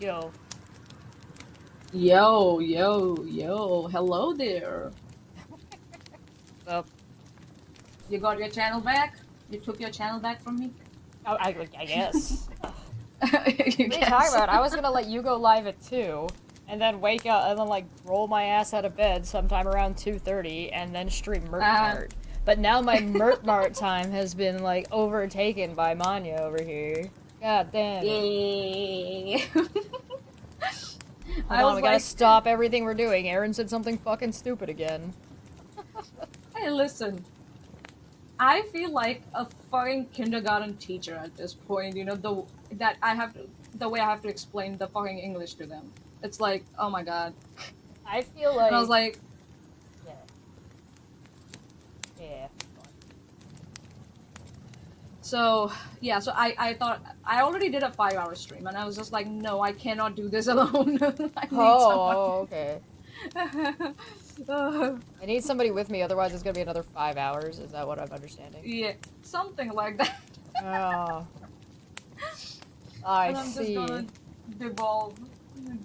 Yo. Yo, yo, yo. Hello there. What's up? You got your channel back? You took your channel back from me? Oh, I guess. You What are you talking guess. about? I was gonna let you go live at 2, and then wake up, and then, like, roll my ass out of bed sometime around 2:30, and then stream Mert Mart. But now my Mert Mart time has been, like, overtaken by Manya over here. God damn it. Yay. Hold on, we gotta stop everything we're doing. Aaron said something fucking stupid again. Hey, listen. I feel like a fucking kindergarten teacher at this point. You know, the way I have to explain the fucking English to them. It's like, oh my god. I feel like... And I was like... Yeah. Yeah. So, yeah, so I thought, I already did a 5-hour stream, and I was just like, no, I cannot do this alone. I need someone. Okay. I need somebody with me, otherwise it's gonna be another 5 hours. Is that what I'm understanding? Yeah, something like that. Oh. I And I'm see. just gonna devolve and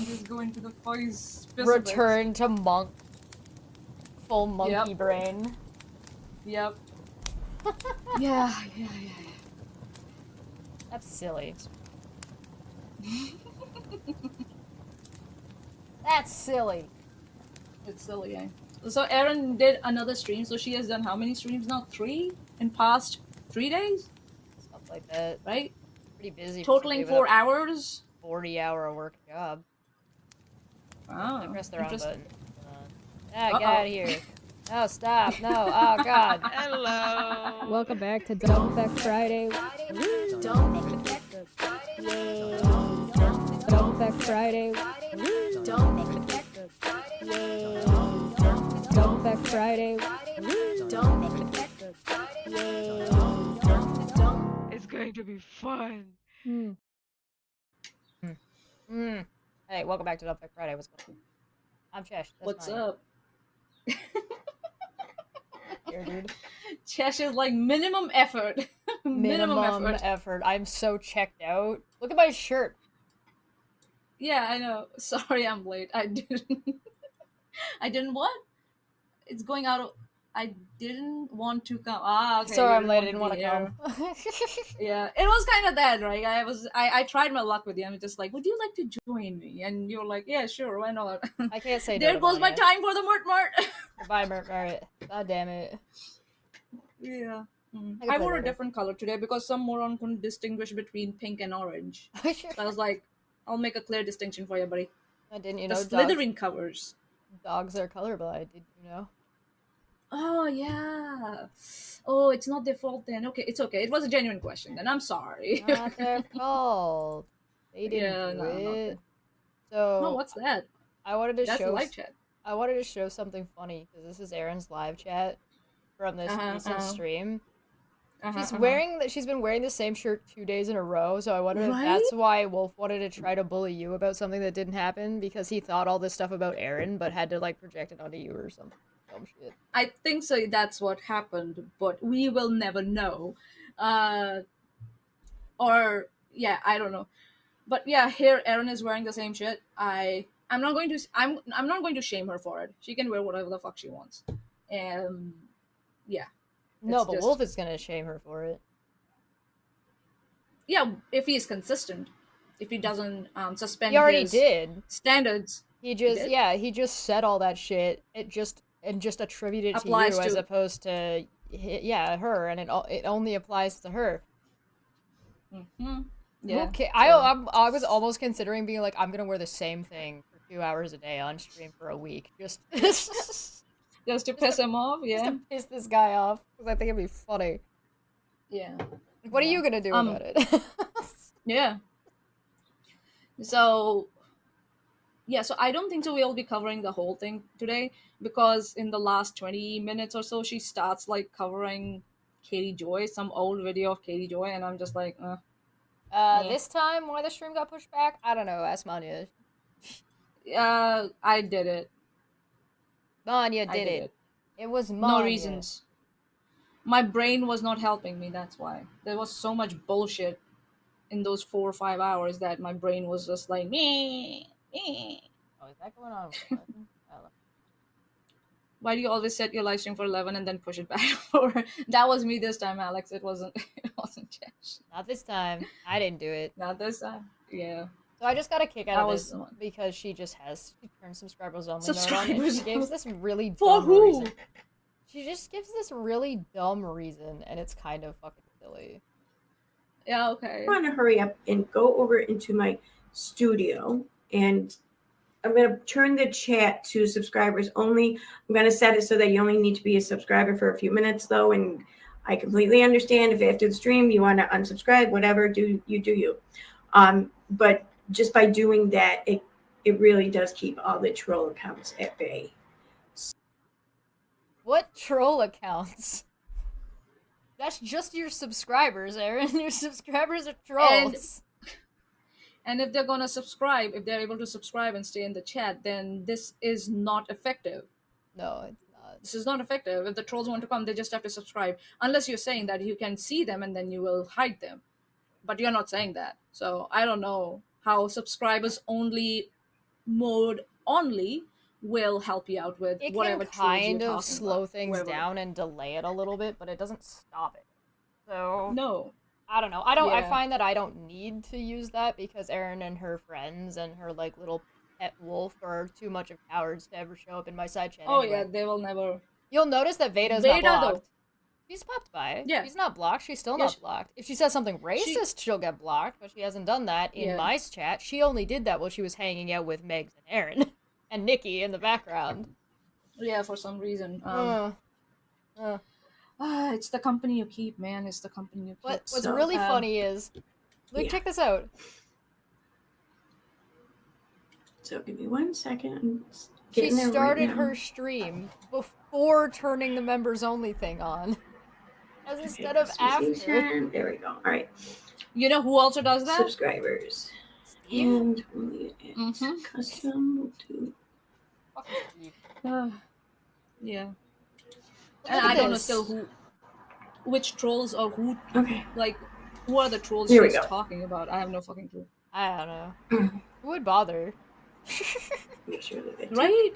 just go into the fuzzy specifics. Return to monk. Full monkey brain. Yep. Yeah. That's silly. That's silly. It's silly, eh? So Erin did another stream, so she has done how many streams now? 3? In past 3 days? Stuff like that. Right? Pretty busy. Totaling 4 hours? 40-hour work job. Oh, I pressed the wrong button. Uh-oh. Get out of here. No, stop. No. Oh, God. Hello. Welcome back to Dump Back Friday. Dump Back Friday. Dump Back Friday. Dump Back Friday. It's going to be fun. Hey, welcome back to Dump Back Friday. What's going on? I'm Chesh. What's up? Here, dude. Chesh is like minimum effort. minimum effort. I'm so checked out. Look at my shirt. Yeah, I know. Sorry, I'm late. I didn't what? It's going out of... I didn't want to come. Okay. Sorry, I'm late. I didn't want to come. Yeah, it was kind of that, right? I tried my luck with you. I'm just like, would you like to join me? And you're like, yeah, sure, why not? I can't say there no goes my time for the Mart. Goodbye, Mart. God damn it. Yeah. I wore a different color today because some moron couldn't distinguish between pink and orange. So I was like, I'll make a clear distinction for you, buddy. Didn't you the know Slytherin covers. Dogs are colorblind, did you know? Oh, yeah. Oh, it's not their fault then. Okay, it's okay. It was a genuine question then. I'm sorry. Not their fault. They didn't do it. So, no, what's that? I wanted to That's show... live chat. I wanted to show something funny, because this is Erin's live chat from this recent stream. She's been wearing the same shirt 2 days in a row, so I wonder if that's why Wolf wanted to try to bully you about something that didn't happen, because he thought all this stuff about Erin, but had to, like, project it onto you or some dumb shit. I think so, that's what happened, but we will never know. Or, yeah, I don't know. But yeah, here Erin is wearing the same shit. I'm not going to shame her for it. She can wear whatever the fuck she wants. Yeah. No, but Wolf is gonna shame her for it. Yeah, if he's consistent. If he doesn't suspend he already did standards. He just said all that shit. It just attributed to you as opposed to her, and it only applies to her. Yeah. Okay, I was almost considering being like, I'm gonna wear the same thing for 2 hours a day on stream for a week, just to piss him off. Yeah, just to piss this guy off, because I think it'd be funny. Yeah. What are you gonna do about it? Yeah. So I don't think so we'll be covering the whole thing today, because in the last 20 minutes or so she starts like covering Katie Joy, some old video of Katie Joy, and I'm just like, This time why the stream got pushed back? I don't know, ask Manya. I did it. Manya did it. It was Manya. No reasons. My brain was not helping me, that's why. There was so much bullshit in those 4 or 5 hours that my brain was just like me. Oh, is that going on with 11? Why do you always set your live stream for 11 and then push it back for? That was me this time, Alex. It wasn't. It wasn't Josh. Not this time. I didn't do it. Not this time. Yeah. So I just got a kick out I of was this the one. because she turned subscribers only Subscribers mode on, and she gives this really For dumb who? reason. She just gives this really dumb reason, and it's kind of fucking silly. Yeah, okay. I want to hurry up and go over into my studio, and I'm going to turn the chat to subscribers only. I'm going to set it so that you only need to be a subscriber for a few minutes, though, and I completely understand if after the stream you want to unsubscribe, whatever, do you. But just by doing that, it really does keep all the troll accounts at bay. What troll accounts? That's just your subscribers, Aaron. Your subscribers are trolls. And if they're gonna subscribe, if they're able to subscribe and stay in the chat, then this is not effective. No, it's not. This is not effective. If the trolls want to come, they just have to subscribe. Unless you're saying that you can see them and then you will hide them. But you're not saying that. So I don't know how subscribers only mode only will help you out with It whatever can trolls you're kind of talking slow about, things whoever. down and delay it a little bit, but it doesn't stop it. So No. I don't know. I Yeah. find that I don't need to use that because Erin and her friends and her like little pet wolf are too much of cowards to ever show up in my side chat. Oh anyway. yeah, they will never. You'll notice that Veda's Veda, not though. blocked. She's popped by. Yeah. She's not blocked. She's still Yeah, not blocked. If she says something racist, she'll get blocked, but she hasn't done that in Yeah. my chat. She only did that while she was hanging out with Megs and Erin and Nikki in the background. Yeah, for some reason. It's the company you keep, man. It's the company you keep. What's So, really funny is, look, yeah. check this out. So give me 1 second. I'm She getting there right started now. her stream before turning the members only thing on, as instead of after. Customization. There we go. All right. You know who also does that? Subscribers. Steve? And we'll add Mhm. custom to. Fucking Steve. Yeah. Look And at I don't know this. still which trolls or who, Okay. like, who are the trolls Here we she's go. talking about? I have no fucking clue. I don't know. Who would bother? Make sure that they Right?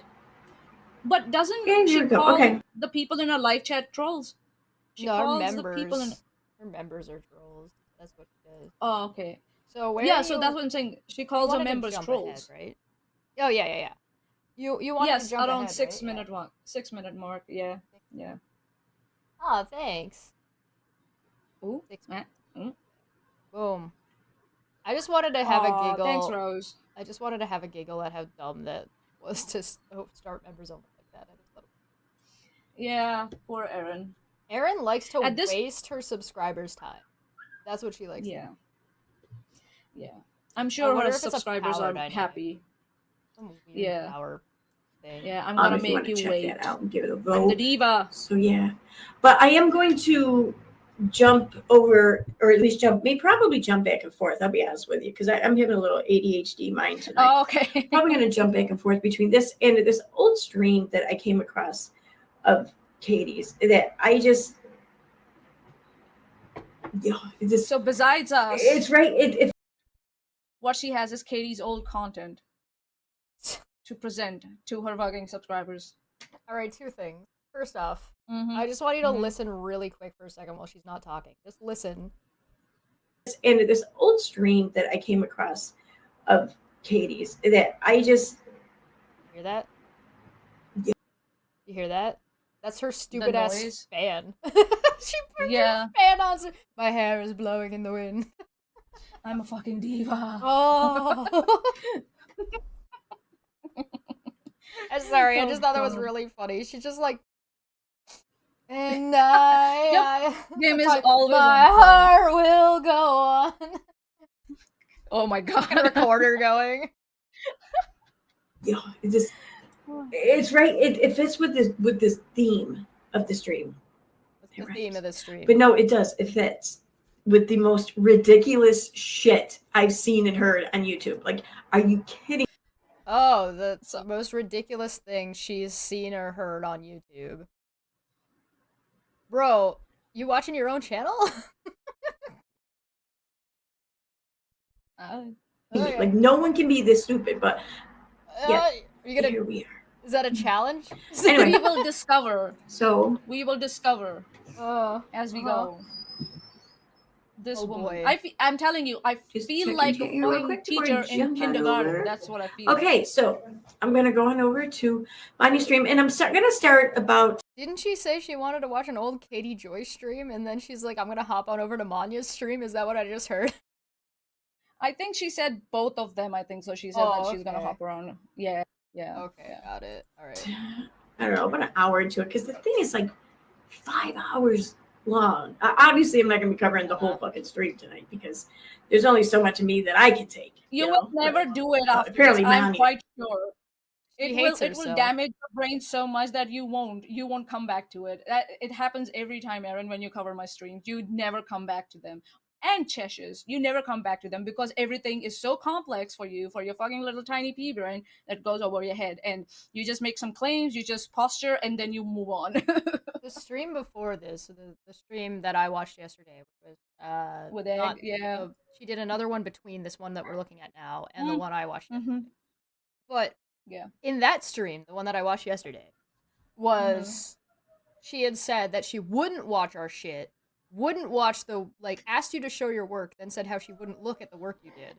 But doesn't Okay, she here we go. call Okay. the people in her live chat trolls? She No, her calls members. the people in. Her members are trolls. That's what she does. Oh, okay. So where? Yeah, are so you... that's what I'm saying. She you calls her wanted to members jump trolls. ahead, right? Oh yeah. You wanted Yes, to jump around ahead, 6 right? minute mark. 6 minute mark. Yeah. Yeah. Oh, thanks. Ooh. 6 eh, minutes. Boom. I just wanted to have a Aw, giggle. Thanks, Rose. I just wanted to have a giggle at how dumb that was to start members only like that. I just thought Yeah, poor Erin. Erin likes to At this- waste her subscribers' time. That's what she likes. Yeah. Yeah. I'm sure wonder her if it's a subscribers power are dynamic. happy. Some weird Yeah. power thing. Yeah, I'm gonna if you want make to you check wait. that out and give it a I'm vote. the diva. So yeah, but I am going to jump over, or at least probably jump back and forth. I'll be honest with you, because I'm having a little ADHD mind tonight. Oh, okay. Probably going to jump back and forth between this and this old stream that I came across of Katie's that I just, So besides us, it's right. what she has is Katie's old content to present to her fucking subscribers. All right, two things. First off, Mhm. I just want you to Mhm. listen really quick for a second while she's not talking. Just listen. And this old stream that I came across of Katie's that I just, Hear that? Yeah. You hear that? That's her stupid ass noise? fan. She put Yeah. her fan on. My hair is blowing in the wind. I'm a fucking diva. Oh. I'm sorry. I just thought that was God. really funny. She's just like, and I, Game is my, always my on fire. heart will go on. Oh my god. Got a recorder going. it's right. It fits with this theme of the stream. That's the theme of this stream. But no, it does. It fits with the most ridiculous shit I've seen and heard on YouTube. Like, are you kidding? Oh, the most ridiculous thing she's seen or heard on YouTube. Bro, you watching your own channel? Okay. Like no one can be this stupid, but yeah, you gonna, here we are. is that a challenge? Anyway. We will discover. So We will discover as we go. This woman. Boy. I'm telling you, I just feel checking like chat a here real fucking quick before I teacher in jump on kindergarten. over. That's what I feel. Okay, so I'm gonna go on over to my new stream, and I'm gonna start about. Didn't she say she wanted to watch an old Katie Joy stream, and then she's like, I'm gonna hop on over to Manya's stream? Is that what I just heard? I think she said both of them. I think so. She said that she's gonna okay. hop around. Yeah. Okay, yeah. got it. All right. I don't know, about an hour into it, because the thing is like 5 hours long. Obviously, I'm not gonna be covering the whole fucking stream tonight because there's only so much of me that I can take. You will never do it after apparently this. I'm quite sure. It will damage your brain so much that you won't come back to it. It happens every time, Aaron, when you cover my streams. You never come back to them. And Cheshires, you never come back to them because everything is so complex for your fucking little tiny pea brain that goes over your head, and you just make some claims, you just posture, and then you move on. The stream before this, so the stream that I watched yesterday was with Egg, yeah. She did another one between this one that we're looking at now and the one I watched yesterday. But yeah, in that stream, the one that I watched yesterday, was she had said that she wouldn't watch our shit, wouldn't watch asked you to show your work, then said how she wouldn't look at the work you did.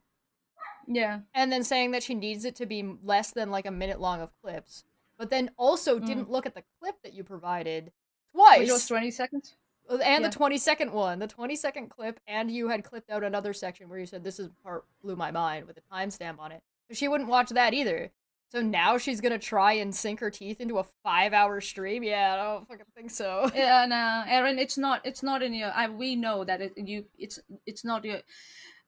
Yeah. And then saying that she needs it to be less than like a minute long of clips, but then also didn't look at the clip that you provided twice. Which was 20 seconds? And the 20-second one, the 20-second clip, and you had clipped out another section where you said this is part blew my mind with a timestamp on it. But she wouldn't watch that either. So now she's gonna try and sink her teeth into a 5-hour stream? Yeah, I don't fucking think so. Yeah, no, Aaron, it's not in your. We know that it's not your.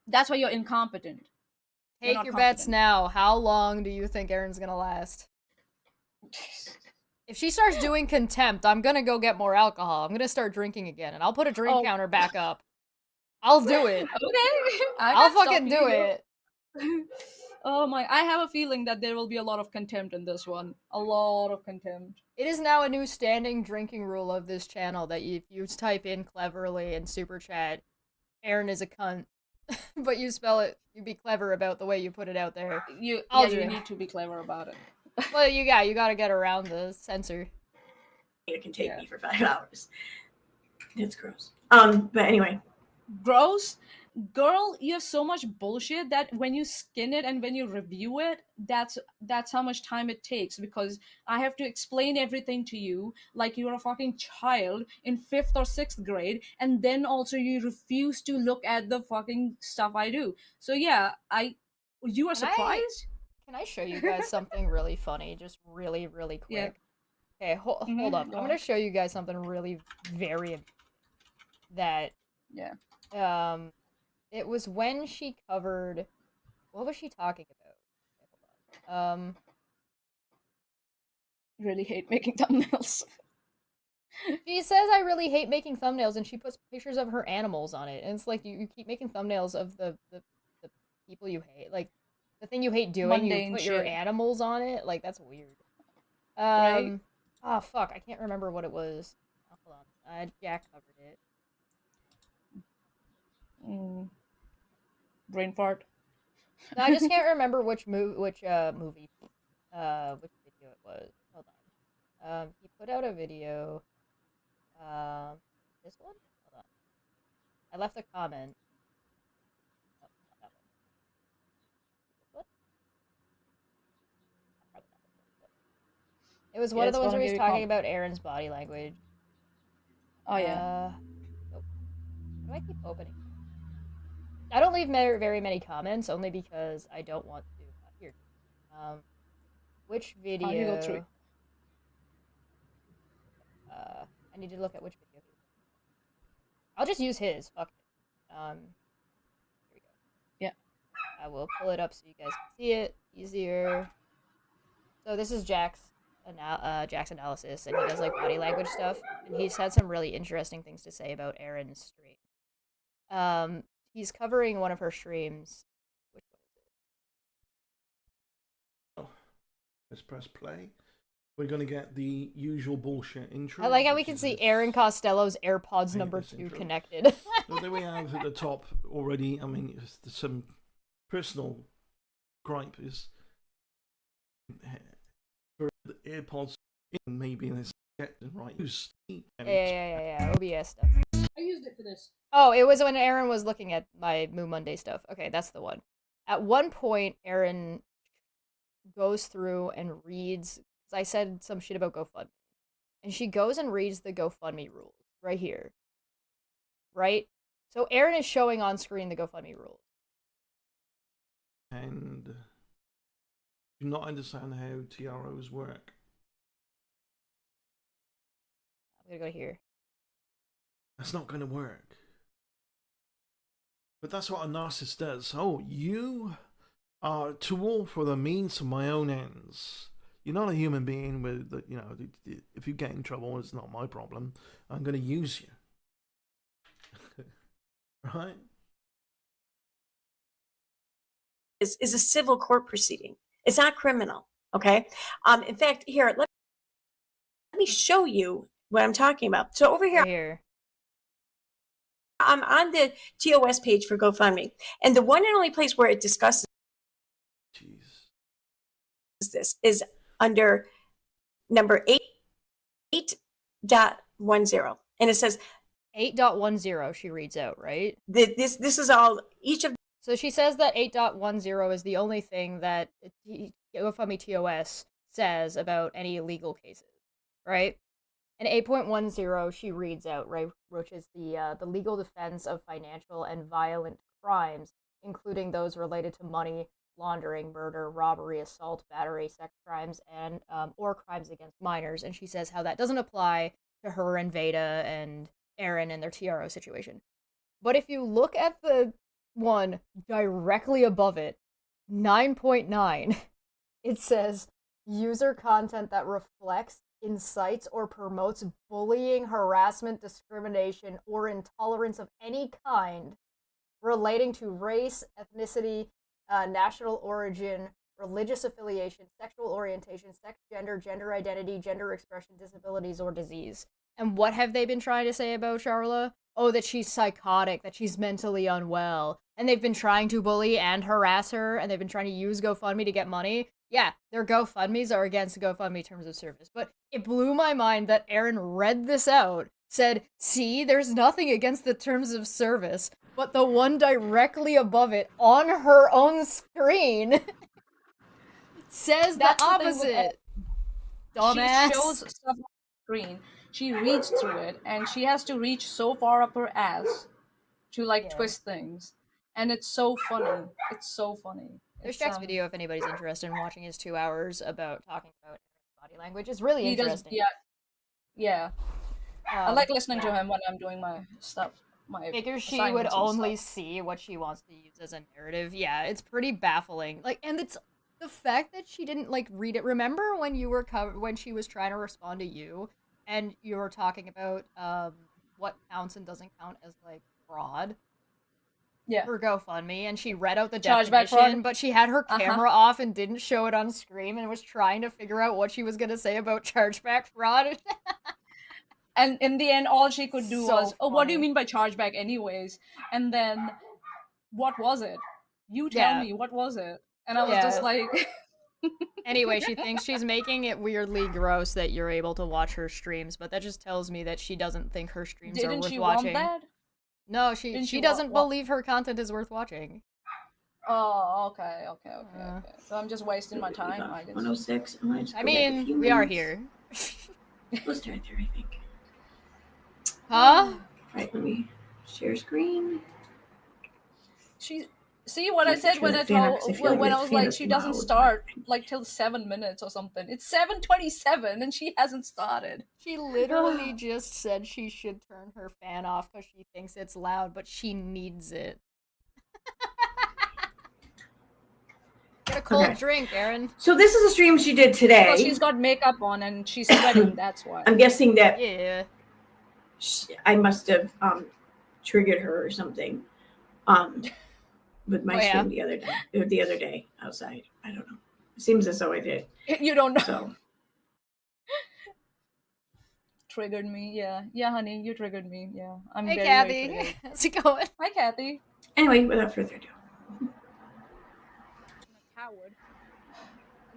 That's why you're incompetent. Take your bets now. How long do you think Aaron's gonna last? If she starts doing contempt, I'm gonna go get more alcohol. I'm gonna start drinking again, and I'll put a drink counter back up. I'll do it. Okay, I'll fucking do it. Oh my! I have a feeling that there will be a lot of contempt in this one. A lot of contempt. It is now a new standing drinking rule of this channel that if you type in cleverly in super chat, Aaron is a cunt, but you spell it, you be clever about the way you put it out there. You need to be clever about it. Well, you gotta get around the censor. It can take me for 5 hours. It's gross. But anyway. Gross? Girl, you have so much bullshit that when you skin it and when you review it, that's how much time it takes, because I have to explain everything to you like you're a fucking child in 5th or 6th grade, and then also you refuse to look at the fucking stuff I do. So yeah, you are surprised? Can I show you guys something really funny? Just really, really quick. Yeah. Okay, hold up. I'm gonna show you guys something really very that it was when she covered, what was she talking about? Really hate making thumbnails. She says I really hate making thumbnails, and she puts pictures of her animals on it, and it's like you keep making thumbnails of the people you hate, like the thing you hate doing, you put your animals on it, like that's weird. Right? Oh fuck, I can't remember what it was. Oh, hold on, Jack covered it. Brain fart. No, I just can't remember which movie, which video it was. Hold on. He put out a video. This one? Hold on. I left a comment. Oh, not that one. What? It was one of the ones where he was talking about Aaron's body language. Oh yeah. Nope. Why do I keep opening? I don't leave very many comments, only because I don't want to. Here. Which video? You go through. I need to look at which video. I'll just use his. Fuck it. Here we go. Yeah. I will pull it up so you guys can see it easier. So this is Jack's analysis, and he does like body language stuff, and he's had some really interesting things to say about Aaron's stream. He's covering one of her streams. Which one is it? Let's press play. We're going to get the usual bullshit intro. I like how we can see Aaron Costello's AirPods number 2 connected. So there we have at the top already. I mean, there's some personal gripe is for the AirPods in maybe this right. Yeah. OBS stuff. I used it for this. Oh, it was when Aaron was looking at my Moo Monday stuff. Okay, that's the one. At one point, Aaron goes through and reads. I said some shit about GoFundMe, and she goes and reads the GoFundMe rules right here. Right? So Aaron is showing on screen the GoFundMe rules. And do not understand how TROs work. I'm gonna go here. That's not going to work. But that's what a narcissist does. Oh, you are a tool for the means of my own ends. You're not a human being with, you know, if you get in trouble, it's not my problem. I'm going to use you. Right? Is a civil court proceeding. It's not criminal, okay? In fact, here, let me show you what I'm talking about. So over here, Right here. I'm on the TOS page for GoFundMe, and the one and only place where it discusses this is under number 8.10, and it says 8.10. She reads out, right? This is all each of. So she says that 8.10 is the only thing that GoFundMe TOS says about any legal cases, right? And 8.10 she reads out, right, which is the legal defense of financial and violent crimes, including those related to money laundering, murder, robbery, assault, battery, sex crimes, and or crimes against minors. And she says how that doesn't apply to her and Veda and Aaron and their TRO situation. But if you look at the one directly above it, 9.9, it says user content that reflects, incites, or promotes bullying, harassment, discrimination, or intolerance of any kind relating to race, ethnicity, national origin, religious affiliation, sexual orientation, sex, gender identity, gender expression, disabilities, or disease. And what have they been trying to say about Charla? Oh, that she's psychotic, that she's mentally unwell. And they've been trying to bully and harass her, and they've been trying to use GoFundMe to get money. Yeah, their GoFundMes are against GoFundMe terms of service. But it blew my mind that Aaron read this out, said, see, there's nothing against the terms of service, but the one directly above it on her own screen says the opposite. Dumbass. She shows stuff on the screen. She reads through it, and she has to reach so far up her ass to twist things. And it's so funny. It's so funny. There's Jack's video if anybody's interested in watching his 2 hours about talking about body language. It's really interesting. Yeah. I like listening to him when I'm doing my stuff. Figures she would only see what she wants to use as a narrative. Yeah, it's pretty baffling. And it's the fact that she didn't read it. Remember when you were when she was trying to respond to you, and you were talking about what counts and doesn't count as fraud? Yeah. For GoFundMe, and she read out the Chargeback definition, fraud. but she had her camera off and didn't show it on screen, and was trying to figure out what she was going to say about chargeback fraud. And in the end, all she could do was, funny. what do you mean by chargeback anyways? And then, what was it? You tell me, what was it? And I was just like... Anyway, she thinks she's making it weirdly gross that you're able to watch her streams, but that just tells me that she doesn't think her streams are worth watching. Want that? No, she doesn't believe her content is worth watching. Oh, okay. So I'm just wasting my time, I guess. 106. I mean, we are here. We'll start there, I think. Huh? Right, let me share screen. See what I said when I was like, she doesn't start till 7 minutes or something. It's 7:27 and she hasn't started. She literally just said she should turn her fan off because she thinks it's loud, but she needs it. Get a cold drink, Aaron. So this is a stream she did today. Well, she's got makeup on and she's sweating, that's why. I'm guessing that Yeah. I must have triggered her or something. With my stream the other day outside. I don't know. It seems as though I did. You don't know. So. Triggered me, yeah. Yeah, honey, you triggered me, yeah. I'm Hey, very, Kathy. very triggered. How's it going? Hi, Kathy. Anyway, without further ado.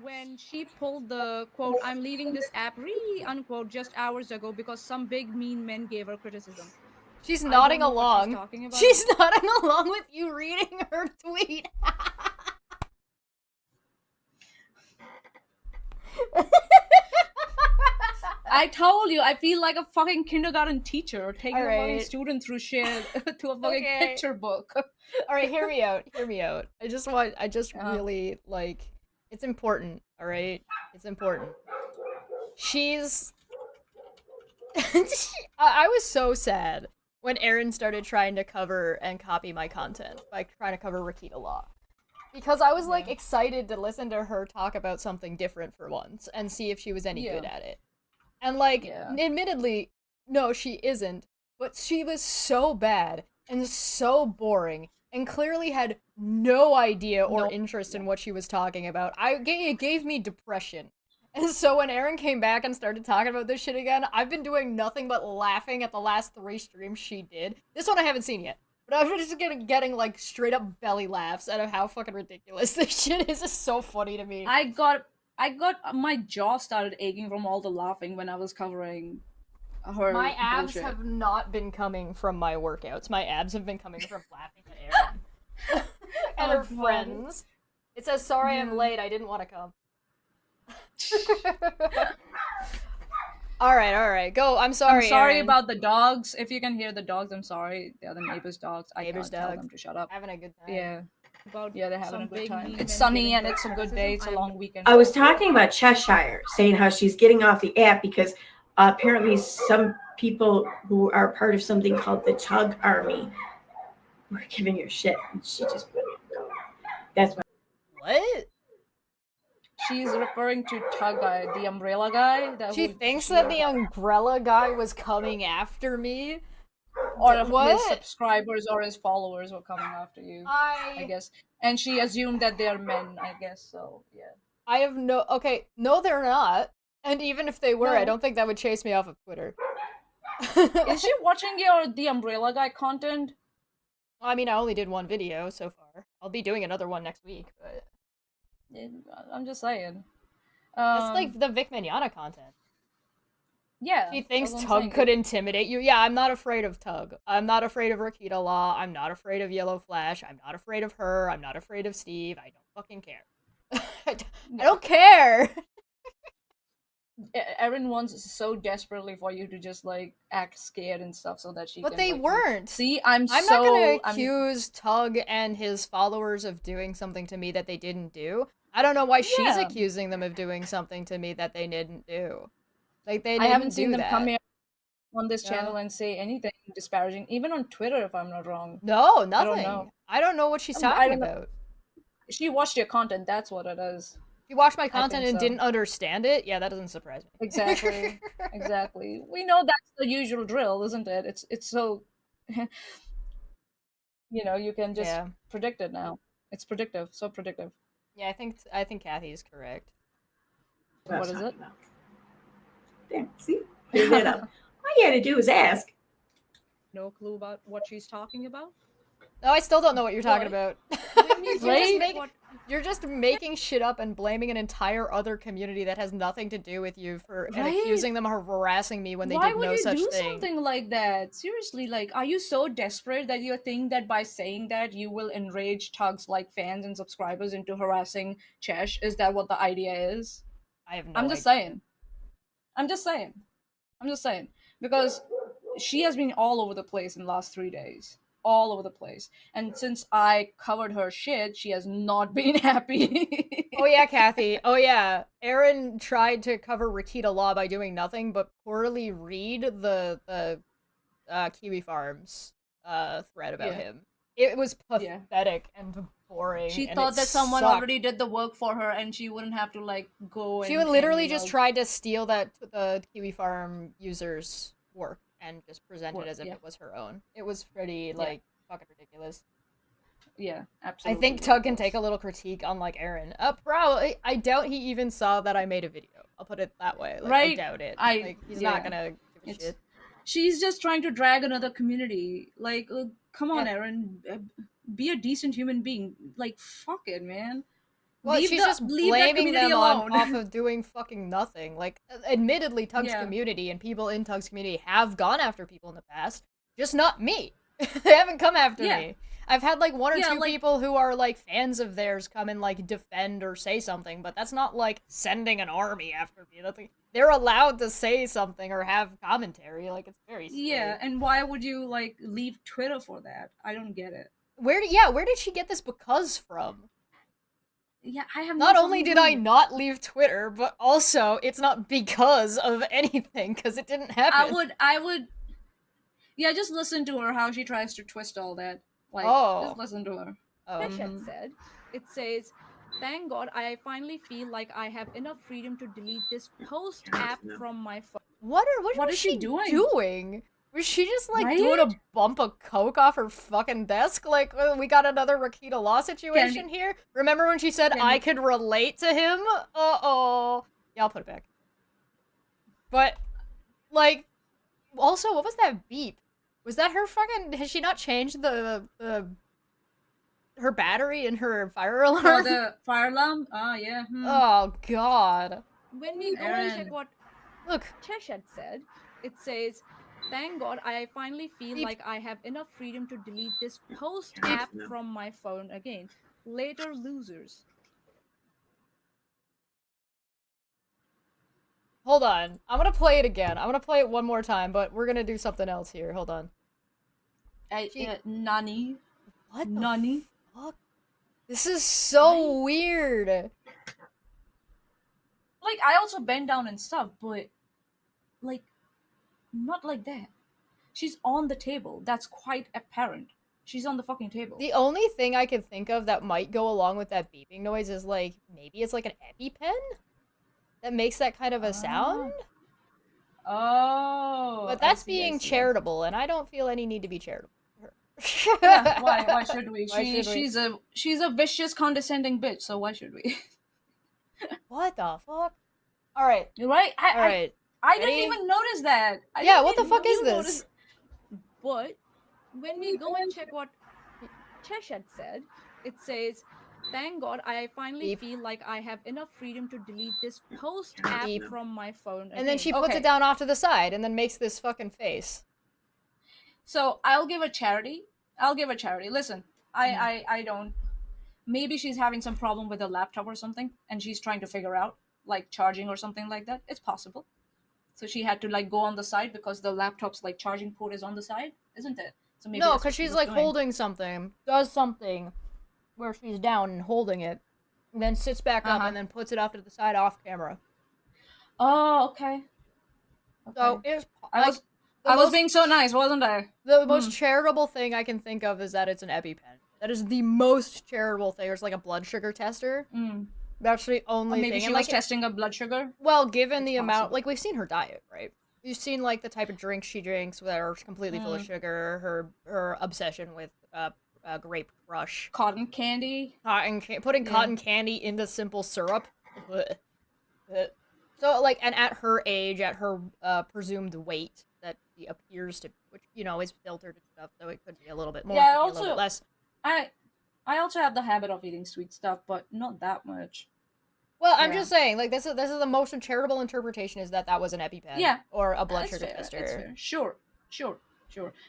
when she pulled the quote, "I'm leaving this app," really unquote, just hours ago because some big mean men gave her criticism. She's nodding along. She's talking about. She's nodding along with you reading her tweet. I told you, I feel like a fucking kindergarten teacher taking All a right. fucking student through shit to a fucking Okay. picture book. All right, hear me out. Hear me out. I just really, like, it's important, all right? It's important. She's... I was so sad when Erin started trying to cover and copy my content by trying to cover Rakita Law. Because I was, like, excited to listen to her talk about something different for once and see if she was any good at it. And, like, admittedly, no, she isn't, but she was so bad and so boring and clearly had no idea or interest in what she was talking about. It gave me depression. And so when Erin came back and started talking about this shit again, I've been doing nothing but laughing at the last 3 streams she did. This one I haven't seen yet. But I've been just getting like straight up belly laughs out of how fucking ridiculous this shit is. It's so funny to me. I got my jaw started aching from all the laughing when I was covering her. My abs bullshit. have not been coming from my workouts. My abs have been coming from laughing at Erin. And her friends. It says, "Sorry I'm late, I didn't want to come." Alright, go. I'm sorry, I'm sorry Erin. about the dogs. If you can hear the dogs, I'm sorry. They're the neighbor's dogs. I Neighbor's can't tell dogs. them to shut up. Having a good time. Yeah. They're having a good time. mean It's men sunny giving and her it's a good criticism. day. It's a long weekend. I was talking about Cheshire, saying how she's getting off the app because apparently some people who are part of something called the Tug Army were giving her shit, and she just wouldn't go. That's what. What? She's referring to Tug Guy, the umbrella guy. She thinks that the umbrella guy was coming after me? or his What? subscribers or his followers were coming after you, I guess. And she assumed that they are men, I guess. So yeah. I have no. Okay, no, they're not. And even if they were, I No. don't think that would chase me off of Twitter. Is she watching your the umbrella guy content? I mean, I only did one video so far. I'll be doing another one next week, but I'm just saying. that's like the Vic Mignogna content. Yeah. She thinks that's what I'm Tug saying. could intimidate you. Yeah, I'm not afraid of Tug. I'm not afraid of Rakita Law. I'm not afraid of Yellow Flash. I'm not afraid of her. I'm not afraid of Steve. I don't fucking care. I don't care. Erin wants so desperately for you to just like act scared and stuff so that she But can. they like, weren't. See, I'm not gonna accuse Tug and his followers of doing something to me that they didn't do. I don't know why she's Yeah. accusing them of doing something to me that they didn't do. Like they I didn't haven't seen do them that. come here on this No. channel and say anything disparaging, even on Twitter, if I'm not wrong. No, nothing. know. I don't know what she's I talking don't know. about. She watched your content. That's what it is. She watched my content think and so. didn't understand it. Yeah, that doesn't surprise me. Exactly. Exactly. We know that's the usual drill, isn't it? It's so. You can just Yeah. predict it now. It's predictive. So predictive. Yeah, I think Kathy is correct. What is it? There, see? Cleared that up. All you had to do was ask. No clue about what she's talking about. No, I still don't know what you're talking What? about. You're just making shit up and blaming an entire other community that has nothing to do with you and Right? accusing them of harassing me when they Why did would no you such do thing. something like that? Seriously, like, are you so desperate that you think that by saying that you will enrage Tug's like fans and subscribers into harassing Chesh? Is that what the idea is? I have no I'm idea. just saying. I'm just saying. Because she has been all over the place in the last 3 days. All over the place. And since I covered her shit, she has not been happy. Oh yeah, Kathy. Oh yeah. Erin tried to cover Rakita Law by doing nothing but poorly read the Kiwi Farms thread about him. It was pathetic and boring. She and thought it that someone sucked. already did the work for her and she wouldn't have to like go She and would literally and, just tried to steal the Kiwi Farm users' work and just present it as if it was her own. It was pretty like fucking ridiculous. Yeah, I absolutely. think Tug can take a little critique on like Erin. Probably. I doubt he even saw that I made a video. I'll put it that way. Like, Right. I doubt it. I- He's yeah. not gonna give a shit. She's just trying to drag another community. Like, come on, Yeah. Erin, be a decent human being. Like, fuck it, man. Well, she's just blaming them off of doing fucking nothing. Like, admittedly, Tug's community and people in Tug's community have gone after people in the past, just not me. They haven't come after me. I've had like one or two people who are like fans of theirs come and like defend or say something, but that's not like sending an army after me. That's like, they're allowed to say something or have commentary. Like, it's very silly. Yeah, and why would you like leave Twitter for that? I don't get it. Where did she get this because from? Yeah, I have not only did I not leave Twitter, but also it's not because of anything, because it didn't happen. I would yeah, just listen to her how she tries to twist all that. Like, just listen to her. Session said, it says, thank God I finally feel like I have enough freedom to delete this post app from my phone. What is she doing? Was she just like doing a bump of coke off her fucking desk? Like, we got another Rakita Law situation here? Remember when she said I could relate to him? Uh-oh. Yeah, I'll put it back. But, like, also, what was that beep? Was that her fucking... Has she not changed her battery in her fire alarm? Oh, the fire alarm? Oh, yeah. Oh, God. When we go and check what Cheshed said, it says, thank God I finally feel like I have enough freedom to delete this post app from my phone again. Later, losers. Hold on. I'm gonna play it again. I'm gonna play it one more time, but we're gonna do something else here. Hold on. Nani? What Nani? Fuck? This is so weird. Like, I also bend down and stuff, but, like, not like that. She's on the table. That's quite apparent. She's on the fucking table. The only thing I can think of that might go along with that beeping noise is, like, maybe it's like an EpiPen that makes that kind of a sound? Oh. But that's being charitable, and I don't feel any need to be charitable. Yeah, why should we? She's a vicious, condescending bitch, so why should we? What the fuck? Alright. Right? Alright. I didn't even notice that. What the fuck is this? But when we go and check what Cheshed said, it says, thank God I finally feel like I have enough freedom to delete this post app from my phone again. And then she puts it down off to the side and then makes this fucking face. So I'll give a charity. Listen, I don't. Maybe she's having some problem with her laptop or something, and she's trying to figure out, like, charging or something like that. It's possible. So she had to, like, go on the side because the laptop's, like, charging port is on the side, isn't it? So maybe no, because she's, like, holding something, does something where she's down and holding it, and then sits back up and then puts it off to the side off camera. Oh, okay. So it's I was being so nice, wasn't I? The most charitable thing I can think of is that it's an EpiPen. That is the most charitable thing. It's like a blood sugar tester. That's the only thing. Maybe she was testing her blood sugar? Well, given the amount... Like, we've seen her diet, right? We've seen, like, the type of drinks she drinks that are completely full of sugar, her obsession with grape crush. Cotton candy? Putting cotton candy into simple syrup. So, like, and at her age, at her presumed weight that she appears to... Which, you know, is filtered and stuff, so it could be a little bit more, yeah, a little bit less. I also have the habit of eating sweet stuff, but not that much. Well, I'm just saying, like, this is the most charitable interpretation is that was an EpiPen. Or a blood sugar tester. Sure.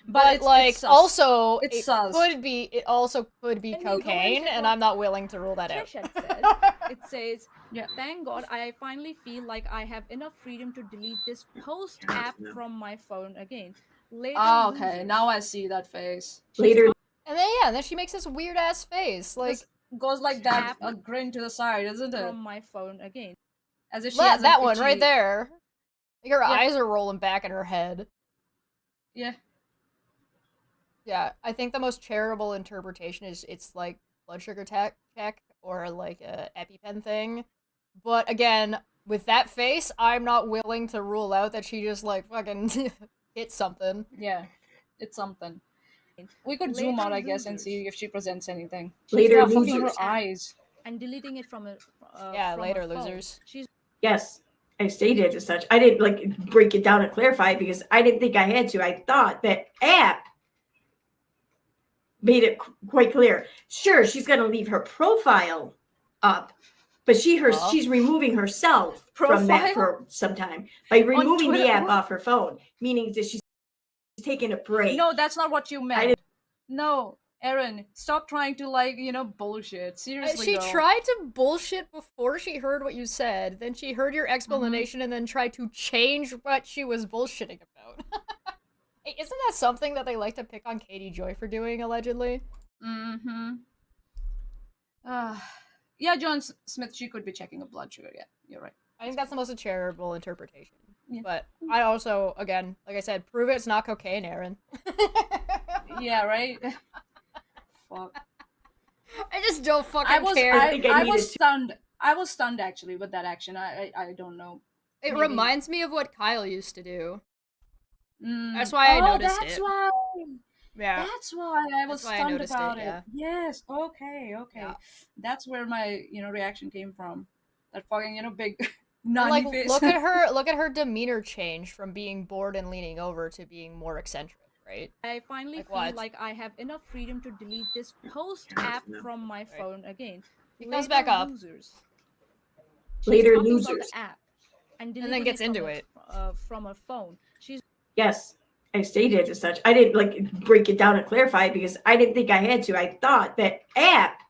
But like, also, it also could be cocaine, and I'm not willing to rule that out. Said, it says, thank God I finally feel like I have enough freedom to delete this post app from my phone again. Later, okay, now I see that face. Later. And then she makes this weird ass face, like goes like that, a grin to the side, isn't it? From my phone again, as if she has that one right there. Like her eyes are rolling back in her head. Yeah. Yeah, I think the most charitable interpretation is it's like blood sugar check or like a EpiPen thing. But again, with that face, I'm not willing to rule out that she just like fucking hit something. Yeah, it's something. We could zoom out, I guess, and see if she presents anything. Later losers. Her eyes. And deleting it from a later losers. Yes, I stated as such. I didn't like break it down and clarify because I didn't think I had to. I thought that app made it quite clear. Sure, she's going to leave her profile up, but she's removing herself from that for some time by removing the app off her phone, meaning that she's taking a break. No, that's not what you meant. No, Erin, stop trying to bullshit. Seriously, she tried to bullshit before she heard what you said. Then she heard your explanation and then tried to change what she was bullshitting about. Hey, isn't that something that they like to pick on Katie Joy for doing, allegedly? Mm-hmm. Yeah, John Smith, she could be checking a blood sugar. Yeah, you're right. I think that's the most charitable interpretation. Yeah. But I also, again, like I said, prove it's not cocaine, Aaron. Yeah, right? Fuck. I just don't fucking care. I was stunned. I was stunned, actually, with that action. I don't know. It reminds me of what Kyle used to do. That's why I noticed it. That's why. Yeah. That's why I was stunned about it. Yeah. Yes. Okay. Yeah. That's where my reaction came from. That fucking big nanny face. Look at her demeanor change from being bored and leaning over to being more eccentric, right? I finally feel like I have enough freedom to delete this post app from my phone again. It goes back up. Later losers. The app and then gets into it from her phone. Yes. I stated as such. I didn't break it down and clarify it because I didn't think I had to. I thought that app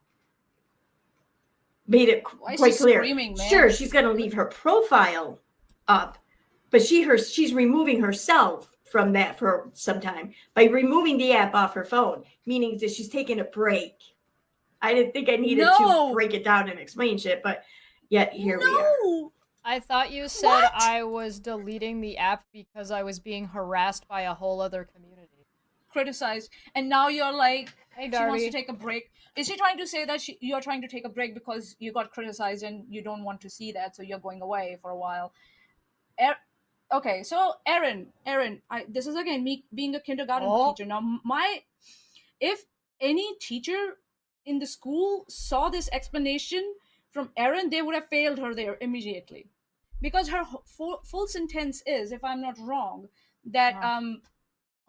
made it quite clear. Sure, she's going to leave her profile up, but she's removing herself from that for some time by removing the app off her phone, meaning that she's taking a break. I didn't think I needed to break it down and explain shit, but yet here we are. I thought you said I was deleting the app because I was being harassed by a whole other community. Criticized. And now you're like, hey, she wants to take a break. Is she trying to say that you're trying to take a break because you got criticized and you don't want to see that, so you're going away for a while? Okay, so Erin, this is again me being a kindergarten teacher. Now, if any teacher in the school saw this explanation from Erin, they would have failed her there immediately. Because her full sentence is, if I'm not wrong, that,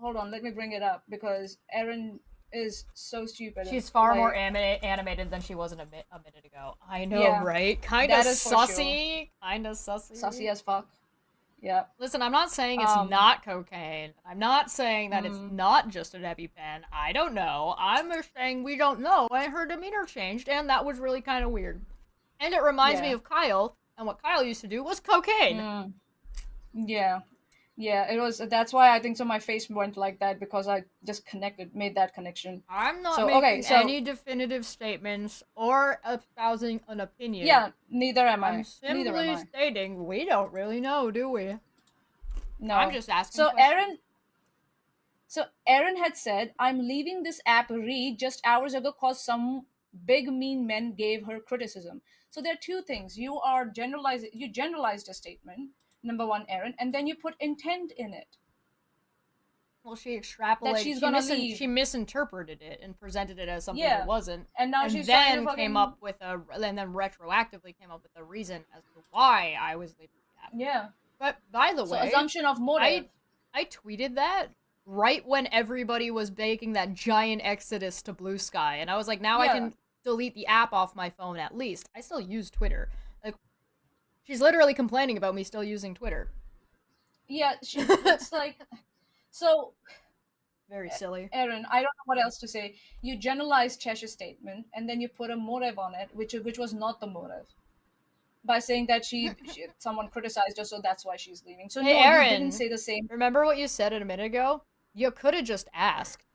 hold on, let me bring it up, because Erin is so stupid. She's far more animated than she was a minute ago. I know, right? Kind of sussy. Sure. Kind of sussy. Sussy as fuck. Yeah. Listen, I'm not saying it's not cocaine. I'm not saying that it's not just an EpiPen. I don't know. I'm just saying we don't know. And her demeanor changed, and that was really kind of weird. And it reminds me of Kyle, and what Kyle used to do was cocaine. Yeah, it was. That's why I think so. My face went like that because I just made that connection. I'm not making any definitive statements or espousing an opinion. Yeah, neither am I. I'm simply stating we don't really know, do we? No, I'm just asking. Questions. So Erin had said, "I'm leaving this app just hours ago because some big mean men gave her criticism." So there are two things. You generalized a statement, number one, Erin, and then you put intent in it. Well, she extrapolated. That she's gonna leave. She misinterpreted it and presented it as something it wasn't. And now she's then came up with and then retroactively came up with a reason as to why I was leaving the app. Yeah. But by the way, assumption of motive. I tweeted that right when everybody was making that giant exodus to Blue Sky, and I was like, now I can delete the app off my phone at least. I still use Twitter. Like, she's literally complaining about me still using Twitter. Yeah, it's like, so... Very silly. Erin, I don't know what else to say. You generalized Chesh's statement, and then you put a motive on it, which was not the motive. By saying that someone criticized her, so that's why she's leaving. So hey, no, Erin, you didn't say the same. Remember what you said a minute ago? You could have just asked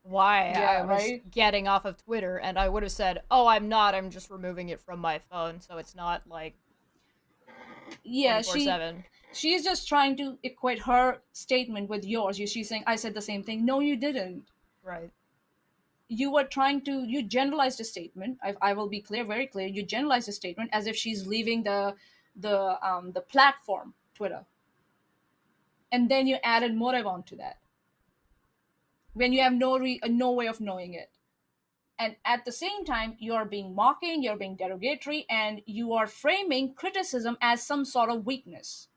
why I was getting off of Twitter, and I would have said, oh, I'm not, I'm just removing it from my phone, so it's not like 24/7. She's just trying to equate her statement with yours. She's saying, I said the same thing. No, you didn't. Right. You generalized a statement. I will be clear, very clear. You generalized a statement as if she's leaving the platform, Twitter. And then you added motive onto that, when you have no way of knowing it. And at the same time, you're being mocking, you're being derogatory, and you are framing criticism as some sort of weakness.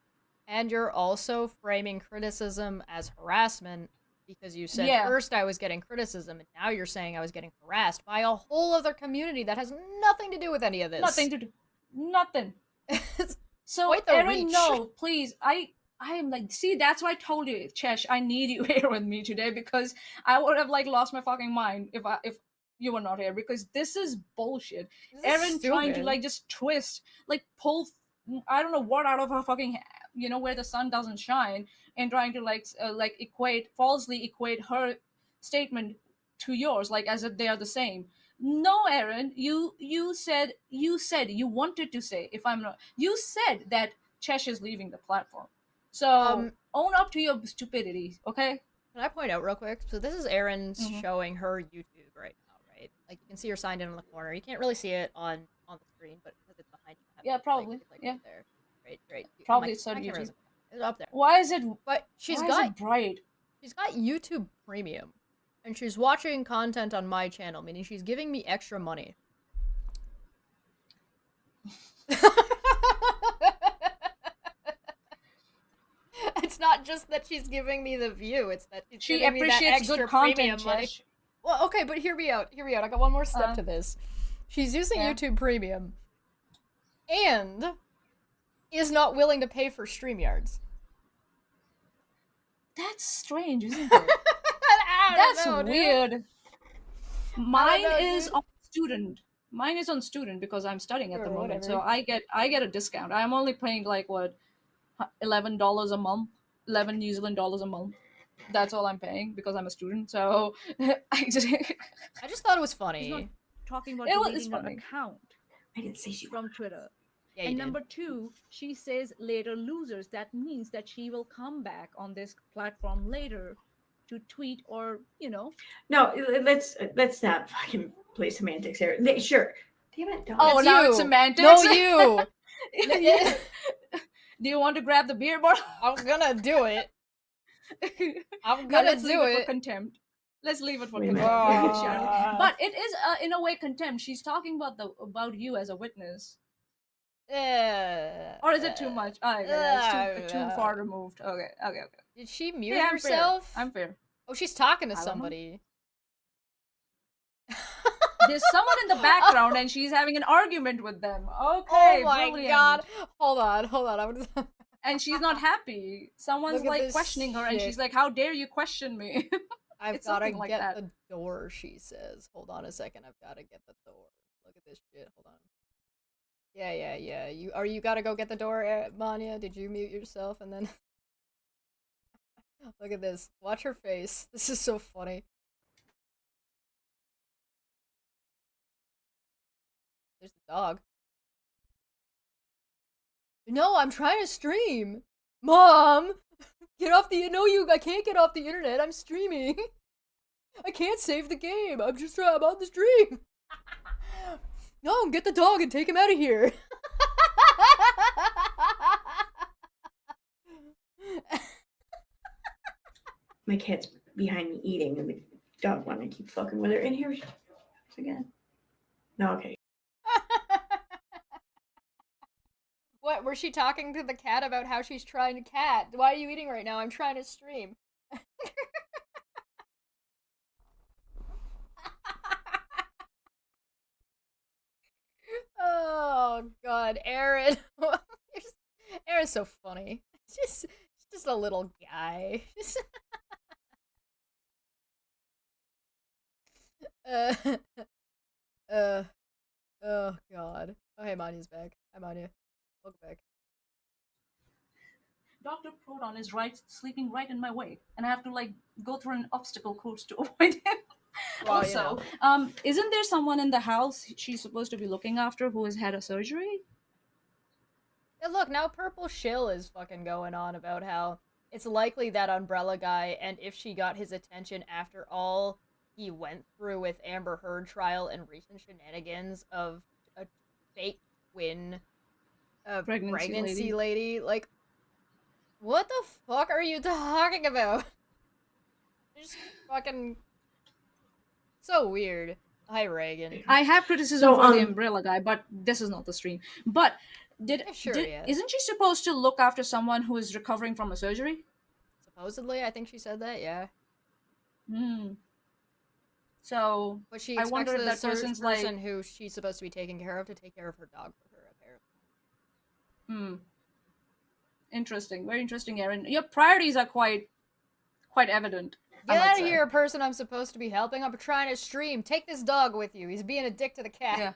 And you're also framing criticism as harassment because you said first I was getting criticism, and now you're saying I was getting harassed by a whole other community that has nothing to do with any of this. Nothing to do. Nothing. So, quite the Erin, reach. no, please. I am like, see, that's why I told you, Chesh, I need you here with me today, because I would have like lost my fucking mind if you were not here, because this is bullshit. Erin trying to like just twist, like pull, I don't know what out of her fucking, where the sun doesn't shine, and trying to like falsely equate her statement to yours, like as if they are the same. No, Erin, you said you wanted to say, if I'm not, you said that Chesh is leaving the platform. So own up to your stupidity, okay? Can I point out real quick? So this is Erin's showing her YouTube right now, right? Like you can see her signed in the corner. You can't really see it on the screen, but because it's behind you. Yeah, probably. Like, yeah. Right there. Right. Probably it's on YouTube. It's up there. Why is it? But she's bright. She's got YouTube Premium. And she's watching content on my channel, meaning she's giving me extra money. It's not just that she's giving me the view, it's that she's giving me that extra good content, money. Well, okay, but hear me out. I got one more step to this. She's using YouTube Premium and is not willing to pay for StreamYards. That's strange, isn't it? That's weird. Mine is on student. Mine is on student because I'm studying at the moment, so I get a discount. I'm only paying like what, $11 a month, 11 New Zealand dollars a month. That's all I'm paying because I'm a student. So I just thought it was funny. He's not talking about deleting an account. I didn't say she from Twitter. Yeah, and number 2, she says later losers. That means that she will come back on this platform later to tweet or, No, let's not fucking play semantics here. Sure. Damn it, don't. Oh, now it's semantics? No, you! Do you want to grab the beer bottle? I'm gonna do it. Let's leave it for contempt. Let's leave it for contempt. But it is, in a way, contempt. She's talking about you as a witness. Or is it too much? It's too far removed. Okay. Did she mute herself? I'm fair. Oh, she's talking to somebody. There's someone in the background and she's having an argument with them. Okay, oh my god. Hold on. And she's not happy. Someone's like questioning her and she's like, how dare you question me? I've gotta get the door, she says. Hold on a second, I've gotta get the door. Look at this shit, hold on. Yeah. You gotta go get the door, Manya? Did you mute yourself and then... Look at this. Watch her face. This is so funny. There's the dog. No, I'm trying to stream. Mom! Get off the... No, I can't get off the internet. I'm streaming. I can't save the game. I'm on the stream. No, get the dog and take him out of here. My cat's behind me eating, and the dog want to keep fucking with her. In here again. No, okay. What, was she talking to the cat about how she's trying to cat? Why are you eating right now? I'm trying to stream. Oh god, Erin. Erin's so funny. She's just a little guy. Oh god. Oh hey, Manya's back. Hi Manya. Welcome back. Dr. Proton is sleeping right in my way, and I have to like go through an obstacle course to avoid him. Well, also, isn't there someone in the house she's supposed to be looking after who has had a surgery? Yeah, look, now Purple Shill is fucking going on about how it's likely that Umbrella Guy, and if she got his attention after all he went through with Amber Heard trial and recent shenanigans of a fake twin pregnancy lady. Like, what the fuck are you talking about? Just fucking so weird. Hi, Reagan. I have criticism for the Umbrella Guy, but this is not the stream. But isn't she supposed to look after someone who is recovering from a surgery? Supposedly, I think she said that, yeah. Hmm. So But she I expects wonder if the that person's like, person who she's supposed to be taking care of to take care of her dog for her, apparently. Interesting, very interesting, Aaron. Your priorities are quite evident. Get out of here, person I'm supposed to be helping. I'm trying to stream. Take this dog with you. He's being a dick to the cat. Yeah.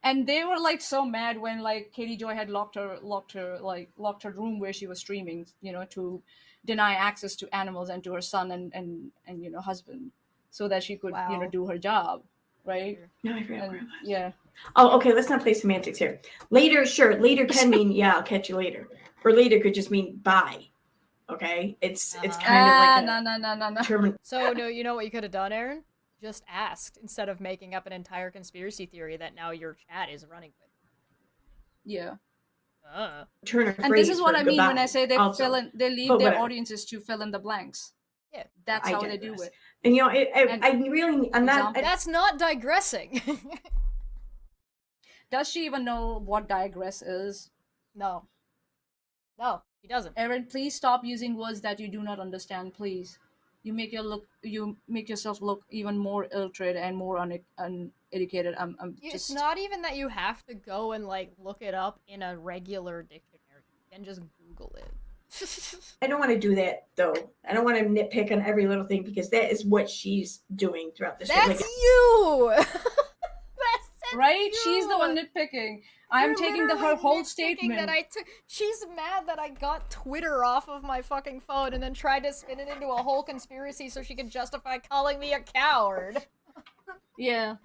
And they were like so mad when like Katie Joy had locked her room where she was streaming, to deny access to animals and to her son and husband, so that she could do her job, right? No, I forgot where I was. Yeah. Oh, okay. Let's not play semantics here. Later, sure. Later can mean I'll catch you later, or later could just mean bye. Okay, it's kind of like a term. So no, you know what you could have done, Aaron? Just asked instead of making up an entire conspiracy theory that now your chat is running with. Yeah. And this is what I mean when I say they leave their audiences to fill in the blanks. Yeah, that's how they do it. And I'm not. That's not digressing. Does she even know what digress is? No, she doesn't. Erin, please stop using words that you do not understand, please. You make yourself look even more illiterate and more uneducated. It's not even that you have to go and like look it up in a regular dictionary. You can just Google it. I don't want to do that though. I don't want to nitpick on every little thing because that is what she's doing throughout the show. That's you. Right? She's the one nitpicking. I'm taking her whole statement. She's mad that I got Twitter off of my fucking phone and then tried to spin it into a whole conspiracy so she could justify calling me a coward. Yeah,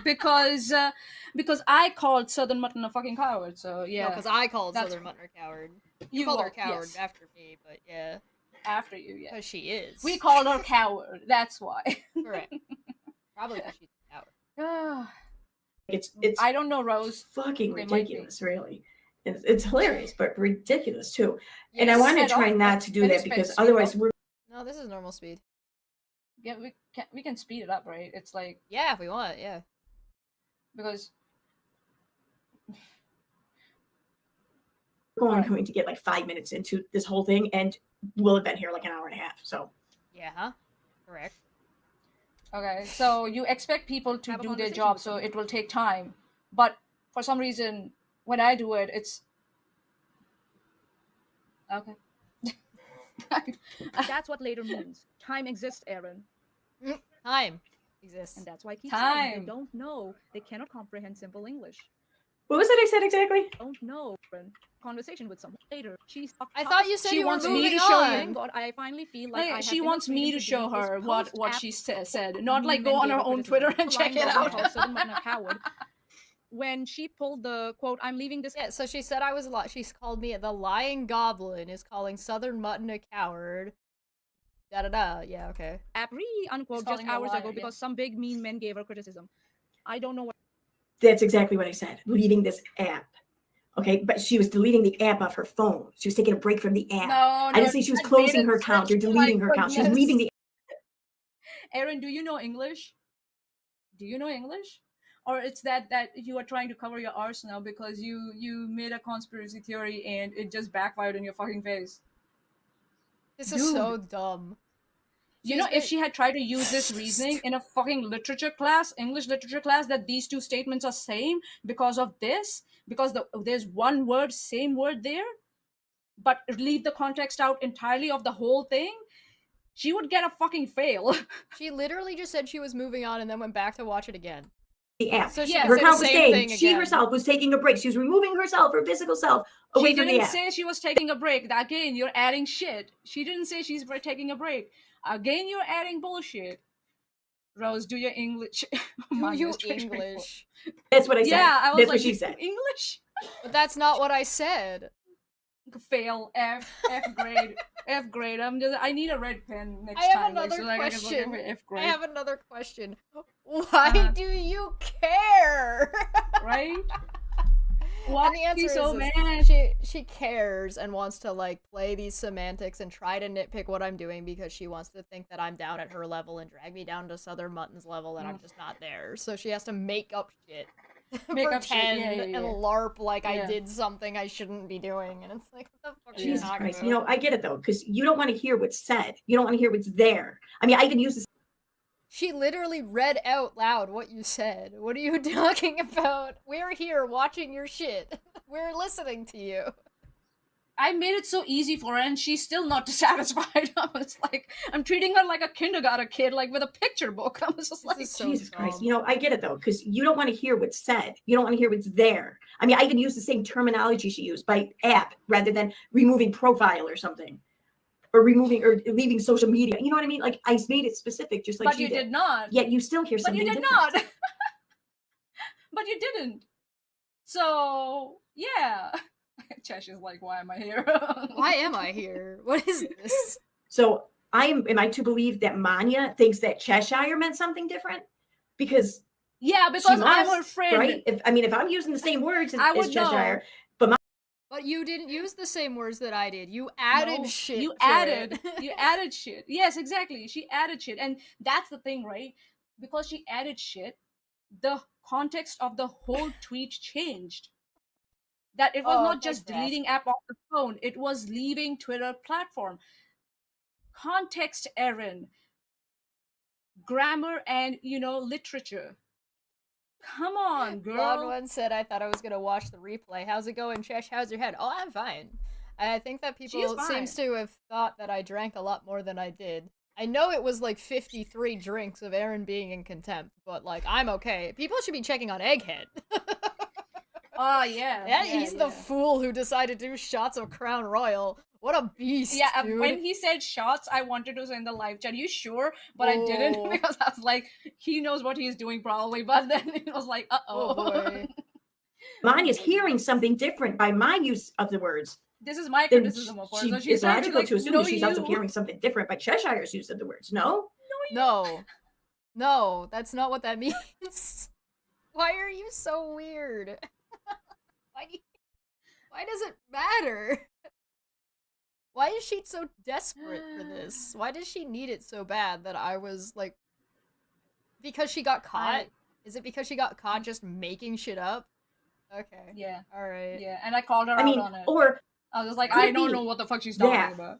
because I called Southern Mutton a fucking coward. So yeah, because I called Southern Mutton a coward. You called her coward after me, but yeah, after you, yeah, because she is. We called her coward. That's why. Correct. Probably because she's a coward. It's I don't know, Rose. Fucking ridiculous, really. It's hilarious, but ridiculous too. Yes, and I want to try not to do that because otherwise we're. No, this is normal speed. Yeah, we can speed it up, right? It's like if we want, yeah. Because we're going to get like 5 minutes into this whole thing, and we'll have been here like an hour and a half. So. Yeah. Correct. Okay, so you expect people to do their job, so it will take time. But for some reason, when I do it, it's... Okay. That's what later means. Time exists, Aaron. Time exists. And that's why I keep saying they don't know. They cannot comprehend simple English. What was it I said exactly? Don't know, Aaron. Conversation with someone later. I thought you said she you wants were me moving to show on. you. God, I finally feel like she wants me to show her what she said, not like go on her own Twitter and check it out. When she pulled the quote, "I'm leaving this." Yeah, so she said I was she's called me the lying goblin is calling Southern Mutton a coward. Da da da. Yeah, okay. Unquote just hours ago because some big mean men gave her criticism. I don't know what. That's exactly what I said. Leaving this app. Okay, but she was deleting the app off her phone. She was taking a break from the app. I didn't say she was closing her account or deleting her account. She was leaving the app. Aaron, do you know English? Do you know English? Or it's that you are trying to cover your arse now because you made a conspiracy theory and it just backfired in your fucking face. This is so dumb. If she had tried to use this reasoning in a fucking literature class, English literature class, that these two statements are same because of this, because there's one word, same word there, but leave the context out entirely of the whole thing, she would get a fucking fail. She literally just said she was moving on and then went back to watch it again. The app. So her account was staying. She herself was taking a break. She was removing herself, her physical self, away from the app. She didn't say she was taking a break. Again, you're adding shit. She didn't say she's taking a break. Again, you're adding bullshit. Rose, do your English. Do you English? That's what I said. Yeah, I was that's like, what she said. English? But that's not what I said. Fail. F grade. F grade. I need a red pen next time. I have another question. Why do you care? Right? Why and the answer is so mad? She cares and wants to like play these semantics and try to nitpick what I'm doing because she wants to think that I'm down at her level and drag me down to Southern Mutton's level and I'm just not there. So she has to make up shit Make-up shit, pretend and LARP like I Yeah. did something I shouldn't be doing, and it's like, what the fuck are you Jesus talking Christ. about? You know, I get it though, because you don't want to hear what's said. You don't want to hear what's there. I mean, I even use this. She literally read out loud what you said. What are you talking about? We're here watching your shit. We're listening to you. I made it so easy for her, and she's still not satisfied. I was like, I'm treating her like a kindergarten kid, like with a picture book. I was just like, Jesus Christ. You know, I get it though, because you don't want to hear what's said. You don't want to hear what's there. I mean, I even use the same terminology she used by app rather than removing profile or something, or removing or leaving social media. You know what I mean? Like I made it specific, just like but you did not. Yet you still hear But something you did different. not. But you didn't. So yeah. Chesh is like, why am I here? Why am I here? What is this? So am I to believe that Manya thinks that Cheshire meant something different? Because yeah, she because I'm must, her friend. right? If I'm using the same words I as would Cheshire, know. But you didn't use the same words that I did. You added No, shit. You to added. it. You added shit. Yes, exactly. She added shit. And that's the thing, right? Because she added shit, the context of the whole tweet changed. That it was not just deleting app off the phone, it was leaving Twitter platform. Context, Erin. Grammar and, literature. Come on, girl. Blonde one said, I thought I was going to watch the replay. How's it going, Chesh? How's your head? Oh, I'm fine. I think that people seems to have thought that I drank a lot more than I did. I know it was like 53 drinks of Aaron being in contempt, but like, I'm okay. People should be checking on Egghead. Oh, yeah. He's the fool who decided to do shots of Crown Royal. What a beast, yeah, dude. When he said shots, I wanted to say in the live chat, you sure? But I didn't because I was like, he knows what he's doing probably. But then it was like, uh-oh. Oh, boy. Mine is hearing something different by my use of the words. This is my criticism of her. So It's logical to assume that she's also hearing hearing something different by Cheshire's use of the words. No? No, that's not what that means. Why are you so weird? Why does it matter? Why is she so desperate for this? Why does she need it so bad that I was like... Because she got caught? Is it because she got caught just making shit up? Okay. Yeah. Alright. Yeah, and I called her out on it. Or I was like, I don't know what the fuck she's talking about.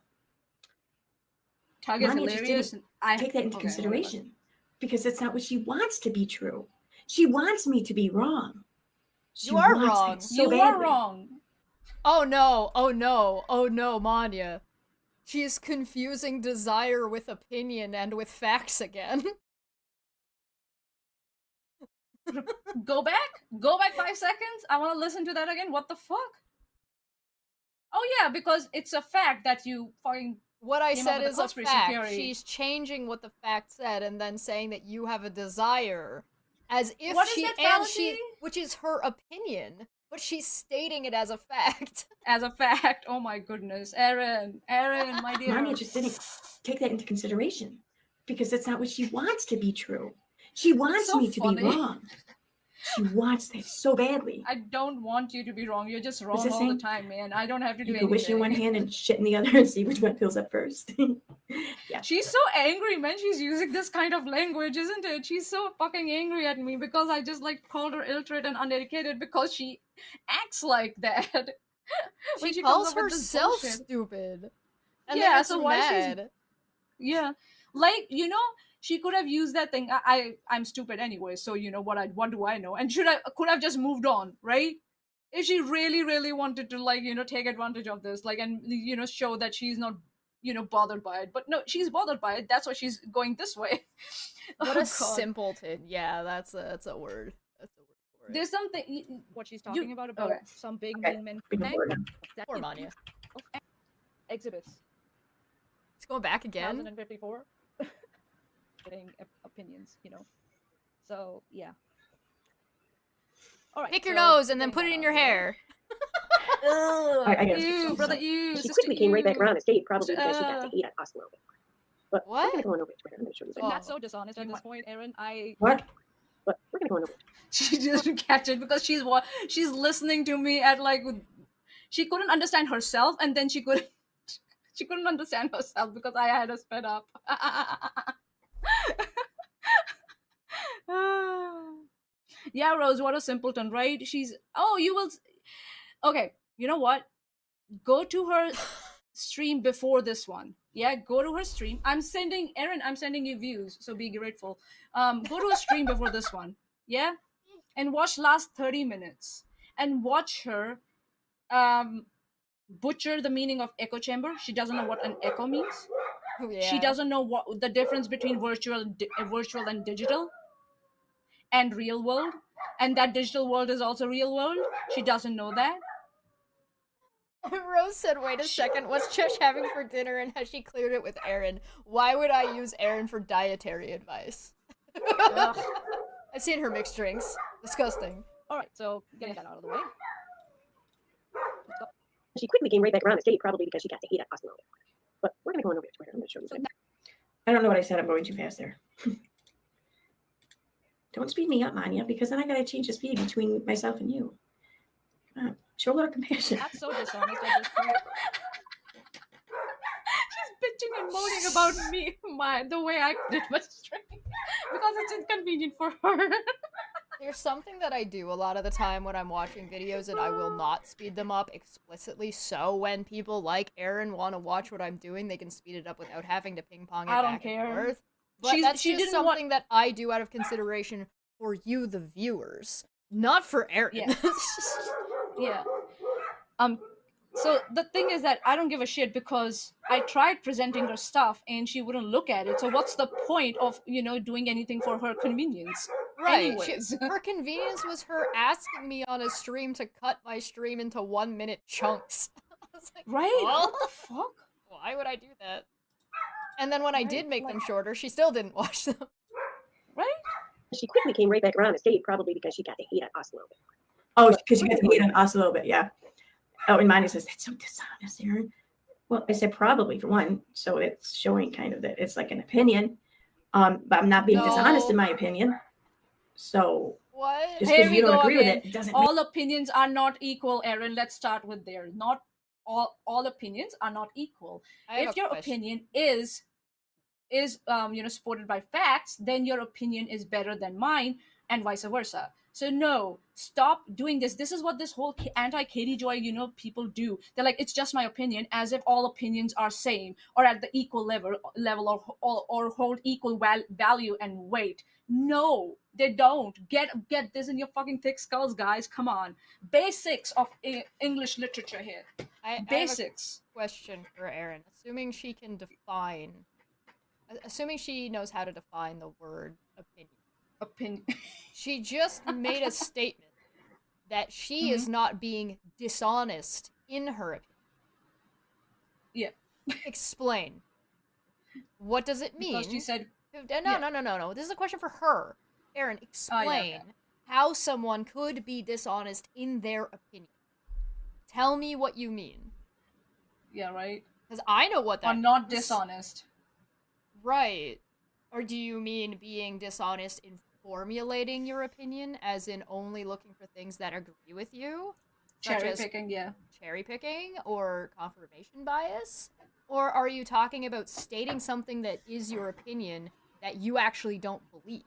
Tug is hilarious. Take that into consideration. Because that's not what she wants to be true. She wants me to be wrong. You are wrong. You are wrong. Oh no, Manya. She is confusing desire with opinion and with facts again. Go back 5 seconds. I want to listen to that again. What the fuck? Oh yeah, because it's a fact that you fucking... What I said is a fact. Theory. She's changing what the fact said and then saying that you have a desire, as if which is her opinion, but she's stating it as a fact. As a fact. Oh my goodness, Erin, my dear. Manya just didn't take that into consideration because that's not what she wants to be true. She wants me to be wrong. She wants that so badly. I don't want you to be wrong. You're just wrong all the time, man. I don't have to do anything. You can wish in one hand and shit in the other and see which one fills up first. Yeah. She's so angry, man. She's using this kind of language, isn't it? She's so fucking angry at me because I just like called her illiterate and uneducated because she acts like that. She calls herself stupid. And yeah, so why she's... Yeah. Like, she could have used that thing. I'm stupid anyway, so what do I know? And could have just moved on, right? If she really, really wanted to take advantage of this, and show that she's not, bothered by it. But no, she's bothered by it. That's why she's going this way. What a simpleton. Yeah, that's a word. That's a word for it. There's something what she's talking about some big mean men. Poor Manya. Exhibits. It's going back again. 1054. Getting opinions, so yeah. All right, pick your nose and then put it in your hair. Ew, brother, ew. She quickly came right back around and stayed, probably because she got to eat at Occupational. But what? We're gonna go on over to Twitter. I'm gonna show you. That's so dishonest at this point, Erin. What? But we're gonna go on over. She didn't catch it because she's listening to me at she couldn't understand herself, and then she couldn't understand herself because I had her sped up. Yeah, Rose, what a simpleton, right? She's, oh, you will. Okay, you know what? Go to her stream before this one. Yeah, go to her stream. I'm sending you views, so be grateful. Go to a stream before this one. Yeah, and watch last 30 minutes and watch her butcher the meaning of echo chamber. She doesn't know what an echo means. Yeah. She doesn't know what the difference between virtual and digital and real world, and that digital world is also real world. She doesn't know that. Rose said, wait a second, what's Chesh having for dinner and has she cleared it with Aaron? Why would I use Aaron for dietary advice? I've seen her mix drinks. Disgusting. Alright, so getting that out of the way. She quickly came right back around the state, probably because she got to hate us a little bit. But we're going to go on over to Twitter. I'm going to show you something. I don't know what I said. I'm going too fast there. Don't speed me up, Manya, because then I got to change the speed between myself and you. Show a little compassion. That's so dishonest at this point. She's bitching and moaning about me, the way I did my stream, because it's inconvenient for her. There's something that I do a lot of the time when I'm watching videos, and I will not speed them up explicitly, so when people like Aaron want to watch what I'm doing, they can speed it up without having to ping pong it I don't back care. and forth. But that's just something that I do out of consideration for you, the viewers, not for Aaron. Yeah. Yeah. So the thing is that I don't give a shit because I tried presenting her stuff and she wouldn't look at it. So what's the point of, doing anything for her convenience? Right. Anyways. Her convenience was her asking me on a stream to cut my stream into 1-minute chunks. I was like, right? well, what the fuck? Why would I do that? And then when I did make them shorter, she still didn't watch them. Right? She quickly came right back around the state, probably because she got to hate us a little bit. Oh, because you got to hate on us a little bit, yeah. Oh, and Manya says, that's so dishonest, Aaron. Well, I said probably for one, so it's showing kind of that it's like an opinion. But I'm not being dishonest in my opinion. So what? Just because you don't agree with it doesn't all opinions are not equal, Aaron. Let's start with there. Not all opinions are not equal. If your opinion is supported by facts, then your opinion is better than mine, and vice versa. So no, stop doing this. This is what this whole anti-Katie Joy, people do. They're like, it's just my opinion, as if all opinions are same or at the equal level or hold equal value and weight. No, they don't. Get this in your fucking thick skulls, guys. Come on. Basics of English literature here. Basics. I have a question for Erin. Assuming she knows how to define the word opinion. She just made a statement that she is not being dishonest in her opinion. Yeah. Explain. What does it mean? Because she said... No. This is a question for her. Erin, explain how someone could be dishonest in their opinion. Tell me what you mean. Yeah, right? Because I know what that means. Or not dishonest. Right. Or do you mean being dishonest in formulating your opinion, as in only looking for things that agree with you? Cherry picking, yeah. Cherry picking or confirmation bias? Or are you talking about stating something that is your opinion that you actually don't believe?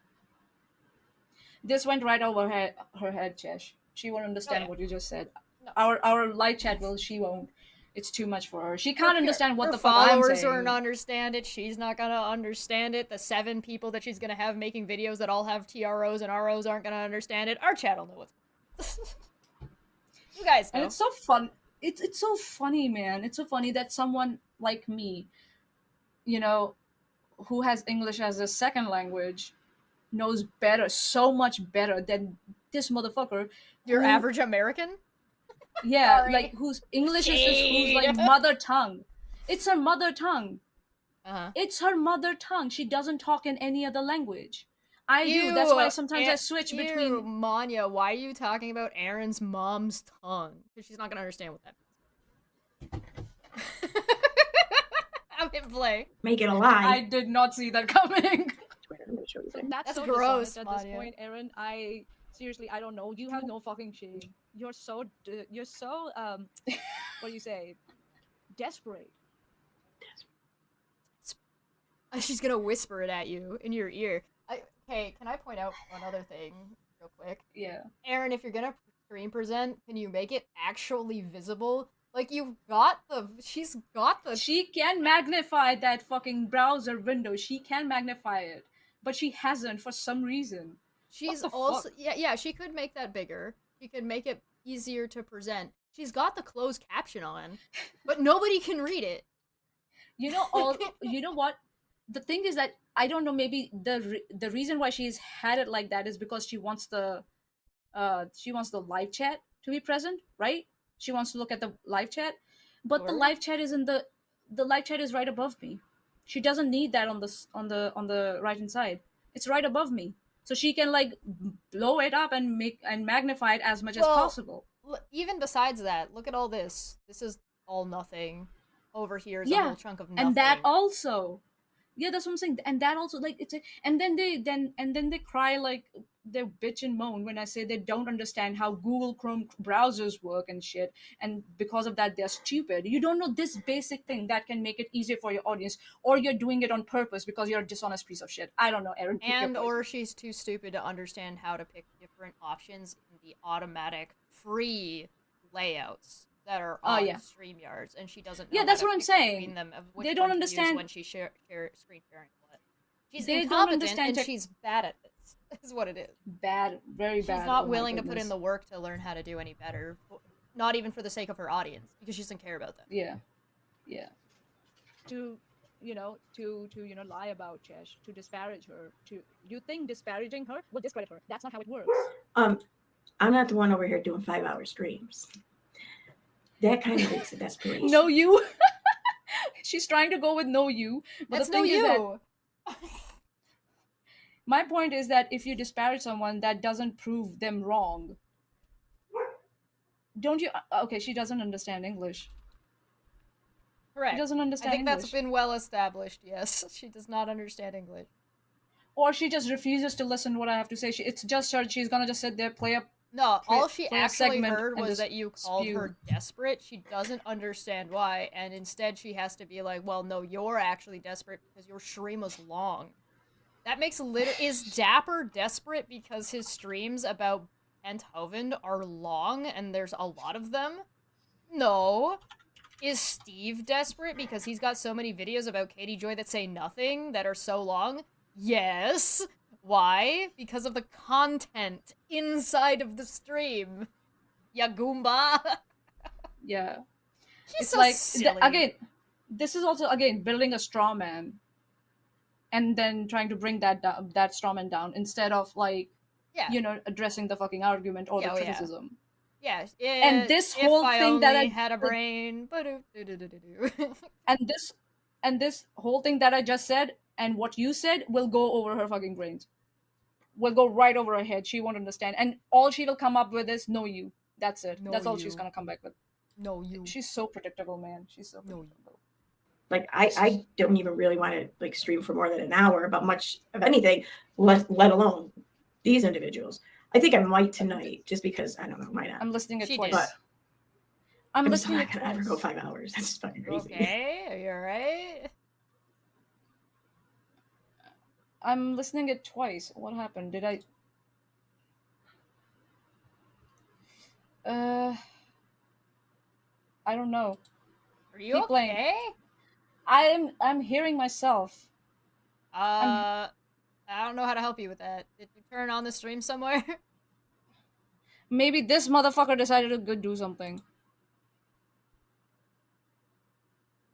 This went right over her head, Chesh. She won't understand what you just said. No. Our live chat she won't. It's too much for her. She can't understand what the fuck I'm saying. Her followers won't understand it. She's not gonna understand it. The 7 people that she's gonna have making videos that all have TROs and ROs aren't gonna understand it. Our chat will know what's You guys know. And it's so fun. It's so funny, man. It's so funny that someone like me, who has English as a second language, knows better, so much better than this motherfucker. Your average American? Yeah, sorry. Like whose English is whose like mother tongue. It's her mother tongue. It's her mother tongue. She doesn't talk in any other language. I do. That's why sometimes I switch between. Manya, why are you talking about Aaron's mom's tongue? Because she's not gonna understand what that means. I'm in play. Make it a lie. I did not see that coming. I'm gonna show you That's so gross, at this point, Aaron. Seriously, I don't know. You have no fucking shame. You're so what do you say? Desperate. She's gonna whisper it at you in your ear. Hey, can I point out one other thing real quick. Yeah. Aaron, if you're gonna screen present, can you make it actually visible? Like, she's got the... She can magnify that fucking browser window. She can magnify it. But she hasn't for some reason. She's what the also... fuck? Yeah, she could make that bigger. She could make it easier to present. She's got the closed caption on, but nobody can read it. You know what? The thing is that I don't know, maybe the reason why she's had it like that is because she wants the live chat to be present, right? She wants to look at the live chat, but the live chat is the live chat is right above me. She doesn't need that on the right hand side. It's right above me, so she can like blow it up and magnify it as much as possible. Even besides that, look at all this. This is all nothing. Over here is a whole chunk of nothing. And that also. Yeah, that's what I'm saying. And that also, like, and then they cry, like, they bitch and moan when I say they don't understand how Google Chrome browsers work and shit, and because of that they're stupid. You don't know this basic thing that can make it easier for your audience, or you're doing it on purpose because you're a dishonest piece of shit. I don't know, Aaron. And or she's too stupid to understand how to pick different options in the automatic free layouts that are on StreamYards, and she doesn't know that's what I'm saying. Them of which they don't understand when she screen sharing what. She's they incompetent and she's bad at this. Is what it is. Bad, very bad. She's not willing to put in the work to learn how to do any better, not even for the sake of her audience, because she doesn't care about them. Yeah. To lie about Chesh, to disparage her, you think disparaging her will discredit her. That's not how it works. I'm not the one over here doing 5-hour streams. That kind of takes a desperation. No, you. She's trying to go with no you. But that's the thing no is you. That my point is that if you disparage someone, that doesn't prove them wrong. Don't you? Okay, she doesn't understand English. Correct. She doesn't understand I think English. that's been well established, yes. She does not understand English. Or she just refuses to listen to what I have to say. It's just her. She's gonna just sit there, play up. No, all she actually heard was just that you called her desperate. She doesn't understand why, and instead she has to be like, well, no, you're actually desperate because your stream was long. That makes is Dapper desperate because his streams about Enthoven are long and there's a lot of them? No. Is Steve desperate because he's got so many videos about Katie Joy that say nothing that are so long? Yes. Why? Because of the content inside of the stream. Ya Goomba. Yeah. She's it's so like silly. Again, this is also building a straw man, and then trying to bring that straw man down instead of addressing the fucking argument or the criticism. Yeah. And this whole thing that I had a brain. and this whole thing that I just said and what you said will go over her fucking brains. Will go right over her head. She won't understand. And all she will come up with is no you. That's it. That's all she's gonna come back with. No you. She's so predictable, man. She's so predictable. Like I don't even really want to like stream for more than an hour about much of anything, let alone these individuals. I think I might tonight just because I don't know, might not. I'm listening it twice. But I'm listening it twice. I never go 5 hours. That's just fucking crazy. Okay, are you alright? I'm listening it twice. What happened? Did I? I don't know. Are you okay? Playing. I'm hearing myself. I don't know how to help you with that. Did you turn on the stream somewhere? Maybe this motherfucker decided to go do something.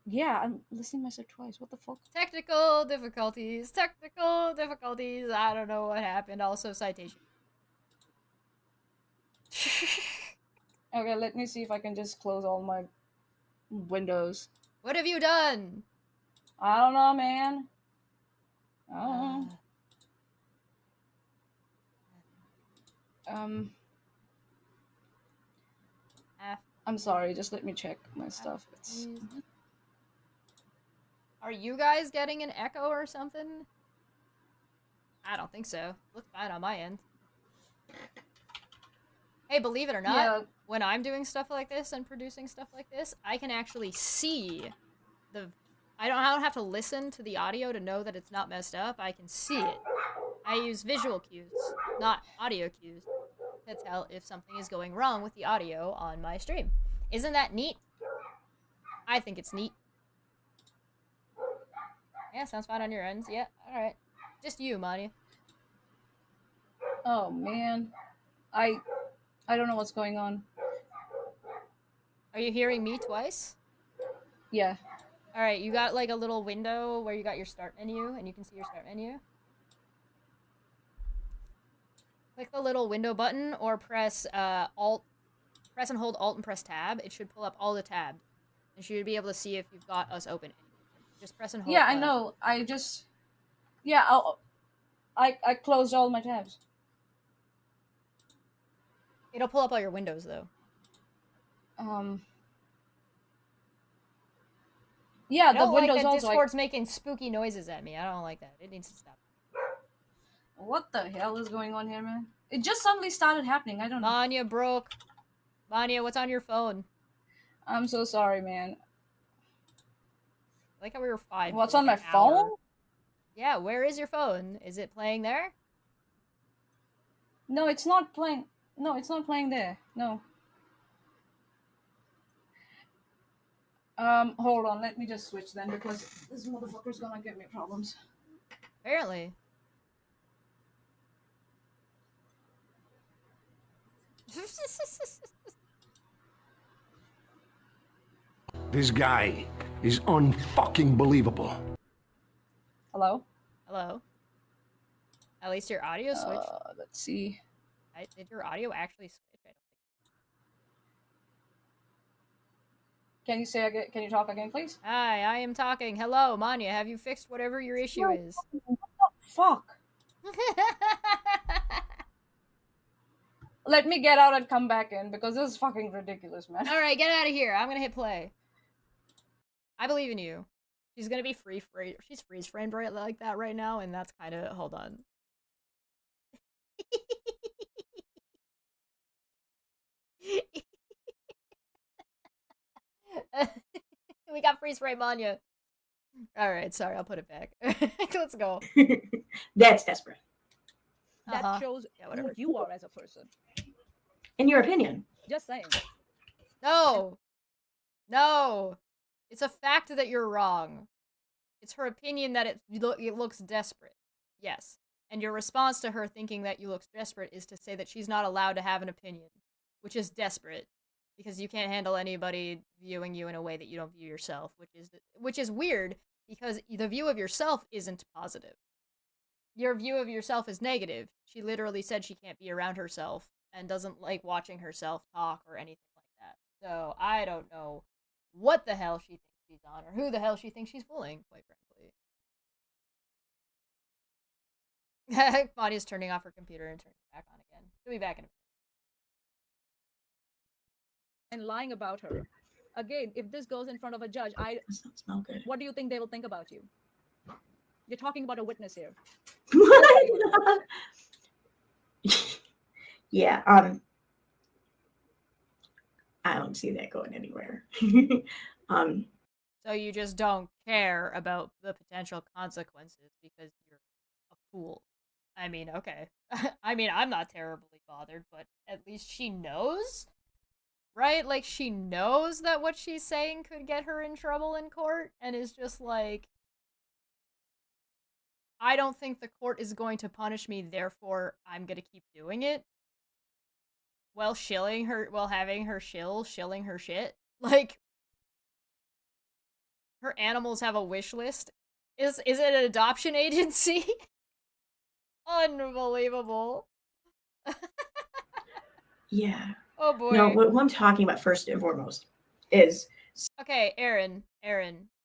Yeah, I'm listening myself twice. What the fuck? Technical difficulties. I don't know what happened. Also, citation. Okay, let me see if I can just close all my windows. What have you done? I don't know, man. I don't know. I'm sorry, just let me check my stuff. Are you guys getting an echo or something? I don't think so. Looks fine on my end. Hey, believe it or not, when I'm doing stuff like this and producing stuff like this, I can actually see I don't have to listen to the audio to know that it's not messed up. I can see it. I use visual cues, not audio cues, to tell if something is going wrong with the audio on my stream. Isn't that neat? I think it's neat. Yeah, sounds fine on your ends. Yeah, alright. Just you, Manya. Oh man. I don't know what's going on. Are you hearing me twice? Yeah. Alright, you got like a little window where you got your start menu, and you can see your start menu. Click the little window button, or press press and hold Alt and press Tab. It should pull up all the tabs. And you should be able to see if you've got us open. Just press and hold. Yeah, I know. I just... Yeah, I closed all my tabs. It'll pull up all your windows, though. Yeah, the windows like that also... Discord's making spooky noises at me. I don't like that. It needs to stop. What the hell is going on here, man? It just suddenly started happening. I don't know. Manya broke. Manya, what's on your phone? I'm so sorry, man. I like how we were 5. What's on my phone? Yeah, where is your phone? Is it playing there? No, it's not playing. No, it's not playing there. No. Hold on. Let me just switch then, because this motherfucker's gonna give me problems. Apparently. This guy is unfucking believable. Hello? Hello? At least your audio switched. Let's see. Did your audio actually switch? I don't think. Can you say again? Can you talk again, please? Hi, I am talking. Hello, Manya. Have you fixed whatever your issue is? What the fuck? Let me get out and come back in, because this is fucking ridiculous, man. Alright, get out of here. I'm gonna hit play. I believe in you. She's gonna be she's freeze framed right like that right now, and that's kind of... Hold on. We got freeze frame Manya. Alright, sorry, I'll put it back. Let's go. That's desperate. That shows who you are as a person. In your opinion. Just saying. No! No! It's a fact that you're wrong. It's her opinion that it looks desperate. Yes. And your response to her thinking that you look desperate is to say that she's not allowed to have an opinion, which is desperate, because you can't handle anybody viewing you in a way that you don't view yourself, which is weird, because the view of yourself isn't positive. Your view of yourself is negative. She literally said she can't be around herself and doesn't like watching herself talk or anything like that. So I don't know what the hell she thinks she's on, or who the hell she thinks she's fooling, quite frankly. Bonnie's turning off her computer and turning it back on again. She'll be back in a minute. And lying about her. Again, if this goes in front of a judge, Does not smell good. what do you think they will think about you? You're talking about a witness here. Yeah, I don't see that going anywhere. So you just don't care about the potential consequences because you're a fool. I mean, okay. I mean, I'm not terribly bothered, but at least she knows, right? Like, she knows that what she's saying could get her in trouble in court, and is just like, I don't think the court is going to punish me, therefore I'm gonna keep doing it. While shilling her, while having her shilling her shit. Like, her animals have a wish list. Is it an adoption agency? Unbelievable. Yeah. Oh boy. No, what I'm talking about first and foremost is... Okay, Aaron,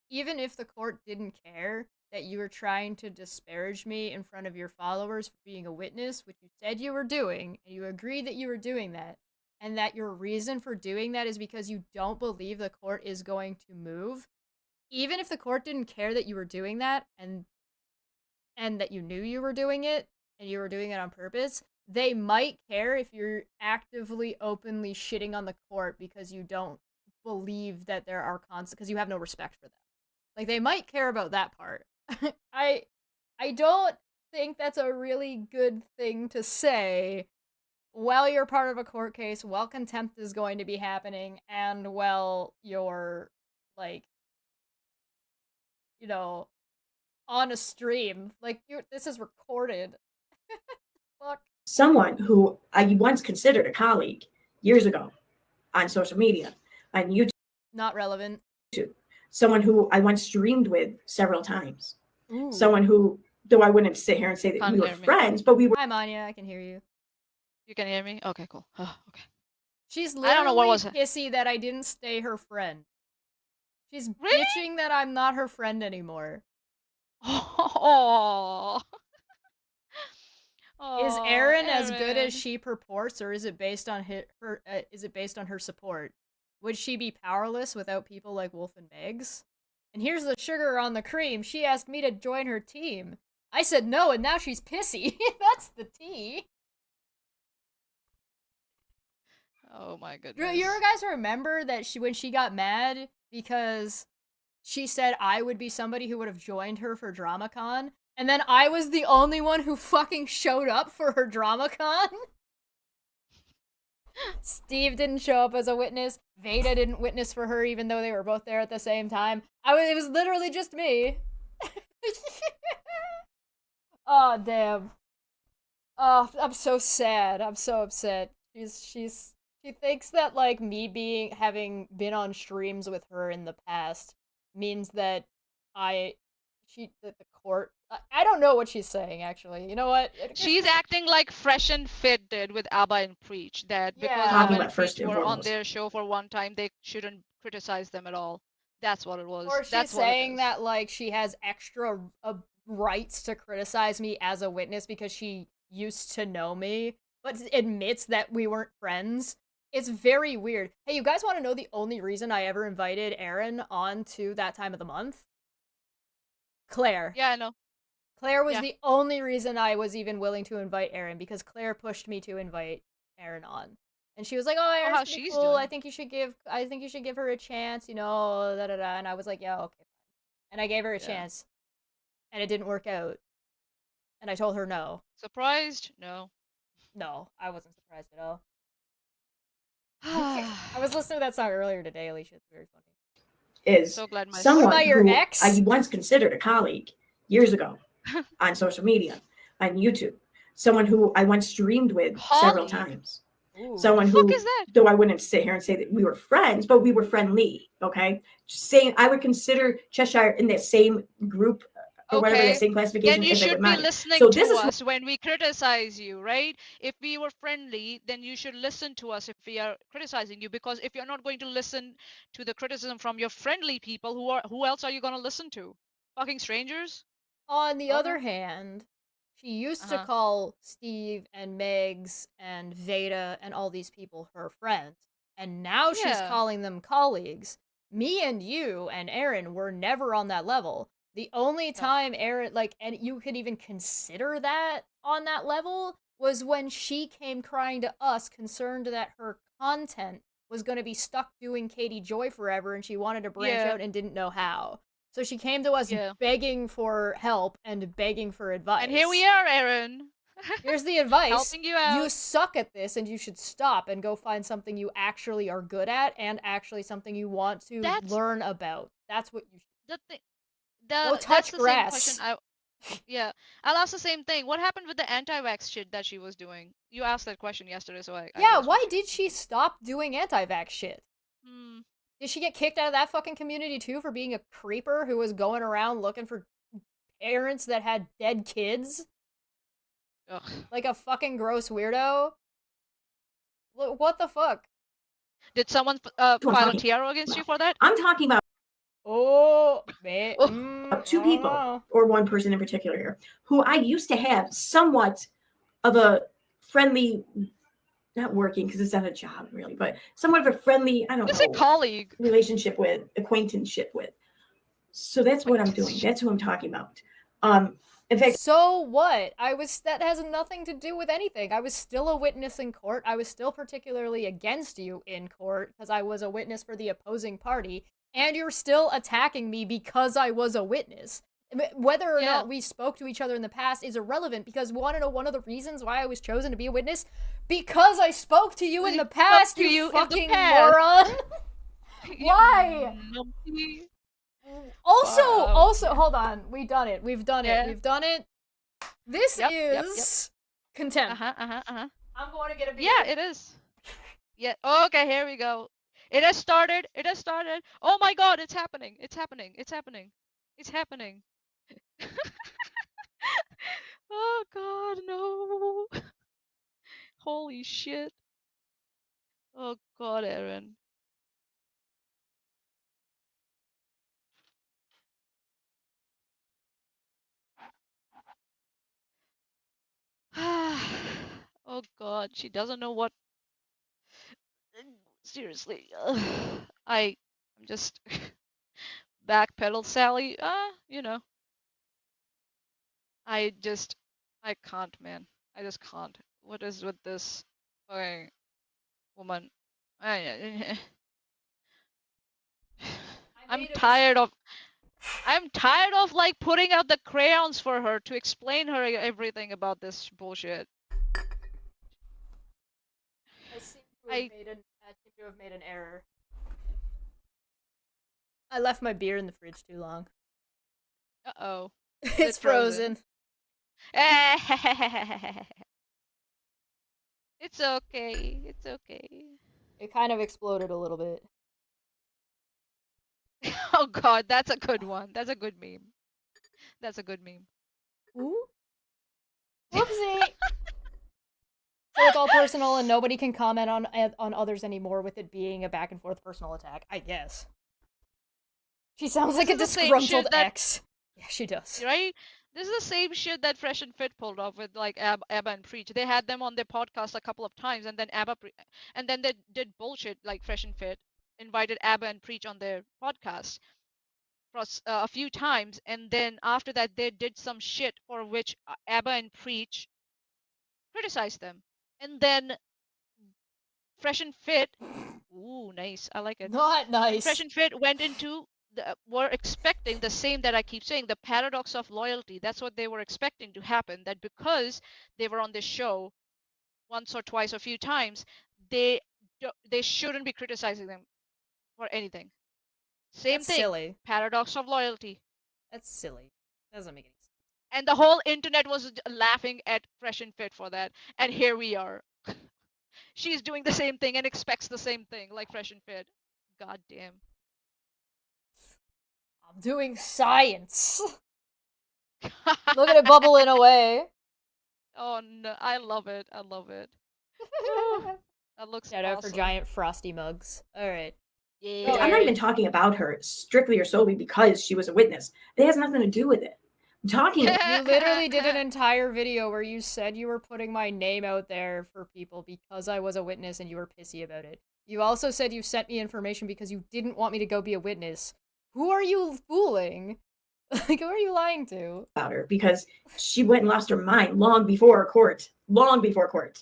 even if the court didn't care that you were trying to disparage me in front of your followers for being a witness, which you said you were doing, and you agreed that you were doing that, and that your reason for doing that is because you don't believe the court is going to move, even if the court didn't care that you were doing that, and that you knew you were doing it, and you were doing it on purpose, they might care if you're actively, openly shitting on the court because you don't believe that there are because you have no respect for them. Like, they might care about that part. I don't think that's a really good thing to say while you're part of a court case, while contempt is going to be happening, and while you're, like, you know, on a stream. Like, this is recorded. Fuck. Someone who I once considered a colleague years ago on social media, on YouTube. Not relevant. Someone who I once streamed with several times. Ooh. Someone who, though I wouldn't sit here and say that Can't we were hear me. friends, but we were. Hi, Manya. I can hear you. You can hear me? Okay, cool. Oh, okay. She's I don't know what literally was pissy that I didn't stay her friend. She's Really? bitching that I'm not her friend anymore. Oh. Is Erin as good as she purports, or is it based on her? Is it based on her support? Would she be powerless without people like Wolf and Megs? And here's the sugar on the cream. She asked me to join her team. I said no, and now she's pissy. That's the tea. Oh my Do goodness. you guys remember that when she got mad because she said I would be somebody who would have joined her for DramaCon, and then I was the only one who fucking showed up for her DramaCon? Steve didn't show up as a witness. Veda didn't witness for her, even though they were both there at the same time. It was literally just me. Oh, damn. Oh, I'm so sad. I'm so upset. She thinks that, like, me having been on streams with her in the past means that the court. I don't know what she's saying, actually. You know what? She's acting like Fresh and Fit did with ABBA and Preach, that because Yeah. ABBA and Preach were on their show for one time, they shouldn't criticize them at all. That's what it was. Or she's saying that, like, she has extra rights to criticize me as a witness because she used to know me, but admits that we weren't friends. It's very weird. Hey, you guys want to know the only reason I ever invited Erin on to that time of the month? Claire. Yeah, I know. Claire was the only reason I was even willing to invite Erin, because Claire pushed me to invite Erin on. And she was like, "Oh, Erin's how pretty she's cool. doing. I think you should give her a chance, you know, da da da." And I was like, "Yeah, okay." And I gave her a chance. And it didn't work out. And I told her no. Surprised? No. No, I wasn't surprised at all. I was listening to that song earlier today, Alicia. It's very funny. Is so glad my someone What about your who ex? I once considered a colleague years ago on social media, on YouTube. Someone who I once streamed with several times. Ooh. Someone What the who, fuck is that? though I wouldn't sit here and say that we were friends, but we were friendly, okay? Just saying, I would consider Cheshire in that same group or whatever, that same classification Then you as I should would be mine. listening So to this is us when we criticize you, right? If we were friendly, then you should listen to us if we are criticizing you, because if you're not going to listen to the criticism from your friendly people, who else are you going to listen to? Fucking strangers? On the other hand, she used to call Steve and Megs and Veda and all these people her friends. And now she's calling them colleagues. Me and you and Erin were never on that level. The only time Erin, like, and you could even consider that on that level, was when she came crying to us, concerned that her content was going to be stuck doing Katie Joy forever, and she wanted to branch out and didn't know how. So she came to us begging for help and begging for advice. And here we are, Erin. Here's the advice. Helping you out. You suck at this, and you should stop and go find something you actually are good at, and actually something you want to learn about. That's what you should. Go touch grass. Same question. I'll ask the same thing. What happened with the anti-vax shit that she was doing? You asked that question yesterday, so I why did she stop doing anti-vax shit? Did she get kicked out of that fucking community too for being a creeper who was going around looking for parents that had dead kids? Ugh. Like a fucking gross weirdo? What the fuck? Did someone file a TRO against you for that? I'm talking about two people, or one person in particular here, who I used to have somewhat of a friendly, not working because it's not a job really, but somewhat of a friendly, I don't know, colleague relationship with, acquaintanceship with. So that's what I'm doing. That's who I'm talking about. In fact, so what? That has nothing to do with anything. I was still a witness in court. I was still particularly against you in court because I was a witness for the opposing party, and you're still attacking me because I was a witness. Whether or not we spoke to each other in the past is irrelevant, because you want to know one of the reasons why I was chosen to be a witness? Because I spoke to you in the past, you fucking moron! Why? Also, hold on. We've done it. We've done it. This is contempt. I'm going to get a beer. Yeah, it is. Yeah. Okay, here we go. It has started. It has started. Oh my god, it's happening. It's happening. It's happening. It's happening. Oh god, no. Holy shit. Oh god, Aaron. Oh god, she doesn't know what. Seriously. I'm just backpedal Sally. You know. I can't, man. I just can't. What is with this fucking woman? I'm tired of like putting out the crayons for her to explain her everything about this bullshit. I seem to have made an error. I left my beer in the fridge too long. Uh-oh. It's frozen. It's okay. It's okay. It kind of exploded a little bit. Oh god, that's a good one. That's a good meme. That's a good meme. Ooh. Whoopsie! So it's all personal and nobody can comment on others anymore, with it being a back and forth personal attack, I guess. She sounds like a disgruntled ex. Yeah, she does. Right? This is the same shit that Fresh and Fit pulled off with like Abba and Preach. They had them on their podcast a couple of times, and then they did bullshit like Fresh and Fit invited Abba and Preach on their podcast for a few times, and then after that they did some shit for which Abba and Preach criticized them, and then Fresh and Fit, ooh, nice, I like it. Not nice. Fresh and Fit went into were expecting the same that I keep saying, the paradox of loyalty. That's what they were expecting to happen, that because they were on this show once or twice or a few times, they shouldn't be criticizing them for anything. Same That's thing. Silly. Paradox of loyalty. That's silly. Doesn't make any sense. And the whole internet was laughing at Fresh and Fit for that. And here we are. She's doing the same thing and expects the same thing like Fresh and Fit. God damn. I'm doing science. Look at it bubbling away. Oh no, I love it. I love it. That looks Shout out for giant frosty mugs. Alright. Yeah. I'm not even talking about her strictly or solely because she was a witness. It has nothing to do with it. I'm talking You literally did an entire video where you said you were putting my name out there for people because I was a witness and you were pissy about it. You also said you sent me information because you didn't want me to go be a witness. Who are you fooling? Like, who are you lying to? About her because she went and lost her mind long before court. Long before court.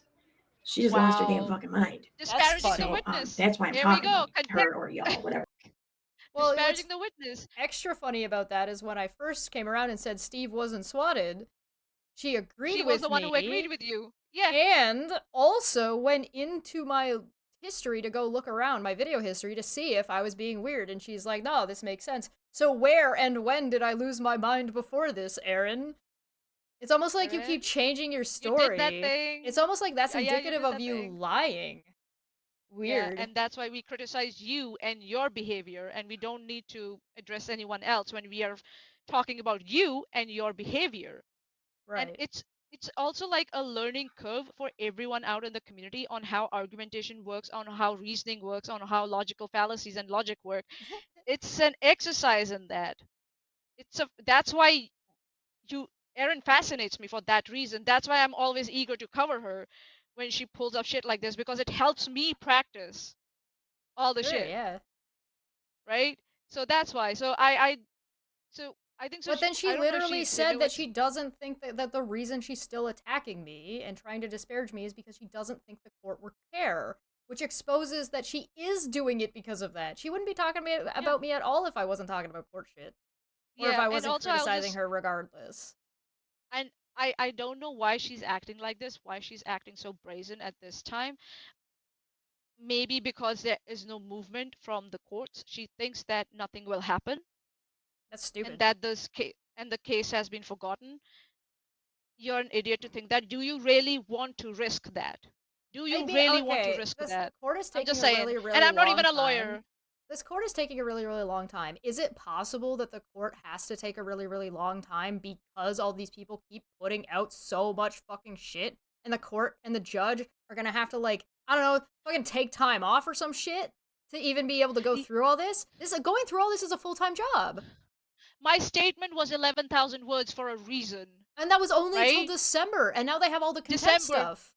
She just lost her damn fucking mind. Disparaging the witness. That's why I'm talking about her or y'all, whatever. Well, disparaging the witness. Extra funny about that is when I first came around and said Steve wasn't swatted, she agreed with me. She was the one who agreed with you. Yeah. And also went into my history to go look around, my video history, to see if I was being weird, and she's like, no, this makes sense. So where and when did I lose my mind before this, Aaron? It's almost like you keep changing your story. You did that thing. It's almost like that's indicative you of you lying. Weird. Yeah, and that's why we criticize you and your behavior, and we don't need to address anyone else when we are talking about you and your behavior. Right. And it's also like a learning curve for everyone out in the community on how argumentation works, on how reasoning works, on how logical fallacies and logic work. It's an exercise in that. That's why Erin fascinates me for that reason. That's why I'm always eager to cover her when she pulls up shit like this, because it helps me practice all the shit. Yeah. Right? So that's why. So I think so. But then she literally said that she doesn't think that the reason she's still attacking me and trying to disparage me is because she doesn't think the court would care, which exposes that she is doing it because of that. She wouldn't be talking about me at all if I wasn't talking about court shit. Or if Yeah, I and wasn't also I'll criticizing just her regardless. and I don't know why she's acting like this, why she's acting so brazen at this time. Maybe because there is no movement from the courts. She thinks that nothing will happen That's and stupid. that the case has been forgotten. You're an idiot to think that. Do you really want to risk that? Do you really want to risk The that? court is I'm taking just a saying. really, really And I'm not long even a time. lawyer. This court is taking a really, really long time. Is it possible that the court has to take a really, really long time because all these people keep putting out so much fucking shit, and the court and the judge are gonna have to, like, I don't know, fucking take time off or some shit to even be able to go through all this? Going through all this is a full-time job. My statement was 11,000 words for a reason. And that was only right? till December, and now they have all the contempt stuff.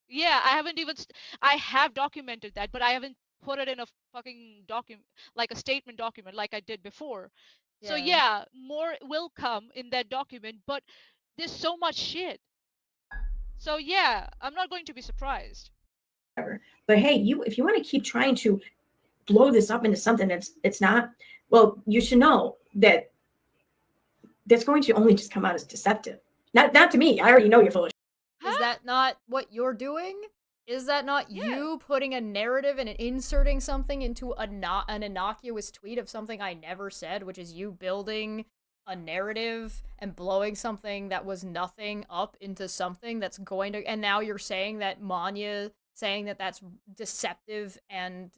Yeah, I haven't even. I have documented that, but I haven't put it in a fucking document, like a statement document, like I did before. So yeah, more will come in that document, but there's so much shit. So yeah, I'm not going to be surprised. But hey, if you want to keep trying to blow this up into something it's not, well, you should know that that's going to only just come out as deceptive. Not to me. I already know you're full of shit. Is that not what you're doing? Is that not you putting a narrative and inserting something into an innocuous tweet of something I never said, which is you building a narrative and blowing something that was nothing up into something that's going to, and now you're saying that Manya saying that that's deceptive and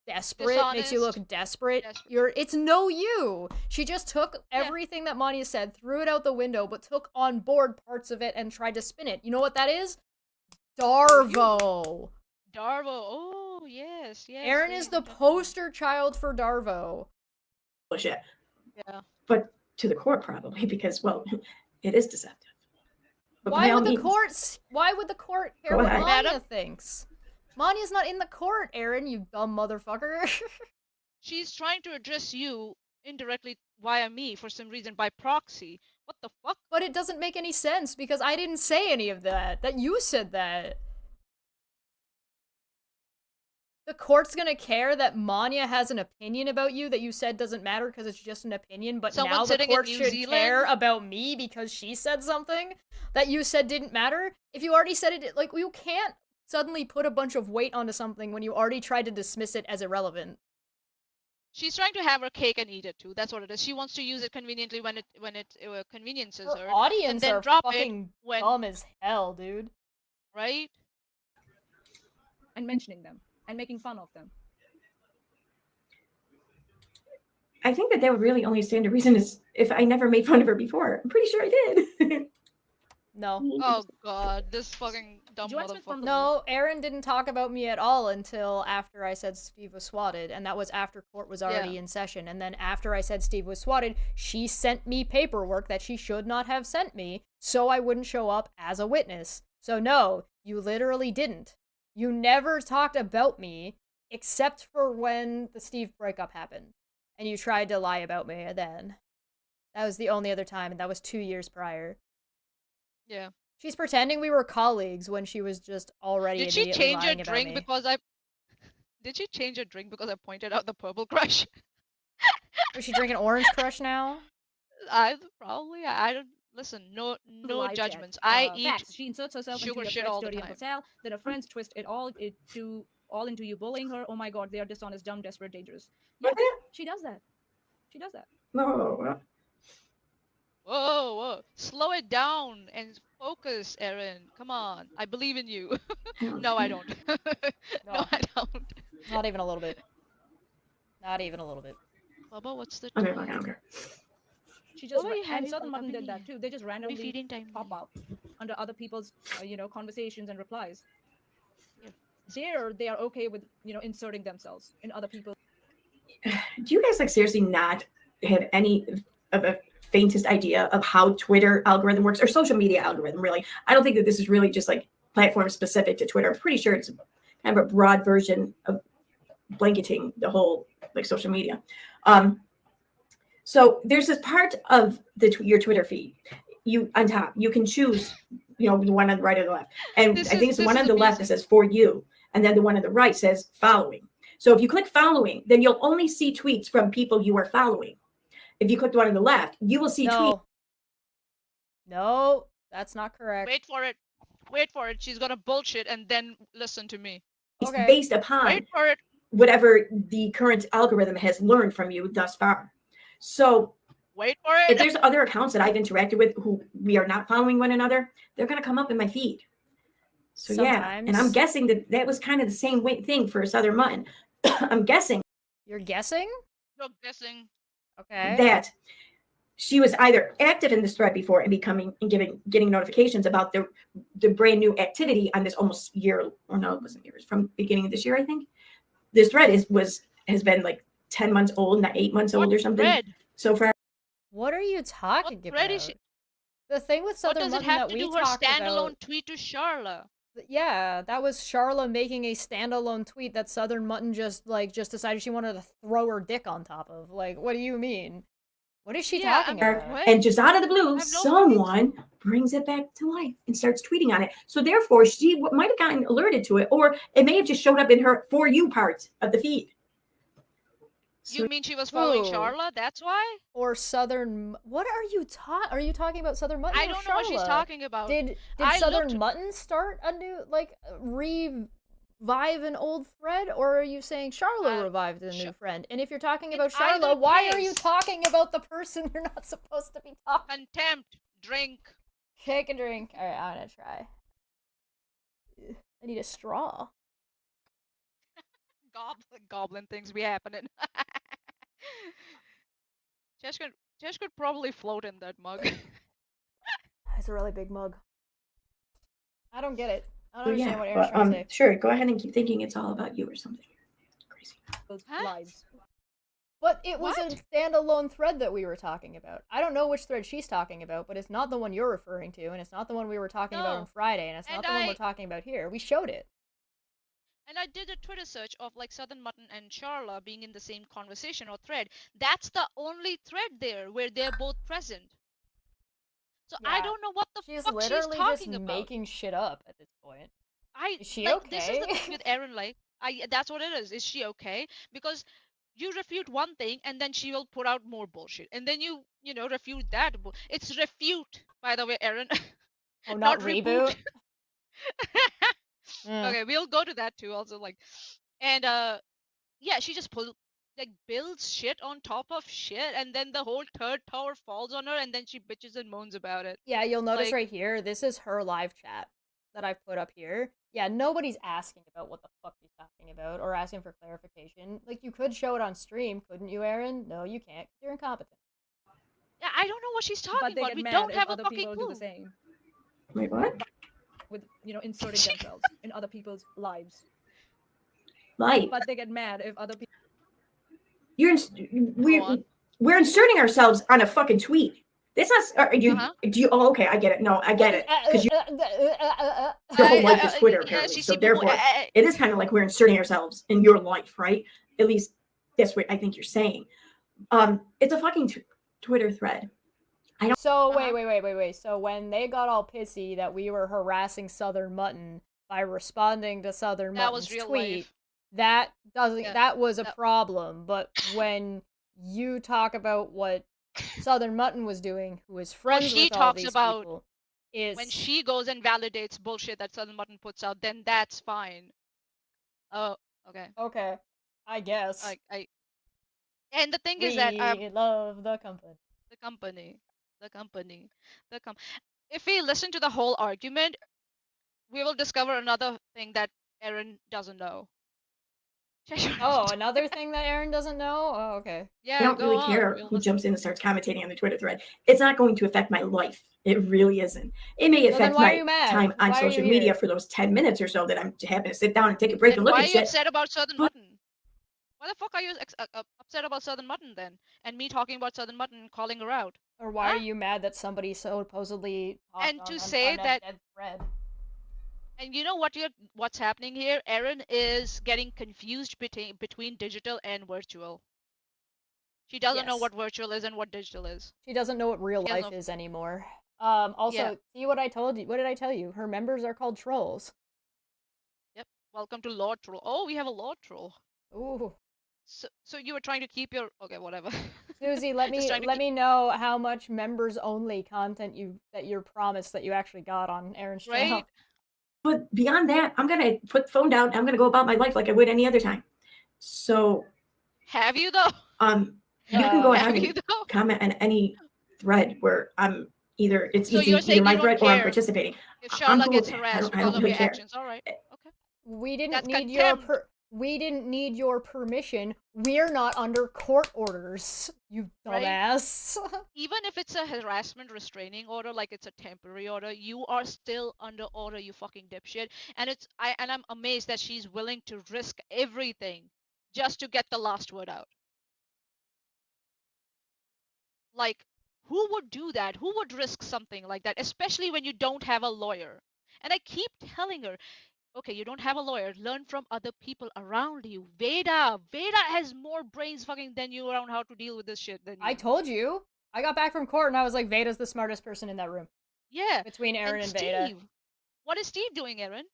desperate, dishonest, makes you look desperate. It's no you. She just took everything that Manya said, threw it out the window, but took on board parts of it and tried to spin it. You know what that is? Darvo. Darvo. Oh yes, yes. Aaron is the poster child for Darvo. Bullshit. Yeah. But to the court probably, because well, it is deceptive. But Why would the court care what Manya thinks? Manya's not in the court, Aaron, you dumb motherfucker. She's trying to address you indirectly via me for some reason, by proxy. What the fuck? But it doesn't make any sense because I didn't say any of that. That you said that. The court's gonna care that Manya has an opinion about you that you said doesn't matter because it's just an opinion, but now the court should care about me because she said something that you said didn't matter? If you already said it, like, you can't suddenly put a bunch of weight onto something when you already tried to dismiss it as irrelevant. She's trying to have her cake and eat it too. That's what it is. She wants to use it conveniently when it conveniences her. Audience and then are drop fucking dumb as hell, dude. Right? And mentioning them and making fun of them. I think that would really only stand to reason is if I never made fun of her before. I'm pretty sure I did. No. Oh god, this fucking dumb motherfucker. No, Aaron didn't talk about me at all until after I said Steve was swatted, and that was after court was already in session. And then after I said Steve was swatted, she sent me paperwork that she should not have sent me, so I wouldn't show up as a witness. So no, you literally didn't. You never talked about me, except for when the Steve breakup happened. And you tried to lie about me then. That was the only other time, and that was 2 years prior. Yeah. She's pretending we were colleagues when she was just already Did she immediately change her lying about drink me. because I... Did she change her drink because I pointed out the purple crush? Is she drinking Orange Crush now? I don't... Listen, no judgments. I eat facts. She inserts herself sugar into shit your all the dirty and time. hotel. Then her friends twist it all into you bullying her. Oh my god, they are dishonest, dumb, desperate, dangerous. Yeah, she does that. She does that. No. Whoa. Slow it down and focus, Aaron. Come on. I believe in you. No, I don't. No, I don't. Not even a little bit. Not even a little bit. Baba, what's the Okay, I don't care. She just and Southern Mutton did that too. They just randomly pop up under other people's conversations and replies. There, they are okay with inserting themselves in other people's. Do you guys seriously not have any of a faintest idea of how Twitter algorithm works or social media algorithm? Really, I don't think that this is really just platform specific to Twitter. I'm pretty sure it's kind of a broad version of blanketing the whole social media. So there's this part of your Twitter feed. You on top, you can choose, the one on the right or the left. And I think it's the one on the left that says for you, and then the one on the right says following. So if you click following, then you'll only see tweets from people you are following. If you click the one on the left, you will see tweets. No, that's not correct. Wait for it. Wait for it. She's gonna bullshit and then listen to me. Okay. Based upon Wait for it. whatever the current algorithm has learned from you thus far. So wait for it. If there's other accounts that I've interacted with who we are not following one another, they're going to come up in my feed. So yeah, and I'm guessing that was kind of the same thing for Southern Mutton. I'm guessing. You're guessing? You're guessing. Okay. That she was either active in this thread before and getting notifications about the brand new activity on this almost year, or no, it wasn't years, from beginning of this year, I think. This thread has been like 10 months old, not 8 months old or something. Thread? So far. What are you talking about? The thing with Southern Mutton that we talked about. What does it have to do her standalone tweet to Charla? Yeah, that was Charla making a standalone tweet that Southern Mutton just decided she wanted to throw her dick on top of. Like, what do you mean? What is she talking about? And just out of the blue, someone brings it back to life and starts tweeting on it. So therefore, she might have gotten alerted to it, or it may have just showed up in her For You part of the feed. You mean she was following Charla? That's why? Or Southern? What are you talking? Are you talking about Southern Mutton? I don't know what she's talking about. Did Southern Mutton start a new revive an old thread, or are you saying Charla revived a new friend? And if you're talking about Charla, why are you talking about the person you're not supposed to be talking? Contempt. Drink. Take a drink. All right, I'm gonna try. I need a straw. Goblin things be happening. Chesh could probably float in that mug. It's a really big mug. I don't get it. I don't understand what Aaron's trying to say. Sure, go ahead and keep thinking it's all about you or something. Crazy. Lives. But it was a standalone thread that we were talking about. I don't know which thread she's talking about, but it's not the one you're referring to, and it's not the one we were talking about on Friday, and it's not the one we're talking about here. We showed it. And I did a Twitter search of like Southern Mutton and Charla being in the same conversation or thread. That's the only thread there where they're both present. So I don't know what the fuck she's talking about. She's literally just making shit up at this point. Is she okay? This is the thing with Erin. That's what it is. Is she okay? Because you refute one thing and then she will put out more bullshit, and then you refute that. It's refute, by the way, Erin. Oh, not reboot. Okay, we'll go to that too. Also, she just builds shit on top of shit, and then the whole third tower falls on her, and then she bitches and moans about it. Yeah, you'll notice right here, this is her live chat that I've put up here. Yeah, nobody's asking about what the fuck she's talking about, or asking for clarification. Like, you could show it on stream, couldn't you, Aaron? No, you can't. You're incompetent. Yeah, I don't know what she's talking about. We don't have a fucking clue. Do the same. Wait, what? With inserting themselves in other people's lives. But they get mad if other people. We're inserting ourselves on a fucking tweet. That's not. Do you? Oh, okay. I get it. No, I get it. Because your whole life is Twitter, apparently. So therefore, it is kind of like we're inserting ourselves in your life, right? At least that's what I think you're saying. It's a fucking Twitter thread. So wait. So when they got all pissy that we were harassing Southern Mutton by responding to Southern Mutton's tweet, that was a problem. But when you talk about what Southern Mutton was doing, who is friends with all these people, is when she goes and validates bullshit that Southern Mutton puts out, then that's fine. Oh, okay. Okay, I guess. And the thing is that we love the company. The company. If we listen to the whole argument, we will discover another thing that Erin doesn't know. Oh, another thing that Erin doesn't know? Oh, okay. Yeah, I don't really care who jumps in and starts commentating on the Twitter thread. It's not going to affect my life. It really isn't. It may affect my time on social media for those 10 minutes or so that I'm happy to sit down and take a break and look at shit. Why are you upset about Southern Mutton? Why the fuck are you upset about Southern Mutton then? And me talking about Southern Mutton and calling her out? Or why are you mad that somebody supposedly and to say that dead thread? And you know what's happening here? Erin is getting confused between digital and virtual. She doesn't know what virtual is and what digital is. She doesn't know what real life is anymore. Also, see what I told you? What did I tell you? Her members are called trolls. Yep. Welcome to Lord Troll. Oh, we have a Lord Troll. Ooh. So you were trying to keep your okay, whatever. Susie, let me know how much members only content that you're promised that you actually got on Aaron's channel. Right? But beyond that, I'm gonna put the phone down. I'm gonna go about my life like I would any other time. So have you though? You can go ahead and comment on any thread where I'm either either my thread or I'm participating. If Charlotte gets harassed because of your actions, all right. Okay. We didn't need your permission. We're not under court orders, you dumbass. Right? Even if it's a harassment restraining order, like it's a temporary order, you are still under order, you fucking dipshit. And I'm amazed that she's willing to risk everything just to get the last word out. Like, who would do that? Who would risk something like that, especially when you don't have a lawyer? And I keep telling her, okay, you don't have a lawyer. Learn from other people around you. Veda has more brains fucking than you around how to deal with this shit than you. I told you. I got back from court and I was like, Veda's the smartest person in that room. Yeah. Between Aaron and Veda. Steve. What is Steve doing, Aaron?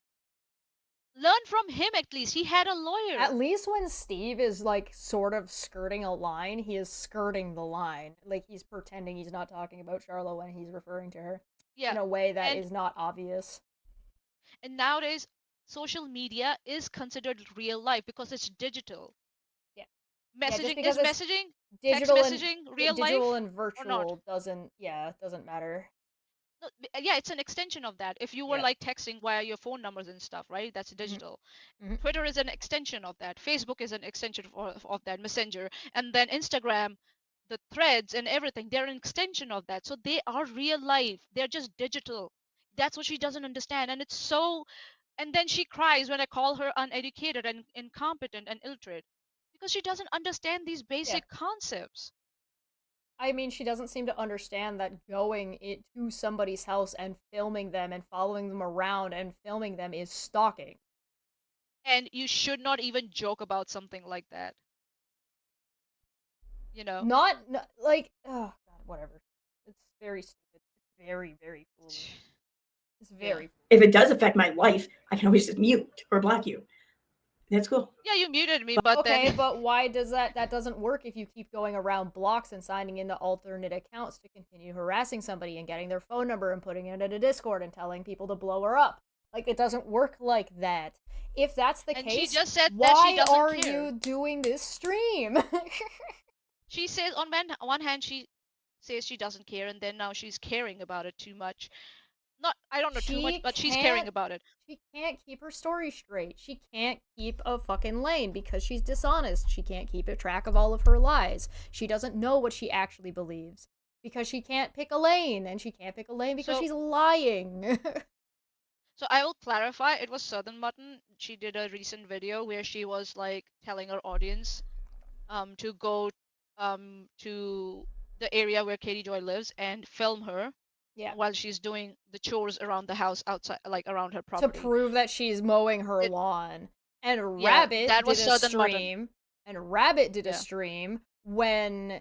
Learn from him at least. He had a lawyer. At least when Steve is like sort of skirting a line, he is skirting the line. Like he's pretending he's not talking about Charlotte when he's referring to her. Yeah. In a way that is not obvious. And nowadays, social media is considered real life because it's digital. Yeah. Messaging is messaging. Digital text messaging, real life. Digital and virtual doesn't matter. No, yeah, it's an extension of that. If you were like texting via your phone numbers and stuff, right? That's digital. Mm-hmm. Twitter is an extension of that. Facebook is an extension of that. Messenger, and then Instagram, the threads and everything, they're an extension of that. So they are real life. They're just digital. That's what she doesn't understand, and it's so. And then she cries when I call her uneducated and incompetent and illiterate because she doesn't understand these basic concepts. I mean, she doesn't seem to understand that going to somebody's house and filming them and following them around and filming them is stalking. And you should not even joke about something like that. You know? Not like, oh god, whatever. It's very stupid. Very, very foolish. It's very foolish. If it does affect my life, I can always just mute or block you. That's cool. Yeah, you muted me, but okay, then... but why does that doesn't work if you keep going around blocks and signing into alternate accounts to continue harassing somebody and getting their phone number and putting it in a Discord and telling people to blow her up? Like, it doesn't work like that. If that's the case, she just said why that she doesn't are care. you doing this stream? She says on one hand she says she doesn't care, and then now she's caring about it too much. I don't know too much, but she's caring about it. She can't keep her story straight. She can't keep a fucking lane because she's dishonest. She can't keep a track of all of her lies. She doesn't know what she actually believes because she can't pick a lane, and she can't pick a lane because she's lying. So I will clarify, it was Southern Mutton. She did a recent video where she was like telling her audience to go to the area where Katie Joy lives and film her. Yeah. While she's doing the chores around the house outside, like around her property. To prove that she's mowing her lawn. And Rabbit did a stream. And Rabbit did a stream when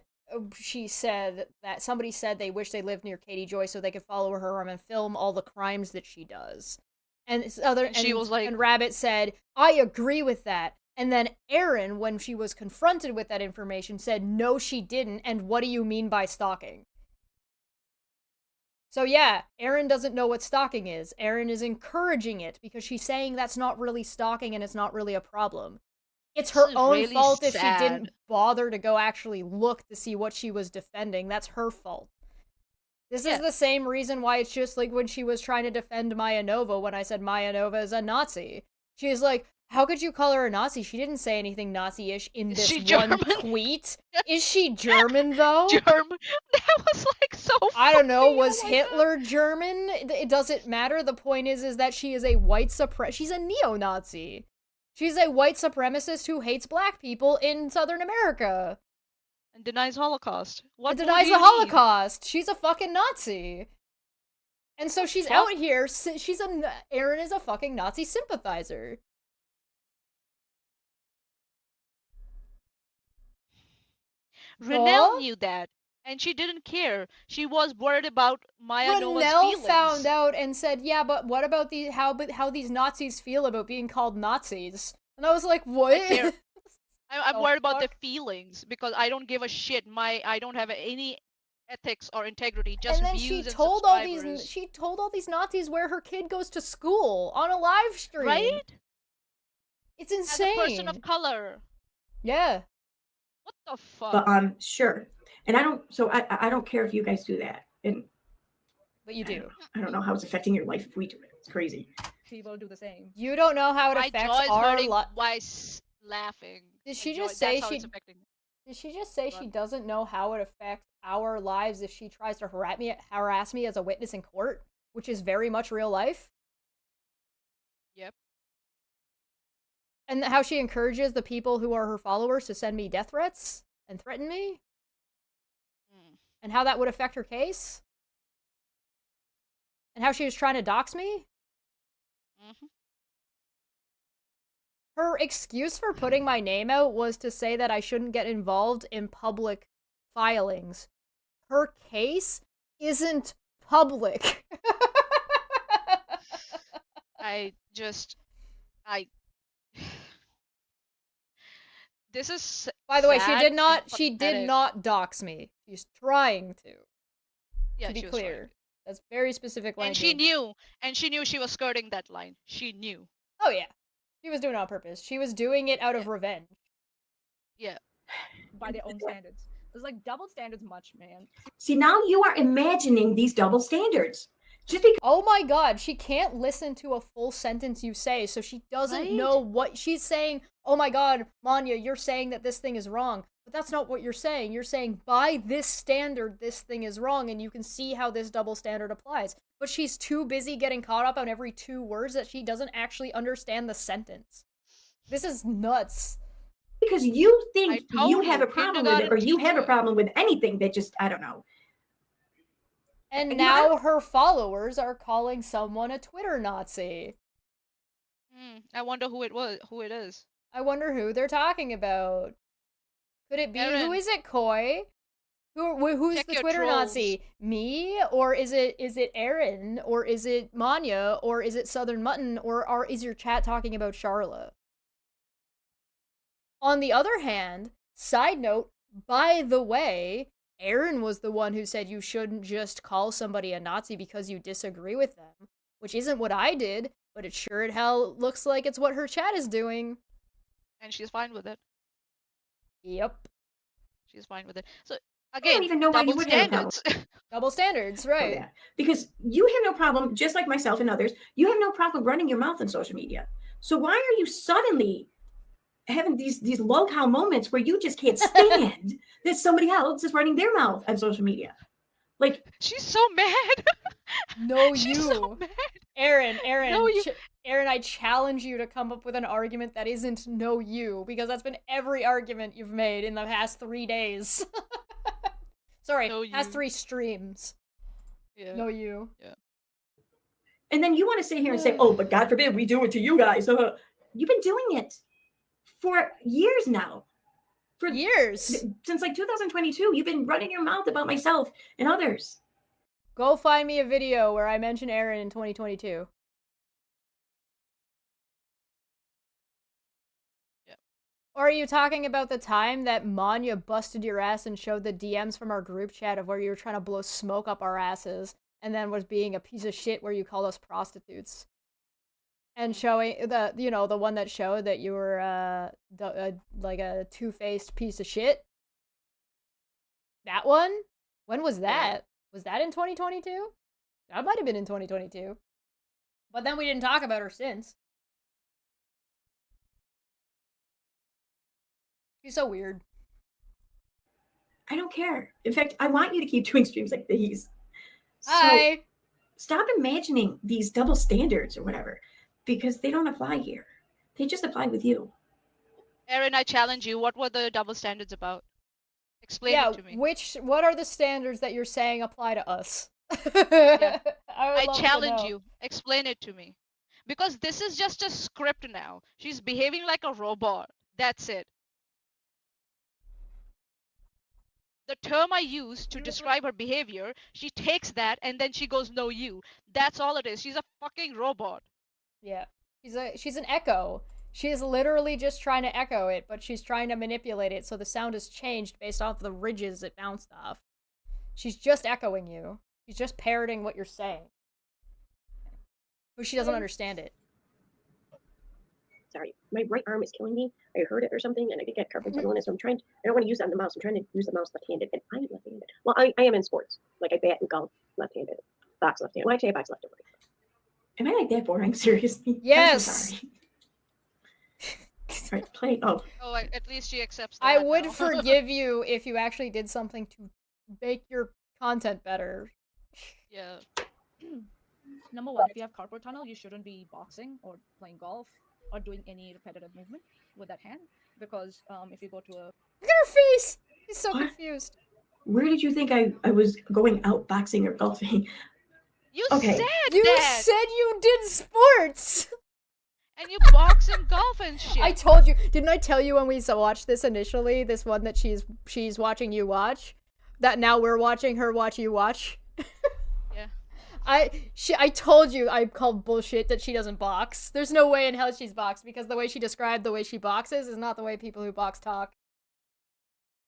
she said that somebody said they wish they lived near Katie Joy so they could follow her home and film all the crimes that she does. And she was like, and Rabbit said, I agree with that. And then Erin, when she was confronted with that information, said, no, she didn't. And what do you mean by stalking? So yeah, Erin doesn't know what stalking is. Erin is encouraging it because she's saying that's not really stalking and it's not really a problem. It's her own fault if she didn't bother to go actually look to see what she was defending. That's her fault. This is the same reason why it's just like when she was trying to defend Maya Nova when I said Maya Nova is a Nazi. She's like, how could you call her a Nazi? She didn't say anything Nazi-ish in this one tweet. Is she German, though? German? That was like so funny. I don't know. Was Hitler German? It doesn't matter. The point is that she is a white she's a neo-Nazi. She's a white supremacist who hates black people in Southern America. And denies Holocaust. What denies the Holocaust. She's a fucking Nazi. And so she's out here. Erin is a fucking Nazi sympathizer. Renelle knew that, and she didn't care. She was worried about Maya Nova's feelings. Renelle found out and said, yeah, but what about how these Nazis feel about being called Nazis? And I was like, what? I'm worried about their feelings because I don't give a shit. I don't have any ethics or integrity. Just and then views she and told all these Nazis where her kid goes to school on a live stream. Right? It's insane. As a person of color. Yeah. What the fuck? But sure. And I don't care if you guys do that. But you do. I don't know how it's affecting your life if we do it. It's crazy. People do the same. You don't know how it affects our life. Why laughing? Did she just say she doesn't know how it affects our lives if she tries to harass me as a witness in court, which is very much real life? Yep. And how she encourages the people who are her followers to send me death threats and threaten me? And how that would affect her case? And how she was trying to dox me? Her excuse for putting my name out was to say that I shouldn't get involved in public filings. Her case isn't public. This is By the way, she did not dox me. She's trying to. Yeah, to be clear. That's very specific language. And she knew she was skirting that line. She knew. Oh yeah. She was doing it on purpose. She was doing it out of revenge. Yeah. By their own standards. There's like double standards much, man. See, now you are imagining these double standards. Just because oh my god, she can't listen to a full sentence you say, so she doesn't know what she's saying. Oh my god, Manya, you're saying that this thing is wrong. But that's not what you're saying. You're saying, by this standard, this thing is wrong, and you can see how this double standard applies. But she's too busy getting caught up on every 2 words that she doesn't actually understand the sentence. This is nuts. Because you think you have a problem with it, or you have a problem with anything that just, I don't know. And now her followers are calling someone a Twitter Nazi. I wonder who it is. I wonder who they're talking about. Could it be, who is it, Koi? Who's the Twitter Nazi? Me? Or is it Aaron? Or is it Manya? Or is it Southern Mutton? Or is your chat talking about Charla? On the other hand, side note, by the way, Aaron was the one who said you shouldn't just call somebody a Nazi because you disagree with them, which isn't what I did, but it sure as hell looks like it's what her chat is doing. And she's fine with it. Yep. She's fine with it. So, again, I don't even know why you would have a problem. Double standards, right. Oh, yeah. Because you have no problem, just like myself and others, you have no problem running your mouth on social media. So why are you suddenly having these low-cow moments where you just can't stand that somebody else is running their mouth on social media? Like, she's so mad. No, she's you. So mad. Aaron, no, you. Aaron, I challenge you to come up with an argument that isn't no you, because that's been every argument you've made in the past 3 days. Sorry, no, past 3 streams. Yeah. No you. Yeah. And then you want to sit here and say, oh, but God forbid we do it to you guys. You've been doing it for years now. For years. Since like 2022, you've been running your mouth about myself and others. Go find me a video where I mention Aaron in 2022. Yeah. Or are you talking about the time that Manya busted your ass and showed the DMs from our group chat of where you were trying to blow smoke up our asses and then was being a piece of shit where you called us prostitutes? And showing the one that showed that you were like a two-faced piece of shit? That one? When was that? Yeah. Was that in 2022? That might have been in 2022. But then we didn't talk about her since. She's so weird. I don't care. In fact, I want you to keep doing streams like these. Hi. So stop imagining these double standards or whatever, because they don't apply here. They just apply with you. Aaron, I challenge you. What were the double standards about? Explain it to me. What are the standards that you're saying apply to us? Yeah. I challenge you. Explain it to me. Because this is just a script now. She's behaving like a robot. That's it. The term I use to describe her behavior, she takes that and then she goes, no, you. That's all it is. She's a fucking robot. Yeah. She's an echo. She is literally just trying to echo it, but she's trying to manipulate it so the sound is changed based off the ridges it bounced off. She's just echoing you. She's just parroting what you're saying. But she doesn't understand it. Sorry, my right arm is killing me. I hurt it or something, and I think I got carpal tunnel in it, so I don't want to use it on the mouse. I'm trying to use the mouse left-handed, and I am left-handed. Well, I am in sports. Like, I bat and golf left-handed. Box left-handed. Well, actually, I box left-handed. Am I like that boring? Seriously? Yes! I'm so sorry. Right, play. Oh. Oh, at least she accepts that I would now. forgive you if you actually did something to make your content better. Yeah. Number one, if you have carpal tunnel, you shouldn't be boxing or playing golf or doing any repetitive movement with that hand, because if you go to a... Look at her face! She's so confused. Where did you think I was going out boxing or golfing? You Okay. said You that! said you did sports! And you box and golf and shit. I told you. Didn't I tell you when we watched this initially? This one that she's watching you watch? That now we're watching her watch you watch? Yeah. I told you I called bullshit that she doesn't box. There's no way in hell she's boxed, because the way she described the way she boxes is not the way people who box talk.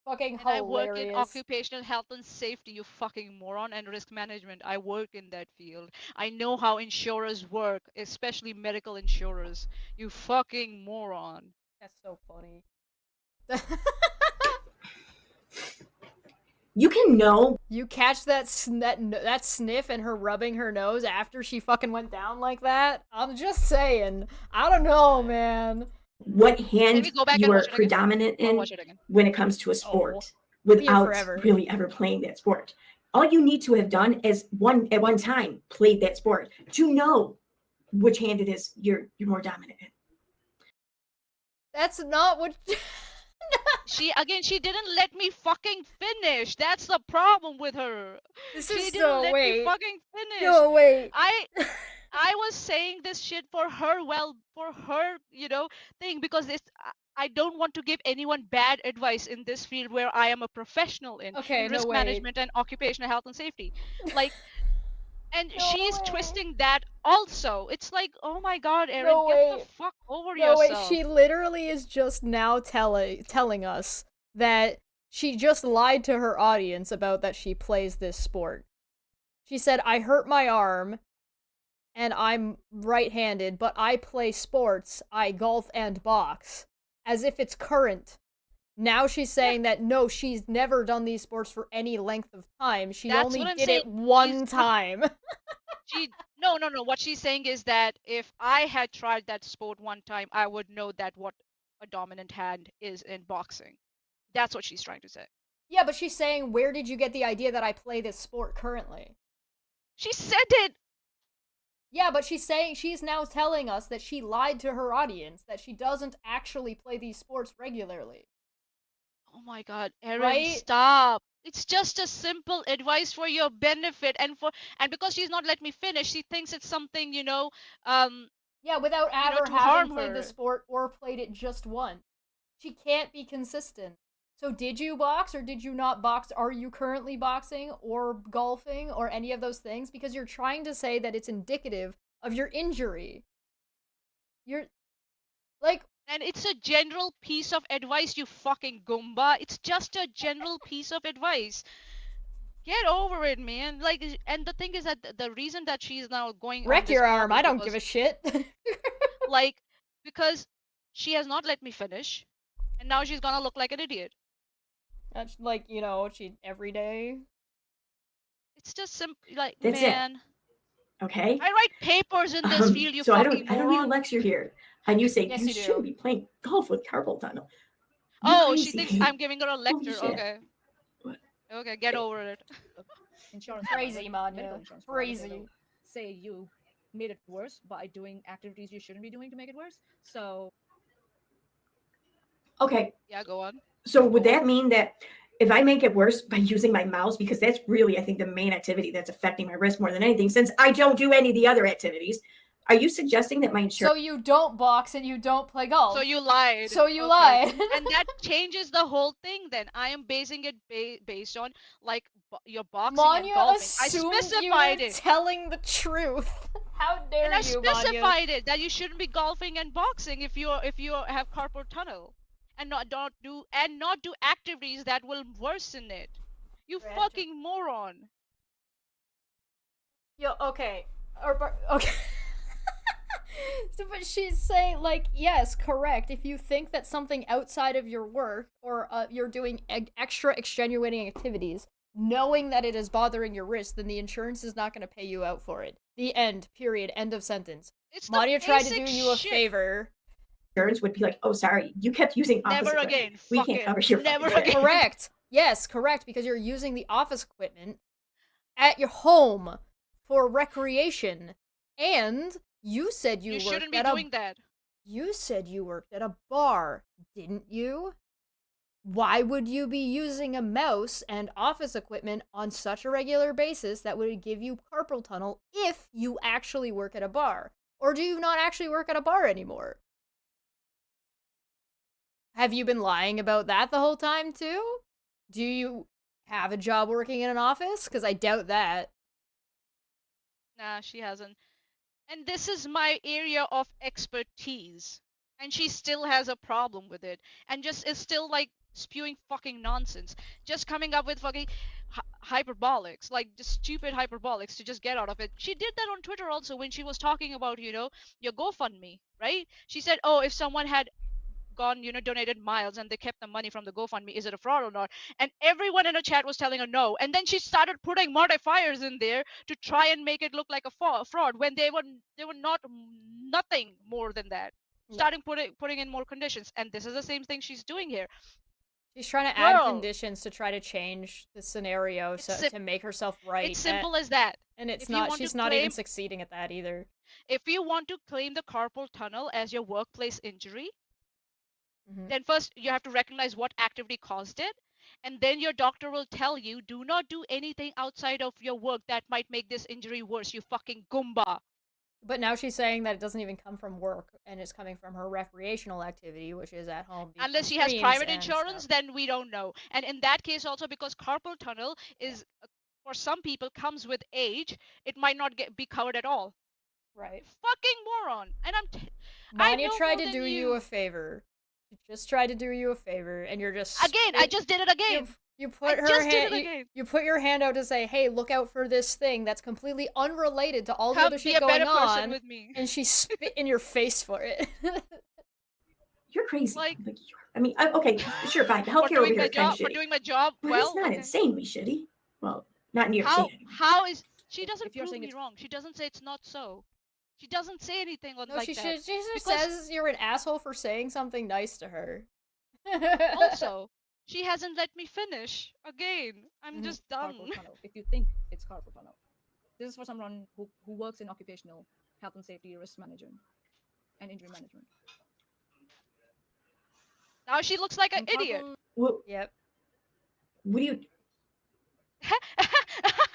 Fucking And hilarious. I work in occupational health and safety, you fucking moron, and risk management. I work in that field. I know how insurers work, especially medical insurers. You fucking moron. That's so funny. You can know. You catch that sniff and her rubbing her nose after she fucking went down like that? I'm just saying. I don't know, man. What hand you are predominant in when it comes to a sport without really ever playing that sport. All you need to have done is at one time played that sport to know which hand it is you're more dominant in. That's not what... She didn't let me fucking finish. That's the problem with her. She didn't let me fucking finish. No, wait. I was saying this shit for her thing, because I don't want to give anyone bad advice in this field where I am a professional in risk management and occupational health and safety. Like, and she's twisting that also. It's like, oh my god, Erin, get the fuck over yourself. She literally is just now telling us that she just lied to her audience about that she plays this sport. She said, I hurt my arm and I'm right-handed, but I play sports, I golf and box, as if it's current. Now she's saying that no, she's never done these sports for any length of time. She only did it one time. No. What she's saying is that if I had tried that sport one time, I would know that what a dominant hand is in boxing. That's what she's trying to say. Yeah, but she's saying, where did you get the idea that I play this sport currently? She said it! Yeah, but she's now telling us that she lied to her audience, that she doesn't actually play these sports regularly. Oh my god, Erin, stop. It's just a simple advice for your benefit, and because she's not let me finish, she thinks it's something, yeah, without ever having played the sport or played it just once. She can't be consistent. So did you box or did you not box? Are you currently boxing or golfing or any of those things? Because you're trying to say that it's indicative of your injury. You're like... And it's a general piece of advice, you fucking Goomba. It's just a general piece of advice. Get over it, man. Like, and the thing is that the reason that she's now going wreck your arm. I don't give a shit. Like, because she has not let me finish, and now she's gonna look like an idiot. That's like, she every day. It's just simple. Like, that's man. It. Okay. I write papers in this field. You so fucking I don't need a lecture here. And you say you shouldn't be playing golf with carpal tunnel. She thinks I'm giving her a lecture. Okay. What? Okay, get over it. Insurance crazy, man. Crazy. Say you made it worse by doing activities you shouldn't be doing to make it worse. So. Okay. Yeah, go on. So would that mean that if I make it worse by using my mouse, because that's really, I think, the main activity that's affecting my wrist more than anything, since I don't do any of the other activities, are you suggesting that my insurance... So you don't box and you don't play golf. So you lied. Lied. And that changes the whole thing then. I am basing it based on, like, your boxing and golfing. I specified you were telling the truth. How dare And I you, Manya? specified it that you shouldn't be golfing and boxing if you have carpal tunnel, and not do activities that will worsen it. You fucking moron. Yo, okay. Okay. So, but she's saying, like, yes, correct. If you think that something outside of your work or you're doing extra extenuating activities, knowing that it is bothering your wrist, then the insurance is not going to pay you out for it. The end. Period. End of sentence. Manya tried to do you a favor. Insurance would be like, oh, sorry, you kept using office Never equipment. again. We can't cover your Never fucking again. Correct. Yes, correct, because you're using the office equipment at your home for recreation, and you said you shouldn't be doing that. You said you worked at a bar, didn't you? Why would you be using a mouse and office equipment on such a regular basis that would give you carpal tunnel if you actually work at a bar? Or do you not actually work at a bar anymore? Have you been lying about that the whole time, too? Do you have a job working in an office? Because I doubt that. Nah, she hasn't. And this is my area of expertise. And she still has a problem with it. And just is still, like, spewing fucking nonsense. Just coming up with fucking hyperbolics. Like, just stupid hyperbolics to just get out of it. She did that on Twitter also when she was talking about, your GoFundMe, right? She said, oh, if someone had gone, donated miles and they kept the money from the GoFundMe, is it a fraud or not? And everyone in the chat was telling her no. And then she started putting modifiers in there to try and make it look like a fraud when they were not nothing more than that. Starting putting in more conditions, and this is the same thing she's doing here. She's trying to add conditions to try to change the scenario to make herself right. It's simple as that. And it's not. She's not even succeeding at that either. If you want to claim the carpal tunnel as your workplace injury, then first you have to recognize what activity caused it, and then your doctor will tell you, do not do anything outside of your work that might make this injury worse, you fucking Goomba. But now she's saying that it doesn't even come from work, and it's coming from her recreational activity, which is at home. Unless she has private insurance, then we don't know. And in that case also, because carpal tunnel is, for some people, comes with age, it might not be covered at all. Right. Fucking moron. And Manya tried to do you a favor. She just tried to do you a favor, and you're just again. I just did it again. You put her hand. You put your hand out to say, "Hey, look out for this thing that's completely unrelated to all the other shit going on." With me. And she spit in your face for it. You're crazy. I mean, okay, sure, fine. Healthcare over here kind of shitty. For doing my job, but it's not insanely shitty. Well, not in New York City. How is she doesn't prove me wrong? She doesn't say it's not so. She doesn't say anything like that. She just says you're an asshole for saying something nice to her. Also, she hasn't let me finish. Again, I'm just done. If you think it's carpal tunnel, this is for someone who works in occupational health and safety, risk management, and injury management. Now she looks like an idiot. Well, yep. What do you?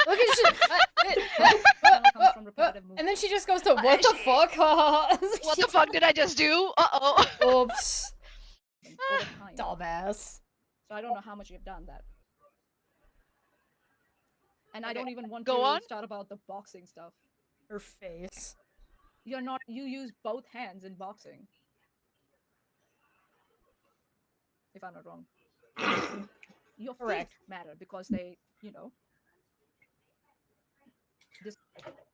Look at and then she just goes to, what the fuck? What the fuck did I just do? Uh-oh. Oops. Dumbass. So I don't know how much you've done that. And I don't even want to start about the boxing stuff. Her face. You use both hands in boxing. If I'm not wrong. Your feet matter because they,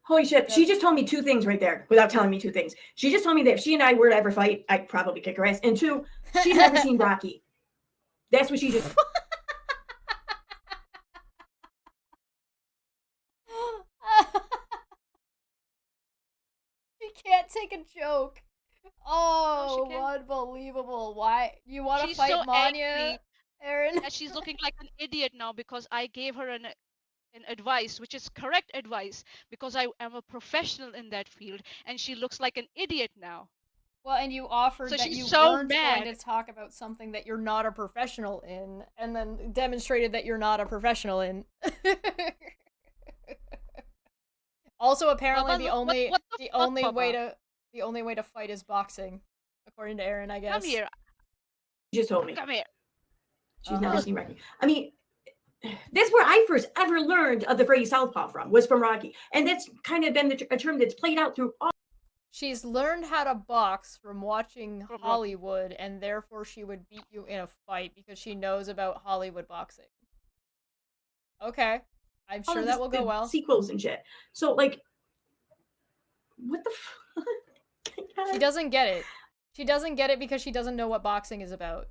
Holy shit, she just told me two things right there without telling me two things. She just told me that if she and I were to ever fight, I'd probably kick her ass. And two, she's never seen Rocky. That's what she just... She can't take a joke. Oh, unbelievable. Why? You want to fight so Manya, Aaron? That she's looking like an idiot now because I gave her an advice, which is correct advice, because I am a professional in that field, and she looks like an idiot now. Well, and you offered that you weren't going to talk about something that you're not a professional in, and then demonstrated that you're not a professional in. Also, apparently, the only way to fight is boxing, according to Aaron, I guess. Come here. She just told me. Come here. She's never seen Rocky. I mean, That's where I first ever learned of the phrase southpaw from, was from Rocky. And that's kind of been a term that's played out through all. She's learned how to box from watching Hollywood, and therefore she would beat you in a fight because she knows about Hollywood boxing. Okay. I'm sure that will go well. Sequels and shit. So, like, what the fuck? She doesn't get it. She doesn't get it because she doesn't know what boxing is about.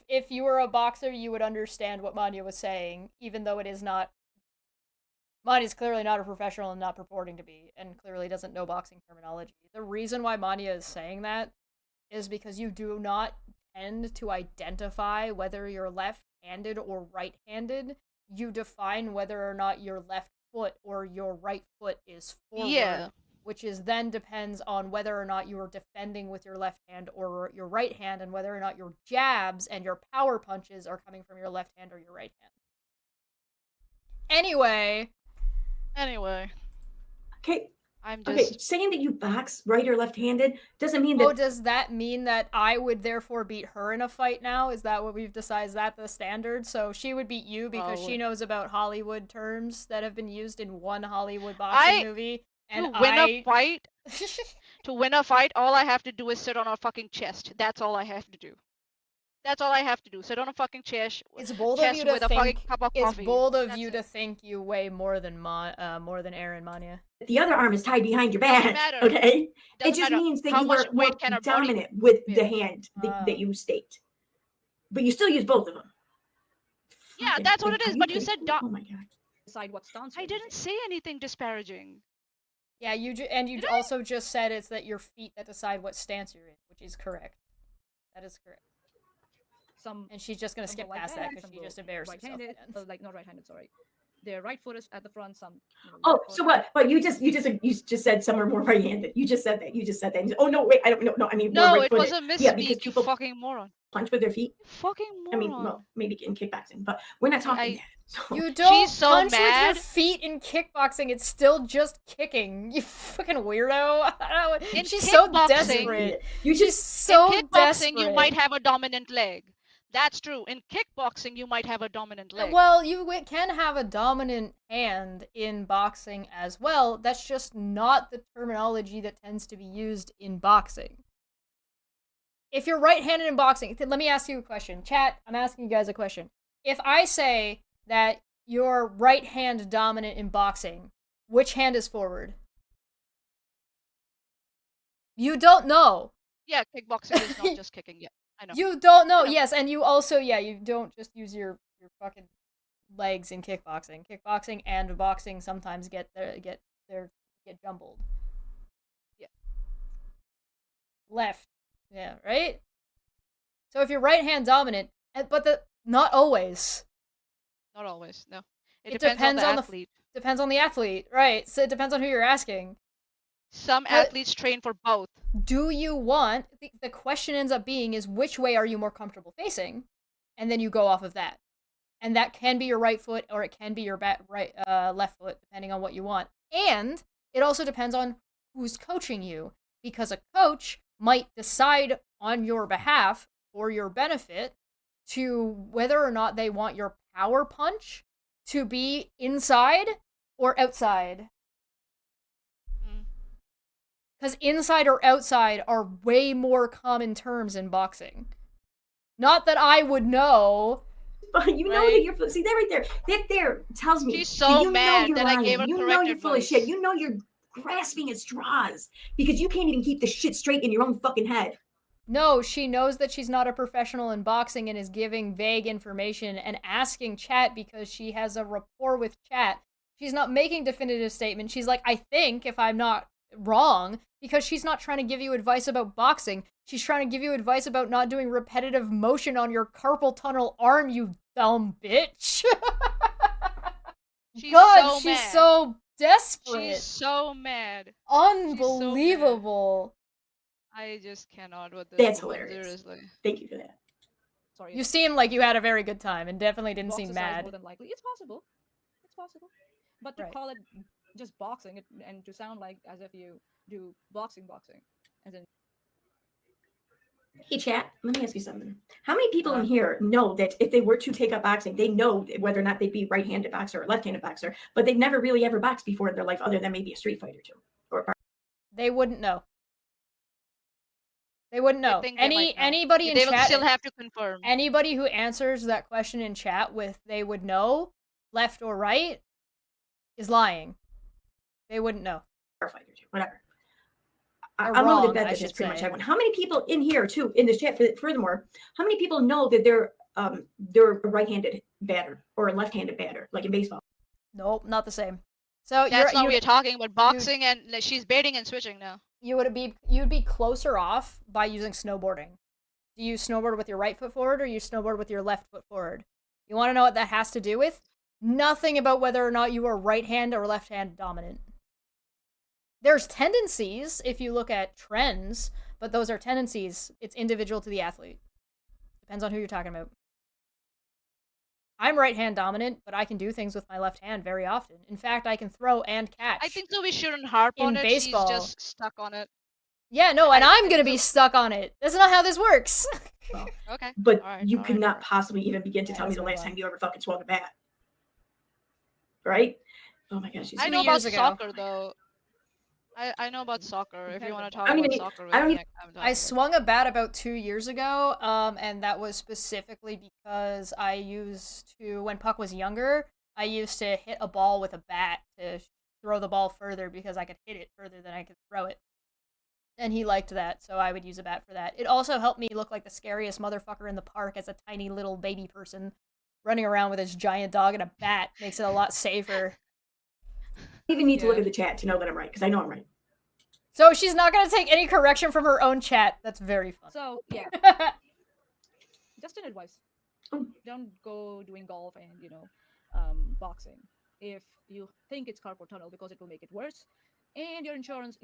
If you were a boxer, you would understand what Manya was saying, even though it is not. Manya's clearly not a professional and not purporting to be, and clearly doesn't know boxing terminology. The reason why Manya is saying that is because you do not tend to identify whether you're left-handed or right-handed. You define whether or not your left foot or your right foot is forward, which is then depends on whether or not you are defending with your left hand or your right hand, and whether or not your jabs and your power punches are coming from your left hand or your right hand. Anyway. Okay. Okay, saying that you box right or left-handed doesn't mean that... Oh, does that mean that I would therefore beat her in a fight now? Is that what we've decided? Is that the standard? So she would beat you because she knows about Hollywood terms that have been used in one Hollywood boxing movie. And to win a fight, all I have to do is sit on a fucking chest. That's all I have to do. That's all I have to do. Sit on a fucking chest. It's bold of you to think. It's bold of you to think you weigh more than Aaron Manya. The other arm is tied behind your back. Okay, it just means that you are more dominant with the hand that you state, but you still use both of them. Yeah, that's what it is. But you said, "Oh my god." Decide what stance. I didn't say anything disparaging. Yeah, you also just said it's that your feet that decide what stance you're in, which is correct. That is correct. And she's just gonna skip past that because she just embarrassed herself again. Like not right-handed, sorry. Their right foot is at the front. So what? But you just said some are more right-handed. You just said that. Oh no, wait, I don't know. No, I mean no, it was a misspeak. Yeah, because people fucking moron. Punch with their feet. Fucking moron. I mean, well, maybe in kickboxing, but we're not talking that. So. You don't punch with your feet in kickboxing. It's still just kicking. You fucking weirdo. She's so desperate. She's so in kickboxing, desperate. You might have a dominant leg. That's true. In kickboxing, you might have a dominant leg. Well, you can have a dominant hand in boxing as well. That's just not the terminology that tends to be used in boxing. If you're right-handed in boxing, let me ask you a question. Chat, I'm asking you guys a question. If I say that you're right hand dominant in boxing, which hand is forward? You don't know. Yeah, kickboxing is not just kicking. Yeah, I know. You don't know, yes, and you also, you don't just use your fucking legs in kickboxing. Kickboxing and boxing sometimes get jumbled. Yeah. Left. Yeah, right? So if you're right hand dominant, but not always. Not always, no. It depends on the athlete. Depends on the athlete, right? So it depends on who you're asking. Some athletes train for both. Do you want, the question ends up being is which way are you more comfortable facing? And then you go off of that. And that can be your right foot or it can be your left foot, depending on what you want. And it also depends on who's coaching you, because a coach might decide on your behalf for your benefit to whether or not they want your power punch to be inside or outside. Because inside or outside are way more common terms in boxing. Not that I would know. But you know that you're... See, that right there. That there tells me... She's so mad that lying. I gave her You know you're full of shit. You know you're grasping at straws. Because you can't even keep the shit straight in your own fucking head. No, she knows that she's not a professional in boxing and is giving vague information and asking chat because she has a rapport with chat. She's not making definitive statements. She's like, I think, if I'm not wrong, because she's not trying to give you advice about boxing. She's trying to give you advice about not doing repetitive motion on your carpal tunnel arm, you dumb bitch. She's so desperate. She's so mad. Unbelievable. I just cannot with this. That's hilarious. Seriously. Thank you for that. Sorry. You seem like you had a very good time and definitely didn't seem mad. More than likely. It's possible. It's possible. But to call it just boxing and to sound like as if you do boxing, as in Hey, chat, let me ask you something. How many people in here know that if they were to take up boxing, they know whether or not they'd be right-handed boxer or left-handed boxer, but they've never really ever boxed before in their life other than maybe a street fight or two? They wouldn't know. They wouldn't know. Anybody in they chat, will still have to confirm. Anybody who answers that question in chat with "they would know," left or right, is lying. They wouldn't know. Fight or two, whatever. I'm willing to bet that that's pretty much everyone. How many people in here too in this chat? Furthermore, how many people know that they're a right-handed batter or a left-handed batter, like in baseball? Nope, not the same. So that's what we're talking about, boxing, and she's baiting and switching now. You'd be closer off by using snowboarding. Do you snowboard with your right foot forward or you snowboard with your left foot forward? You want to know what that has to do with? Nothing about whether or not you are right hand or left hand dominant. There's tendencies if you look at trends, but those are tendencies. It's individual to the athlete. Depends on who you're talking about. I'm right hand dominant, but I can do things with my left hand very often. In fact, I can throw and catch. I think so we shouldn't harp on it. Baseball. She's just stuck on it. Yeah, no, and I'm gonna be stuck on it. That's not how this works. Well, okay. But you could not possibly even begin to tell me the last time you ever fucking swung a bat. Right? Oh my gosh. I know about soccer though. I know about soccer. If you want to talk about soccer, I swung a bat about 2 years ago, and that was specifically because I used to, when Puck was younger, I used to hit a ball with a bat to throw the ball further because I could hit it further than I could throw it. And he liked that, so I would use a bat for that. It also helped me look like the scariest motherfucker in the park as a tiny little baby person running around with his giant dog and a bat. Makes it a lot safer. I even need to look at the chat to know that I'm right, because I know I'm right. So she's not going to take any correction from her own chat. That's very fun. So, yeah. Just an advice. Don't go doing golf and, boxing. If you think it's carpal tunnel, because it will make it worse, and your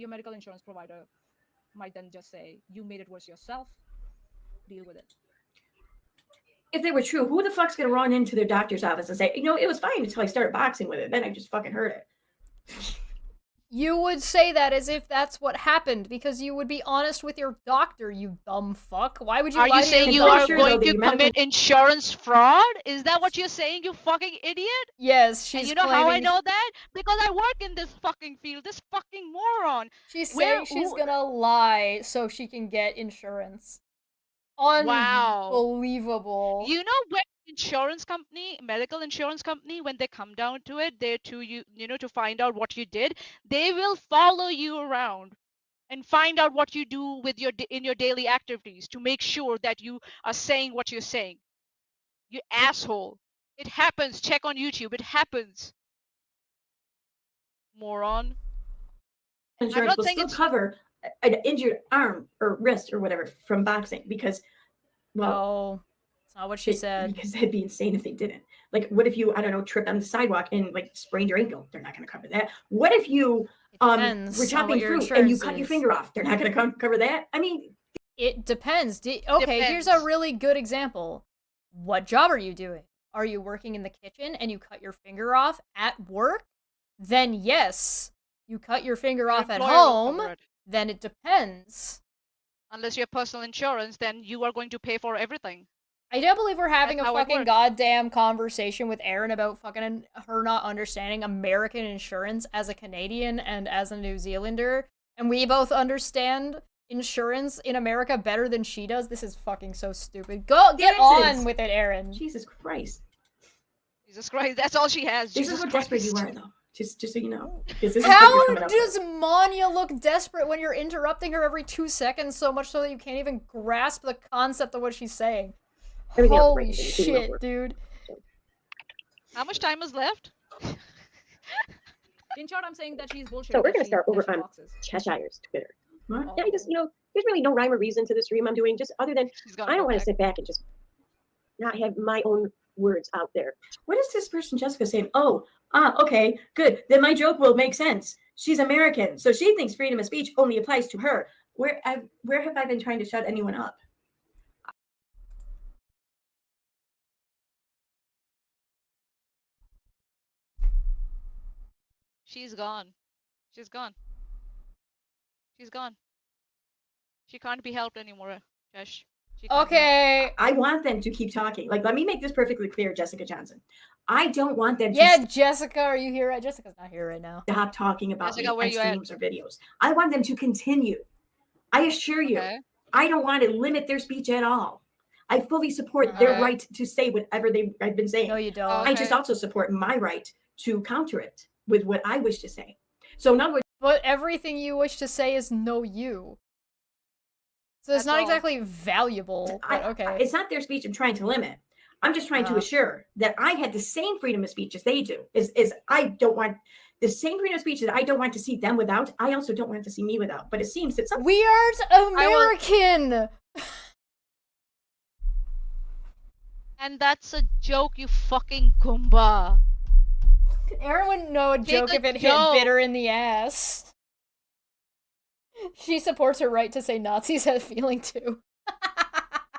medical insurance provider might then just say, you made it worse yourself, deal with it. If they were true, who the fuck's going to run into their doctor's office and say, it was fine until I started boxing with it. Then I just fucking hurt it. You would say that as if that's what happened, because you would be honest with your doctor, you dumb fuck. Why would you lie to your doctor? Are you saying you are going to commit insurance fraud? Is that what you're saying, you fucking idiot? Yes, she's and you know how I know that? Because I work in this fucking field, this fucking moron. She's saying she's gonna lie so she can get insurance. Unbelievable. Wow. You know when medical insurance company, when they come down to it, they're to find out what you did, they will follow you around and find out what you do with in your daily activities to make sure that you are saying what you're saying. You asshole. It happens. Check on YouTube. It happens. Moron. Insurance will still cover an injured arm or wrist or whatever from boxing because, no, it's not what she said. Because that'd be insane if they didn't. Like, what if you, I don't know, trip on the sidewalk and like sprained your ankle? They're not going to cover that. What if you were chopping fruit and you cut your finger off? They're not going to cover that. I mean, it depends. Here's a really good example. What job are you doing? Are you working in the kitchen and you cut your finger off at work? Then yes. You cut your finger off at home, then it depends. Unless you have personal insurance, then you are going to pay for everything. I don't believe we're having a fucking goddamn conversation with Erin about fucking her not understanding American insurance as a Canadian and as a New Zealander, and we both understand insurance in America better than she does. This is fucking so stupid. Get on with it, Erin. Jesus Christ. Jesus Christ, that's all she has. This is what desperate you are, though. Just so you know. How does Manya look desperate when you're interrupting her every 2 seconds so much so that you can't even grasp the concept of what she's saying? Holy shit, dude. How much time is left? In short, I'm saying that she's bullshit. So we're going to start over on Cheshire's Twitter. What? Yeah, there's really no rhyme or reason to the stream I'm doing, just other than I don't want to sit back and just not have my own words out there. What is this person Jessica saying? Okay, good. Then my joke will make sense. She's American, so she thinks freedom of speech only applies to her. Where have I been trying to shut anyone up? She's gone. She's gone. She's gone. She can't be helped anymore. Okay. I want them to keep talking. Like, let me make this perfectly clear, Jessica Johnson. I don't want them to. Yeah, Jessica, are you here? Jessica's not here right now. Stop talking about Jessica, me where on you at? streams or videos. I want them to continue. I assure you, I don't want to limit their speech at all. I fully support their right to say whatever I've been saying. No, you don't. I just also support my right to counter it with what I wish to say. So in other words, but everything you wish to say is no you. So it's not exactly valuable. But okay. It's not their speech I'm trying to limit. I'm just trying to assure that I had the same freedom of speech as they do. Is I don't want the same freedom of speech that I don't want to see them without. I also don't want to see me without. But it seems that some we aren't American. And that's a joke, you fucking Goomba. Erin wouldn't know a joke if it hit bitter in the ass. She supports her right to say Nazis have feeling too.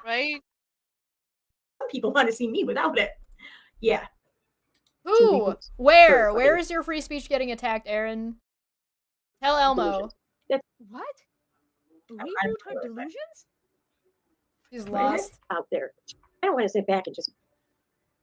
Right? People want to see me without it. Yeah. Who? Where? Where is your free speech getting attacked, Erin? Tell Elmo. What? Reboot her delusions? She's lost. Out there. I don't want to sit back and just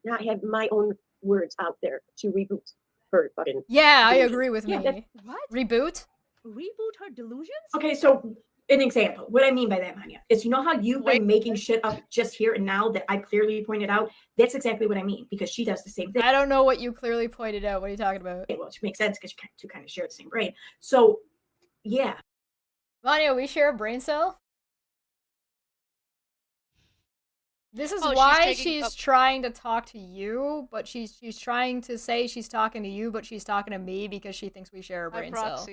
not have my own words out there to reboot her fucking. Yeah, I agree with me. What? Reboot? Reboot her delusions? Okay, so an example. What I mean by that, Manya, is you know how you've been making shit up just here and now that I clearly pointed out? That's exactly what I mean, because she does the same thing. I don't know what you clearly pointed out. What are you talking about? Okay, well, it makes sense because you two kind of share the same brain. So, yeah. Manya, we share a brain cell? This is why she's trying to talk to you, but she's trying to say she's talking to you, but she's talking to me because she thinks we share a brain cell.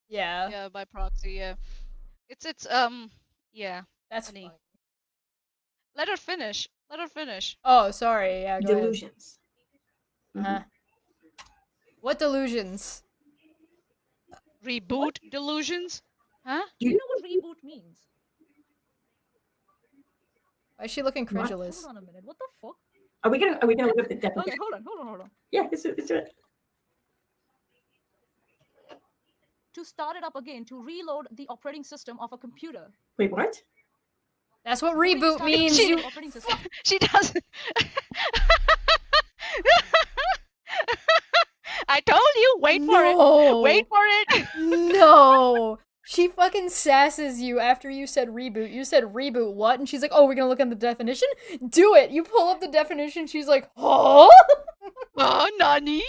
Yeah. Yeah, by proxy, yeah. It's yeah. That's funny. Let her finish. Let her finish. Oh, sorry. Yeah, go delusions. Ahead. What delusions? Reboot delusions? Huh? You know what reboot means? Why is she looking credulous? Hold on a minute. What the fuck? Are we gonna look at the definition? Okay, hold on. Yeah, let's do it. To start it up again, to reload the operating system of a computer. Wait, what? That's what reboot means. She doesn't. I told you, wait for it. Wait for it. No. She fucking sasses you after you said reboot. You said reboot what? And she's like, oh, we're gonna look at the definition? Do it. You pull up the definition. She's like, oh? Oh, nani?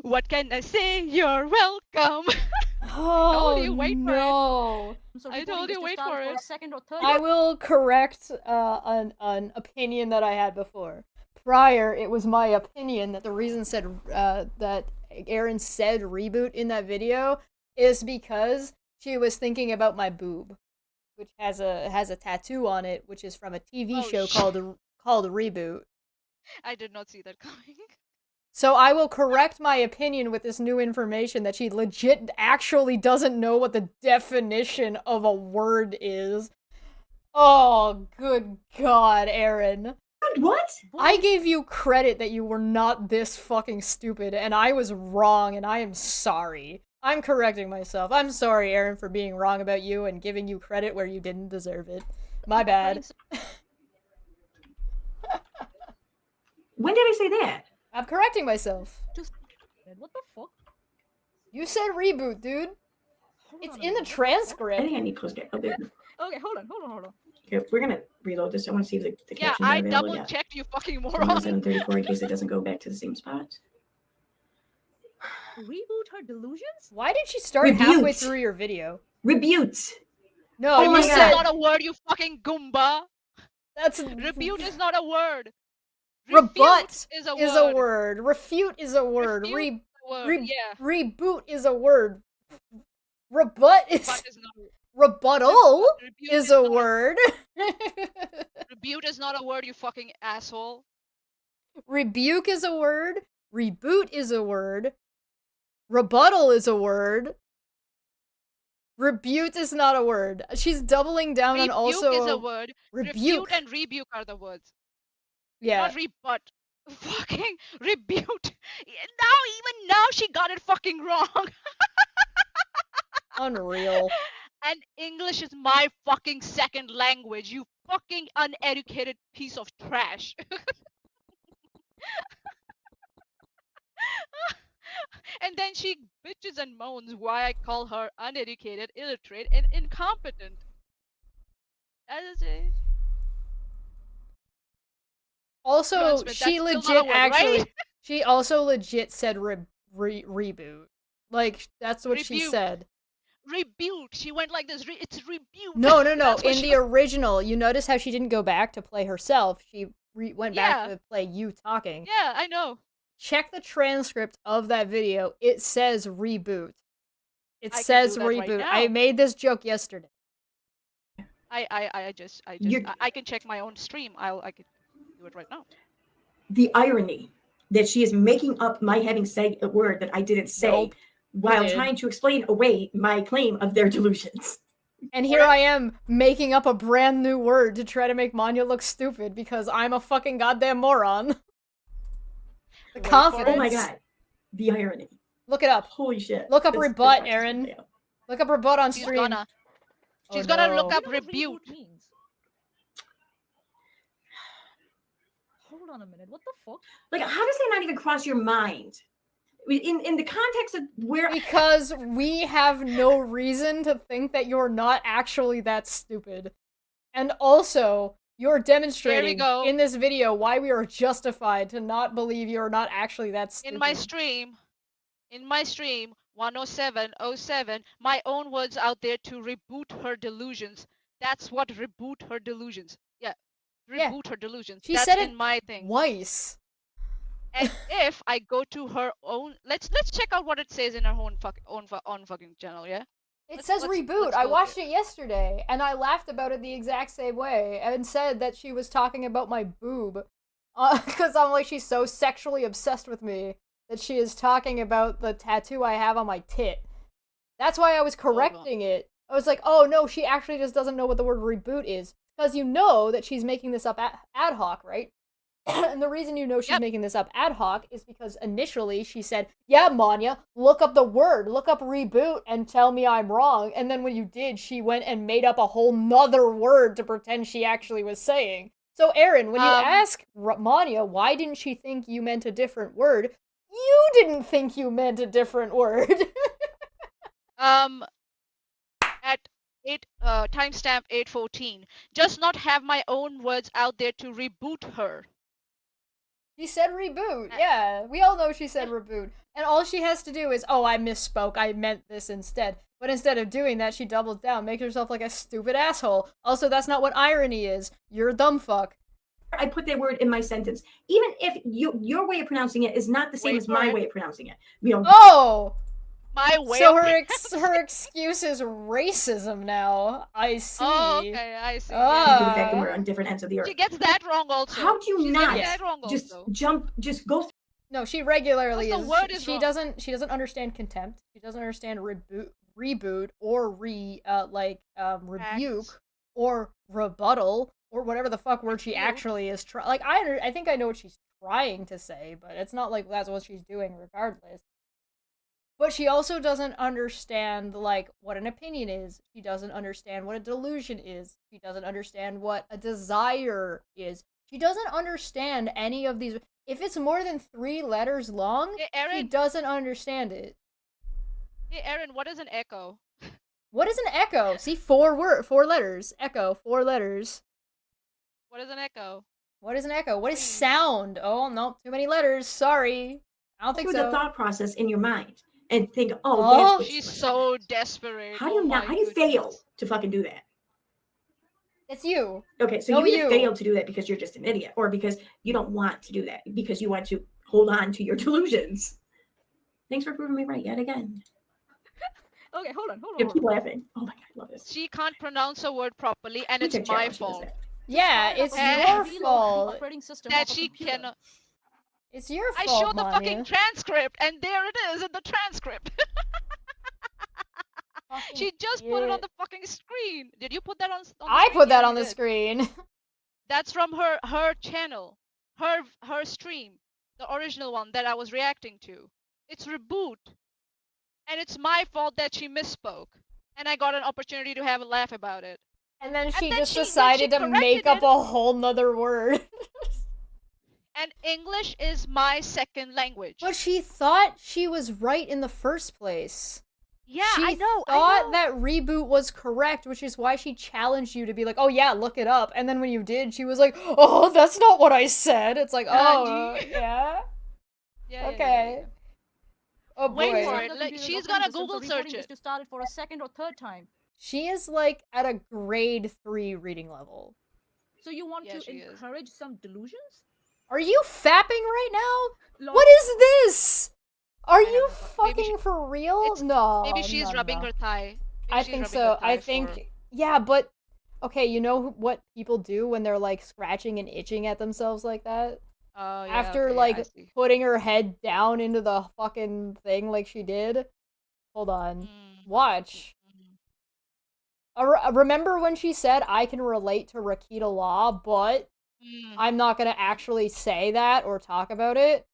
What can I say? You're welcome. Oh, I told you, wait for it. So I told you, wait for it. Second or third. I will correct an opinion that I had before. Prior, it was my opinion that the reason said that Erin said reboot in that video is because she was thinking about my boob, which has a tattoo on it, which is from a TV show called Reboot. I did not see that coming. So I will correct my opinion with this new information that she legit actually doesn't know what the definition of a word is. Oh, good God, Erin. What? I gave you credit that you were not this fucking stupid, and I was wrong, and I am sorry. I'm correcting myself. I'm sorry, Erin, for being wrong about you and giving you credit where you didn't deserve it. My bad. When did I say that? I'm correcting myself. What the fuck? You said reboot, dude. It's in the transcript. I think I need close to. Okay, hold on. Okay, we're gonna reload this. I want to see if the captions I are available. double checked, you fucking So moron. 734 in case it doesn't go back to the same spot. Reboot her delusions? Why did she start halfway through your video? Rebute. No, you you said said not a word, you fucking Goomba. That's Rebute is not a word. Rebut is a word. Refute is a word. Yeah. Reboot is a word. Rebut is not rebuttal is a word. Rebute is not a word, you fucking asshole. Rebuke is a word. Reboot is a word. Rebuttal is a word. Rebute is not a word. She's doubling down on also. Rebuke is a word. Rebuke. Refute and rebuke are the words. Yeah. Not rebut. Fucking rebute. Even now she got it fucking wrong. Unreal. And English is my fucking second language, you fucking uneducated piece of trash. And then she bitches and moans why I call her uneducated, illiterate, and incompetent. That is it. Also, she That's still not legit a word, actually. right? She also legit said reboot. Like that's what she Rebuke. said. Rebuke. She went like this. It's rebuke. No. That's what In she the was- original, you notice how she didn't go back to play herself. She went back Yeah. to play you talking. Yeah, I know. Check the transcript of that video. It says reboot. It I can says do that right reboot. now. I made this joke yesterday. I can check my own stream. I can do it right now. The irony that she is making up my having said a word that I didn't say Nope, while did. trying to explain away my claim of their delusions. And here I am making up a brand new word to try to make Manya look stupid because I'm a fucking goddamn moron. The Wait for confidence. it. Oh my god. The irony. Look it up. Holy shit. Look up This rebut, cracks Aaron. me up. Look up rebut on She's stream. gonna. Oh, She's gonna look no. up You know what rebuke. reboot means? Hold on a minute. What the fuck? Like, how does that not even cross your mind? In the context of where Because we have no reason to think that you're not actually that stupid. And also, you're demonstrating go. in this video why we are justified to not believe you're not actually that stupid. In my stream 10707, my own words out there to reboot her delusions. That's what reboot her delusions. Yeah. Reboot her delusions. She That's said in it my thing. twice. And if I go to her own, let's check out what it says in her own fucking channel, yeah. It says reboot. let's I go watched there. it yesterday, and I laughed about it the exact same way, and said that she was talking about my boob. Because I'm like, she's so sexually obsessed with me that she is talking about the tattoo I have on my tit. That's why I was correcting it. I was like, oh no, she actually just doesn't know what the word reboot is. Because you know that she's making this up ad hoc, right? And the reason you know she's making this up ad hoc is because initially she said, yeah, Manya, look up the word, look up reboot and tell me I'm wrong. And then when you did, she went and made up a whole nother word to pretend she actually was saying. So Aaron, when you ask Manya, why didn't she think you meant a different word? You didn't think you meant a different word. At timestamp 8:14, just not have my own words out there to reboot her. She said reboot. Yeah, we all know she said reboot. And all she has to do is, oh, I misspoke. I meant this instead. But instead of doing that, she doubles down, makes herself like a stupid asshole. Also, that's not what irony is. You're a dumb fuck. I put that word in my sentence, even if your way of pronouncing it is not the same as my way of pronouncing it. You know. Oh. My way. So her excuse is racism now. I see. Oh, okay, I see. Due to the fact that we're on different ends of the earth. She gets that wrong also. How do you She's not getting that wrong just also. just go? No, she regularly Because is. the word is She wrong. doesn't understand contempt. She doesn't understand reboot or rebuke or rebuttal or whatever the fuck word she actually is trying. Like I think I know what she's trying to say, but it's not like that's what she's doing regardless. But she also doesn't understand, like, what an opinion is. She doesn't understand what a delusion is. She doesn't understand what a desire is. She doesn't understand any of these. If it's more than 3 letters long, Hey, Aaron. she doesn't understand it. Hey, Aaron, what is an echo? What is an echo? See, 4 letters. Echo, 4 letters. What is an echo? What is an echo? What is sound? Oh, no, too many letters. Sorry. I don't think Through so. the thought process in your mind and think, oh, that's what She's so desperate. How do you not? How do you fail to fucking do that? It's you. Okay, so No, you failed to do that because you're just an idiot, or because you don't want to do that, because you want to hold on to your delusions. Thanks for proving me right yet again. Okay, hold on. Yeah, keep laughing. Oh my god, I love this. She can't pronounce a word properly, and Who it's checked my out when she does fault. that? Yeah, it's your fault. That she cannot. It's your I fault, showed the Manya. fucking transcript, and there it is in the transcript. She just put it on the fucking screen. Did you put that on the I screen? put that Yeah, on you the did. screen. That's from her channel, her stream, the original one that I was reacting to. It's reboot, and it's my fault that she misspoke. and I got an opportunity to have a laugh about it. And then she then just when decided to make up it, a whole nother word. And English is my second language. But she thought she was right in the first place. Yeah, she I know. thought that reboot was correct, which is why she challenged you to be like, oh yeah, look it up. And then when you did, she was like, oh, that's not what I said. It's like, oh, yeah? Yeah, okay. Yeah. Oh boy. Wait for it. Like, she's gonna Google search it. To start it for a second or third time. She is like at a grade 3 reading level. So you want to encourage some delusions? Are you fapping right now? What is this? Are you fucking for real? No. Maybe she's rubbing her thigh. I think so. I think, yeah, but okay, you know what people do when they're like scratching and itching at themselves like that? Oh, yeah, After like putting her head down into the fucking thing like she did. Hold on. Watch. Remember when she said, I can relate to Rakita Law, but I'm not gonna actually say that or talk about it?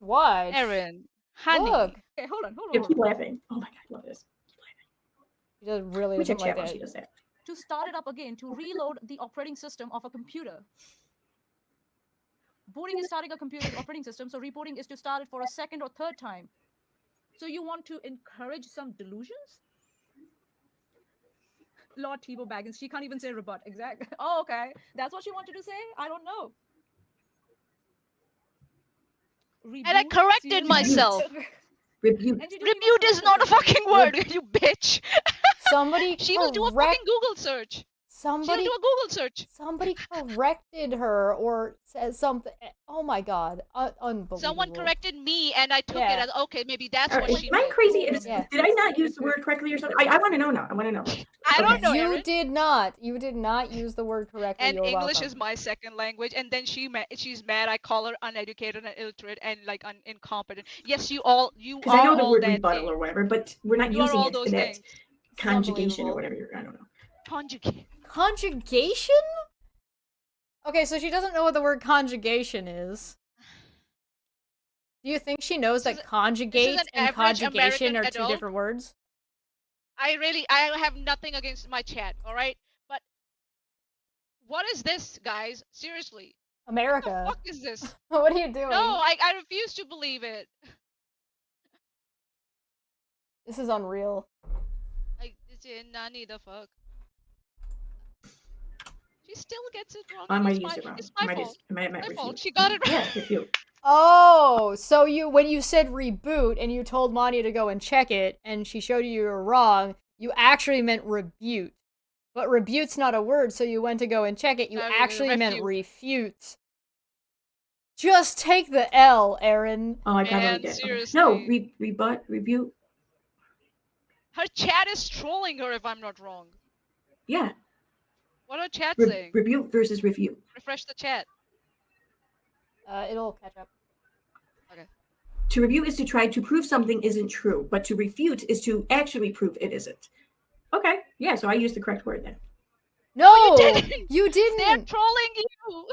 Watch. Erin, honey. Look. Okay, hold on. Keep laughing. Oh my god, I love this. She just really Which doesn't like channel it. she does that. To start it up again, to reload the operating system of a computer. Booting is starting a computer's operating system, so rebooting is to start it for a second or third time. So you want to encourage some delusions? Lord Tebow Baggins, she can't even say rebut. Exactly. Oh, okay. That's what she wanted to say? I don't know. Reboot, and I corrected myself. Rebuke. Rebuke is not a fucking word, you bitch. Somebody she will do a fucking Google search. Somebody do a Google search. Somebody corrected her or said something. Oh my god, unbelievable. Someone corrected me, and I took it as okay. Maybe that's what she. Am I crazy? Did I not use the word correctly or something? I want to know now. I want to know. I don't know. You Erin. did not. You did not use the word correctly. And You're English welcome. is my second language. And then she's mad. I call her uneducated and illiterate and like incompetent. Yes, you all. Because I know the word rebuttal or whatever, but we're not using it for that things. conjugation or whatever. I don't know. Conjugation? Okay, so she doesn't know what the word conjugation is. Do you think she knows that conjugate and conjugation are two different words? I have nothing against my chat, alright? But what is this, guys? Seriously. America. What the fuck is this? What are you doing? No, I refuse to believe it. This is unreal. Nani the fuck? She still gets it wrong. I might use it wrong. It's my fault. My fault. She got it wrong. Yeah, refute. Oh, so when you said reboot and you told Mania to go and check it and she showed you were wrong, you actually meant rebute. But rebute's not a word, so you went to go and check it. You actually meant refute. Just take the L, Erin. Oh, I probably did. Seriously. No, rebut, rebuke. Her chat is trolling her if I'm not wrong. Yeah. What are chat saying? Rebuke versus refute. Refresh the chat. It'll catch up. Okay. To refute is to try to prove something isn't true, but to refute is to actually prove it isn't. Okay, yeah, so I used the correct word then. No, you didn't. They're trolling you.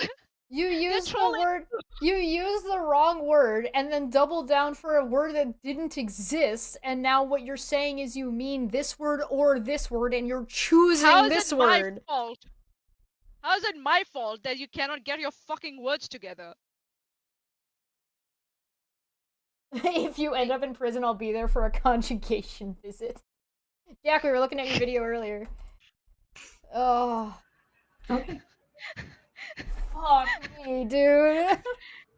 You used the word. You used the wrong word and then doubled down for a word that didn't exist. And now what you're saying is you mean this word or this word, and you're choosing this word. My fault? How is it my fault that you cannot get your fucking words together? If you end up in prison, I'll be there for a conjugation visit. Jack, we were looking at your video earlier. Oh. Okay. Fuck me, dude.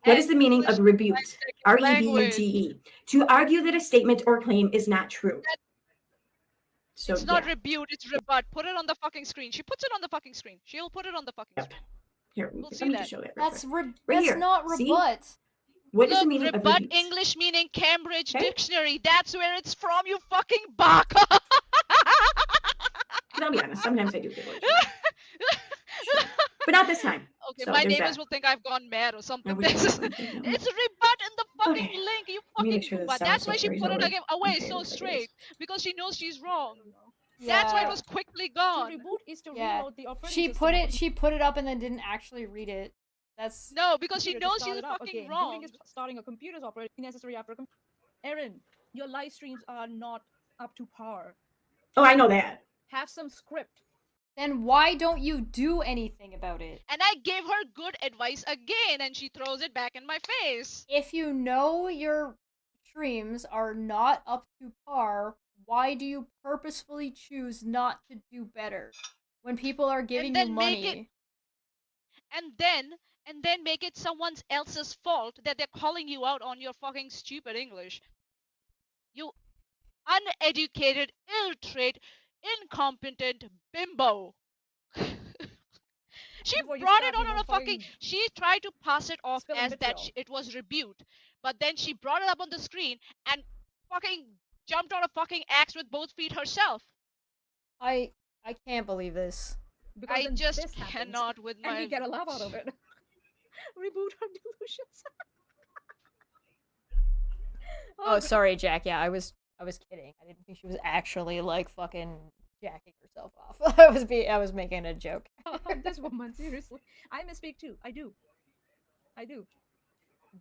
What is the meaning of rebuke? R-E-B-U-T-E. To argue that a statement or claim is not true. So, it's not rebuke, it's rebut. Put it on the fucking screen. She puts it on the fucking screen. She'll put it on the fucking screen. Here, we'll let me just show that. That's here. not rebut. See? What is the meaning of rebut? rebuke? English meaning Cambridge Dictionary. That's where it's from, you fucking baka. I'll be honest, sometimes I do get words. But not this time. Okay, so my neighbors will think I've gone mad or something. It's a rebut in the fucking link, you fucking but that's why she put it away so straight. Because she knows she's wrong. Yeah. That's why it was quickly gone. To reboot is to reload the operating She put it up and then didn't actually read it. That's no, because she knows she's fucking wrong. Starting a computer's operating necessary after Erin, your live streams are not up to par. Oh, I know that. Have some script. Then why don't you do anything about it? And I gave her good advice again, and she throws it back in my face. If you know your streams are not up to par, why do you purposefully choose not to do better when people are giving you money? And then make it someone else's fault that they're calling you out on your fucking stupid English. You uneducated, illiterate, incompetent bimbo. She brought it on a fucking. She tried to pass it off as that it was rebuked, but then she brought it up on the screen and fucking jumped on a fucking axe with both feet herself. I can't believe this. Because I just cannot with my. And we get a laugh out of it. Reboot our delusions. Oh, sorry, Jack. Yeah, I was kidding. I didn't think she was actually like fucking jacking herself off. I was making a joke. This woman, seriously. I misspeak too. I do.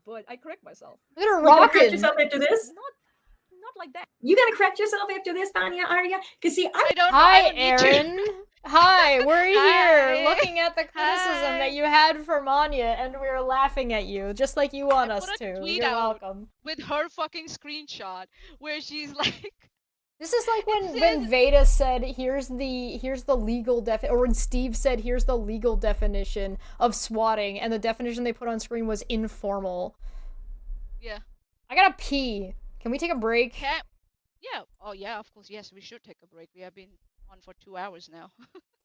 But I correct myself. Look at her You gonna rocking. correct yourself after this? Not like that. You gonna correct yourself after this, Vanya, Arya? Because see, I don't Hi, know. Aaron. Hi, we're here Hi. looking at the criticism that you had for Manya, and we're laughing at you, just like you want us put a to. tweet You're out welcome. with her fucking screenshot where she's like. This is like when Veda said, here's the legal or when Steve said, here's the legal definition of swatting, and the definition they put on screen was informal. Yeah. I gotta pee. Can we take a break? Yeah. Oh yeah, of course. Yes, we should take a break. We have been on for 2 hours now.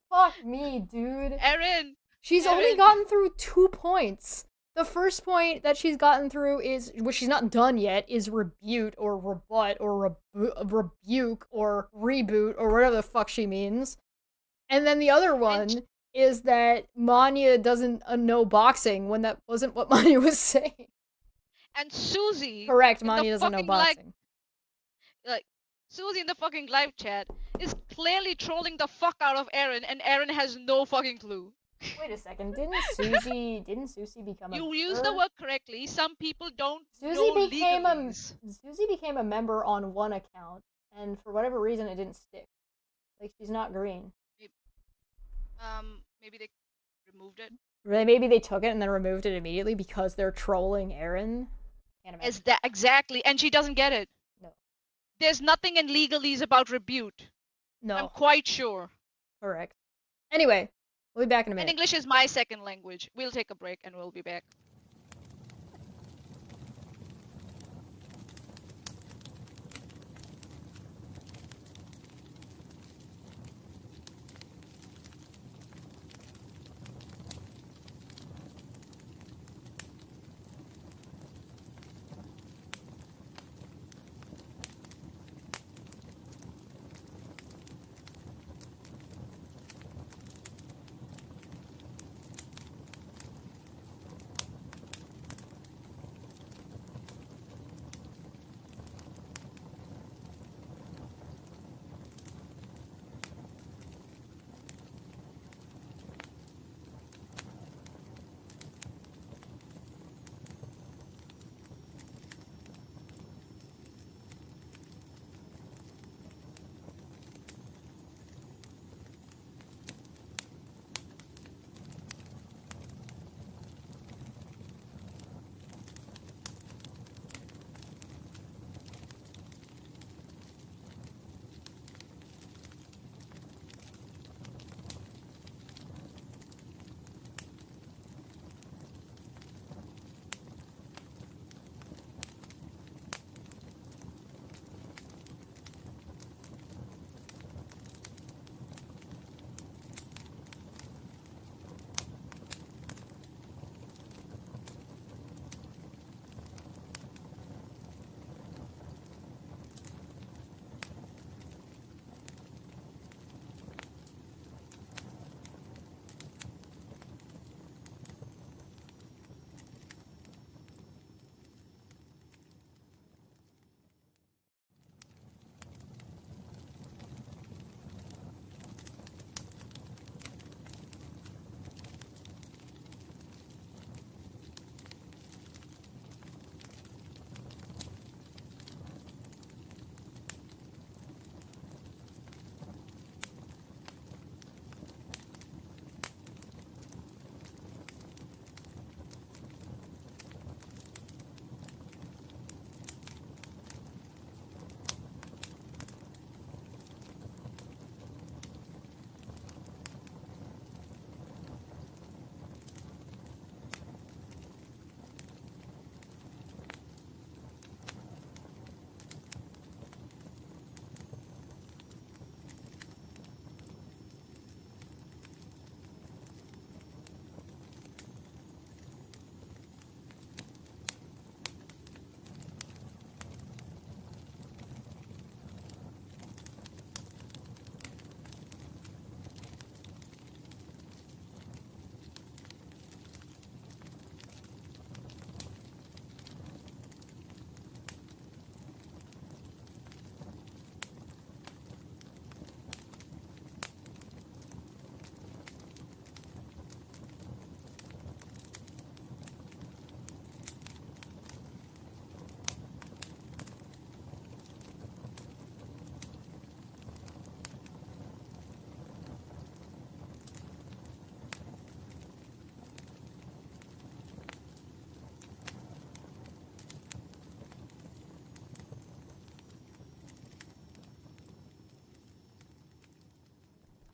Fuck me, dude. Erin! She's only gotten through 2 points. The first point that she's gotten through is, which she's not done yet, is rebut or rebut or rebuke or reboot or whatever the fuck she means. And then the other one is that Manya doesn't know boxing when that wasn't what Manya was saying. And Susie. Correct, Manya doesn't know boxing. Like, Susie in the fucking live chat is clearly trolling the fuck out of Erin, and Erin has no fucking clue. Wait a second, didn't Susie become a You member? use the word correctly. Some people don't Susie know became a member on one account, and for whatever reason it didn't stick. Like, she's not green. Maybe they removed it. Maybe they took it and then removed it immediately because they're trolling Erin. Is that exactly? And she doesn't get it. No. There's nothing in legalese about rebut. No. I'm quite sure. Correct. Anyway, we'll be back in a minute. And English is my second language. We'll take a break and we'll be back.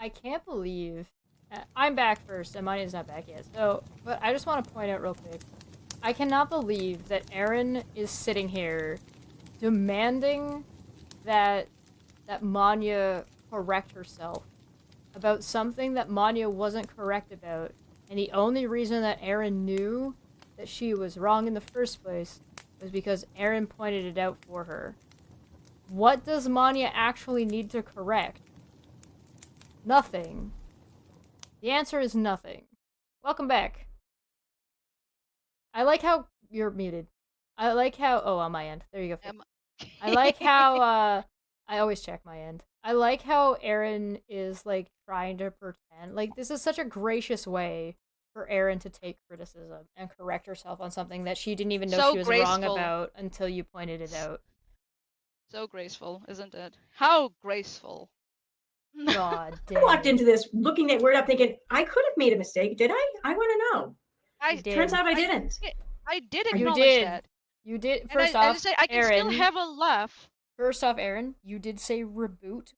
I can't believe I'm back first and Mania's not back yet. So, but I just want to point out real quick. I cannot believe that Erin is sitting here demanding that Manya correct herself about something that Manya wasn't correct about. And the only reason that Erin knew that she was wrong in the first place was because Erin pointed it out for her. What does Manya actually need to correct? Nothing. The answer is nothing. Welcome back. I like how you're muted. I like how on my end. There you go. I like how I always check my end. I like how Erin is like trying to pretend like this is such a gracious way for Erin to take criticism and correct herself on something that she didn't even know she was wrong about until you pointed it out. So graceful, isn't it? How graceful. God damn. I walked into this looking at Word Up thinking, I could have made a mistake. Did I? I want to know. Turns out I didn't. I did acknowledge that. You did. First off, I can still have a laugh. First off, Erin, you did say reboot.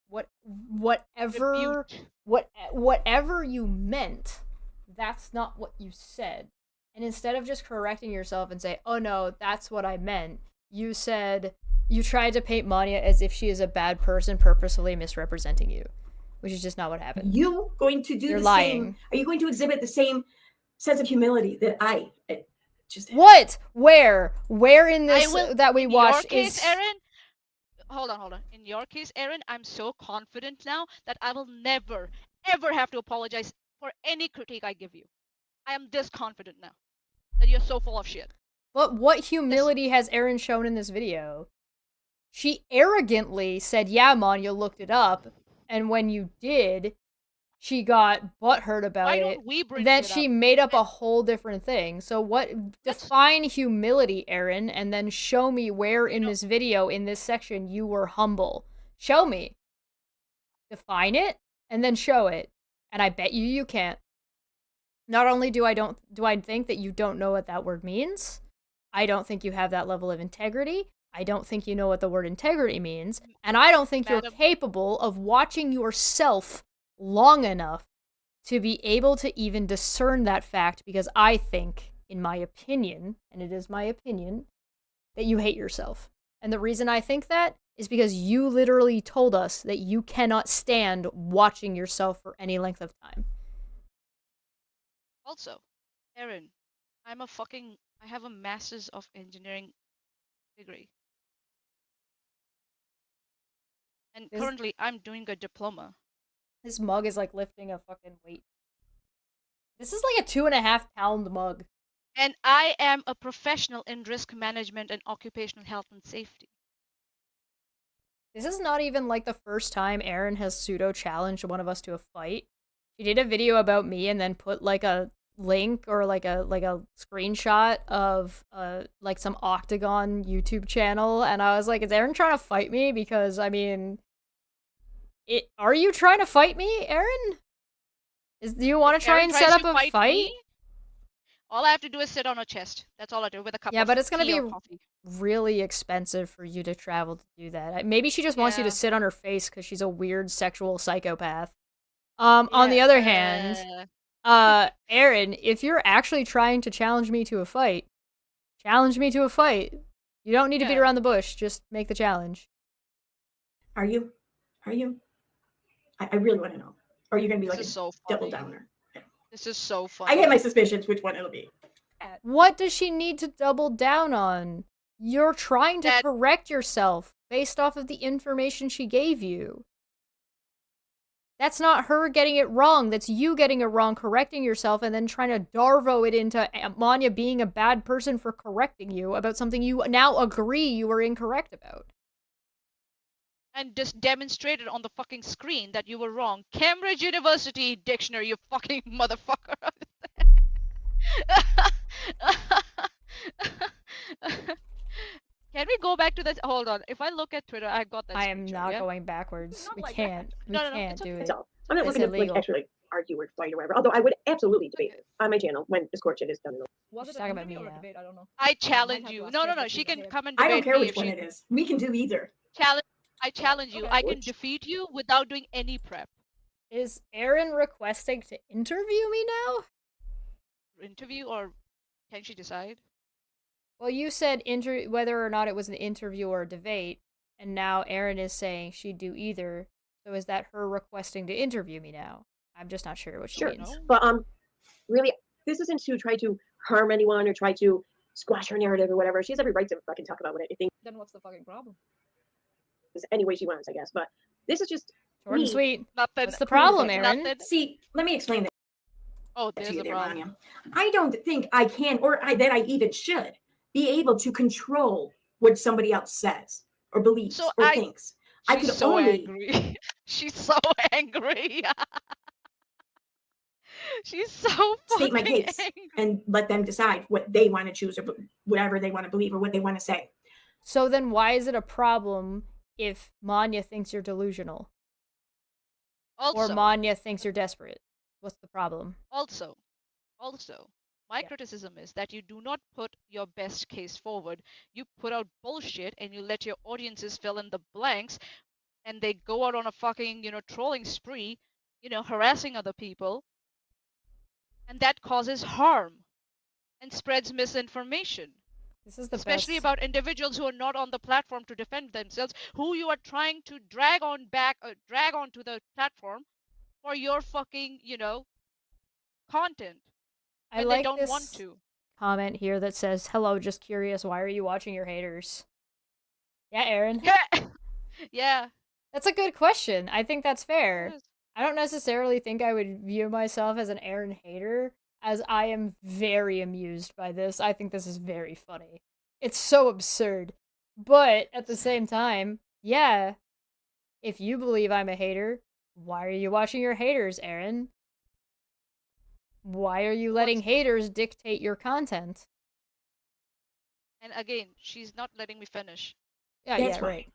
Whatever you meant, that's not what you said. And instead of just correcting yourself and say, "Oh no, that's what I meant," you said you tried to paint Manya as if she is a bad person, purposefully misrepresenting you, which is just not what happened. You going to do You're the lying. same? Are you going to exhibit the same sense of humility that I just had? What? Where in this that we watched in your case, Erin? Hold on. In your case, Erin, I'm so confident now that I will never, ever have to apologize for any critique I give you. I am this confident now that you're so full of shit. But what humility has Erin shown in this video? She arrogantly said, yeah, Manya looked it up, and when you did, she got butthurt about it. Then she made up a whole different thing. So define humility, Erin, and then show me where in this video, in this section, you were humble. Show me. Define it, and then show it. And I bet you can't. Not only do I think that you don't know what that word means, I don't think you have that level of integrity. I don't think you know what the word integrity means. And I don't think you're capable of watching yourself long enough to be able to even discern that fact, because I think, in my opinion, and it is my opinion, that you hate yourself. And the reason I think that is because you literally told us that you cannot stand watching yourself for any length of time. Also, Erin, I have a Master's of Engineering degree. And currently, I'm doing a diploma. This mug is like lifting a fucking weight. This is like a 2.5-pound mug. And I am a professional in risk management and occupational health and safety. This is not even like the first time Erin has pseudo-challenged one of us to a fight. She did a video about me and then put like a link or like a screenshot of like some Octagon YouTube channel, and I was like, is Erin trying to fight me? Because I mean, are you trying to fight me, Erin? Do you want to try and set up a fight? Me? All I have to do is sit on her chest. That's all I do with a cup of tea. Yeah, but it's gonna be coffee. Really expensive for you to travel to do that. Maybe she just wants you to sit on her face because she's a weird sexual psychopath. On the other hand, Erin, if you're actually trying to challenge me to a fight, challenge me to a fight. You don't need to beat around the bush. Just make the challenge. Are you? I really want to know. Or are you going to be like a double downer? This is so funny. I have my suspicions which one it'll be. What does she need to double down on? You're trying to correct yourself based off of the information she gave you. That's not her getting it wrong. That's you getting it wrong, correcting yourself, and then trying to Darvo it into Manya being a bad person for correcting you about something you now agree you were incorrect about. And just demonstrated on the fucking screen that you were wrong. Cambridge University Dictionary, you fucking motherfucker. Can we go back to that? Hold on. If I look at Twitter, I got that. I am not going backwards. We can't. We can't do it. I'm not looking to actually argue or fight or whatever. Although I would absolutely debate on my channel when this court shit is done. Was it talking about me? Debate? I don't know. I challenge you. No. She can come and debate I don't care me which one it is. We can do either. I challenge you. I can defeat you without doing any prep. Is Erin requesting to interview me now? Interview, or can she decide? Well, you said whether or not it was an interview or a debate, and now Erin is saying she'd do either. So is that her requesting to interview me now? I'm just not sure what she means. But really, this isn't to try to harm anyone or try to squash her narrative or whatever. She has every right to fucking talk about what I think. Then what's the fucking problem? Any way she wants, I guess. But this is just short and sweet. Nothing. What's the problem, Erin? See, let me explain that. Oh, there's to you a there, problem. Rania. I don't think I can, or that I even should, be able to control what somebody else says or believes or thinks. I could so only angry. She's so angry. She's so state my fucking case angry. and let them decide what they want to choose or whatever they want to believe or what they want to say. So then why is it a problem if Manya thinks you're delusional? Also, or Manya thinks you're desperate? What's the problem? Also, my criticism is that you do not put your best case forward. You put out bullshit and you let your audiences fill in the blanks, and they go out on a fucking, trolling spree, harassing other people, and that causes harm and spreads misinformation. This is the especially best. about individuals who are not on the platform to defend themselves, who you are trying to drag onto the platform for your fucking, content. I when like they don't this want to. comment here that says, "Hello, just curious. Why are you watching your haters?" Yeah, Erin. Yeah. That's a good question. I think that's fair. I don't necessarily think I would view myself as an Erin hater, as I am very amused by this. I think this is very funny. It's so absurd. But at the same time, yeah, if you believe I'm a hater, why are you watching your haters, Erin? Why are you letting haters dictate your content? And again, she's not letting me finish. Yeah, That's yeah, why. right.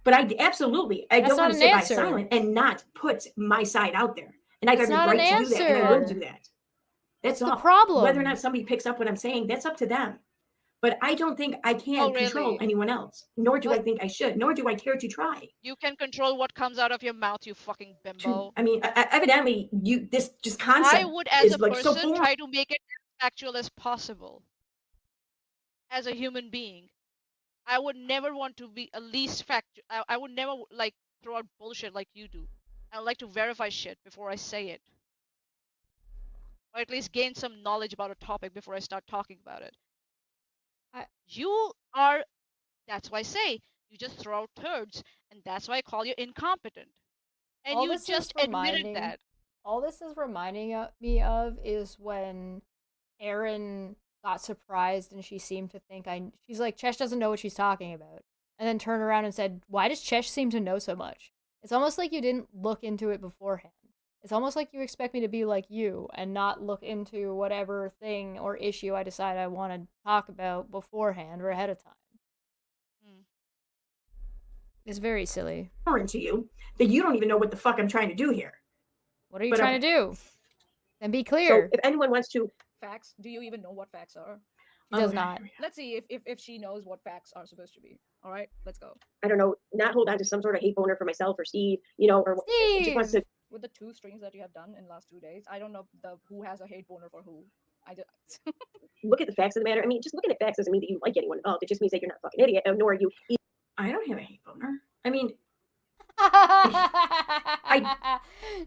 But I absolutely, I don't want to sit by silent and not put my side out there. And I have every right to do that, and I will do that. That's all. The problem. Whether or not somebody picks up what I'm saying, that's up to them. But I don't think I can control anyone else, nor do I think I should, nor do I care to try. You can control what comes out of your mouth, you fucking bimbo. I mean, evidently, this just concept I would, as a like person, so foreign. try to make it as factual as possible. As a human being, I would never want to be a least factual. I would never like throw out bullshit like you do. I would like to verify shit before I say it, or at least gain some knowledge about a topic before I start talking about it. You are. That's why I say you just throw out turds, and that's why I call you incompetent. And you just admitted that. All this is reminding me of is when Erin got surprised and she seemed to think she's like, Chesh doesn't know what she's talking about. And then turned around and said, why does Chesh seem to know so much? It's almost like you didn't look into it beforehand. It's almost like you expect me to be like you and not look into whatever thing or issue I decide I want to talk about beforehand or ahead of time. It's very silly. To you that you don't even know what the fuck I'm trying to do here. What are you trying to do? Then be clear. So if anyone wants to facts, do you even know what facts are? She does not. Let's see if she knows what facts are supposed to be. All right, let's go. I don't know, not hold on to some sort of hate boner for myself or Steve, or Steve! Just wants to. With the 2 streams that you have done in the last 2 days, I don't know who has a hate boner for who. I just look at the facts of the matter. I mean, just looking at facts doesn't mean that you like anyone involved. It just means that you're not a fucking idiot, nor are you. I don't have a hate boner. I mean,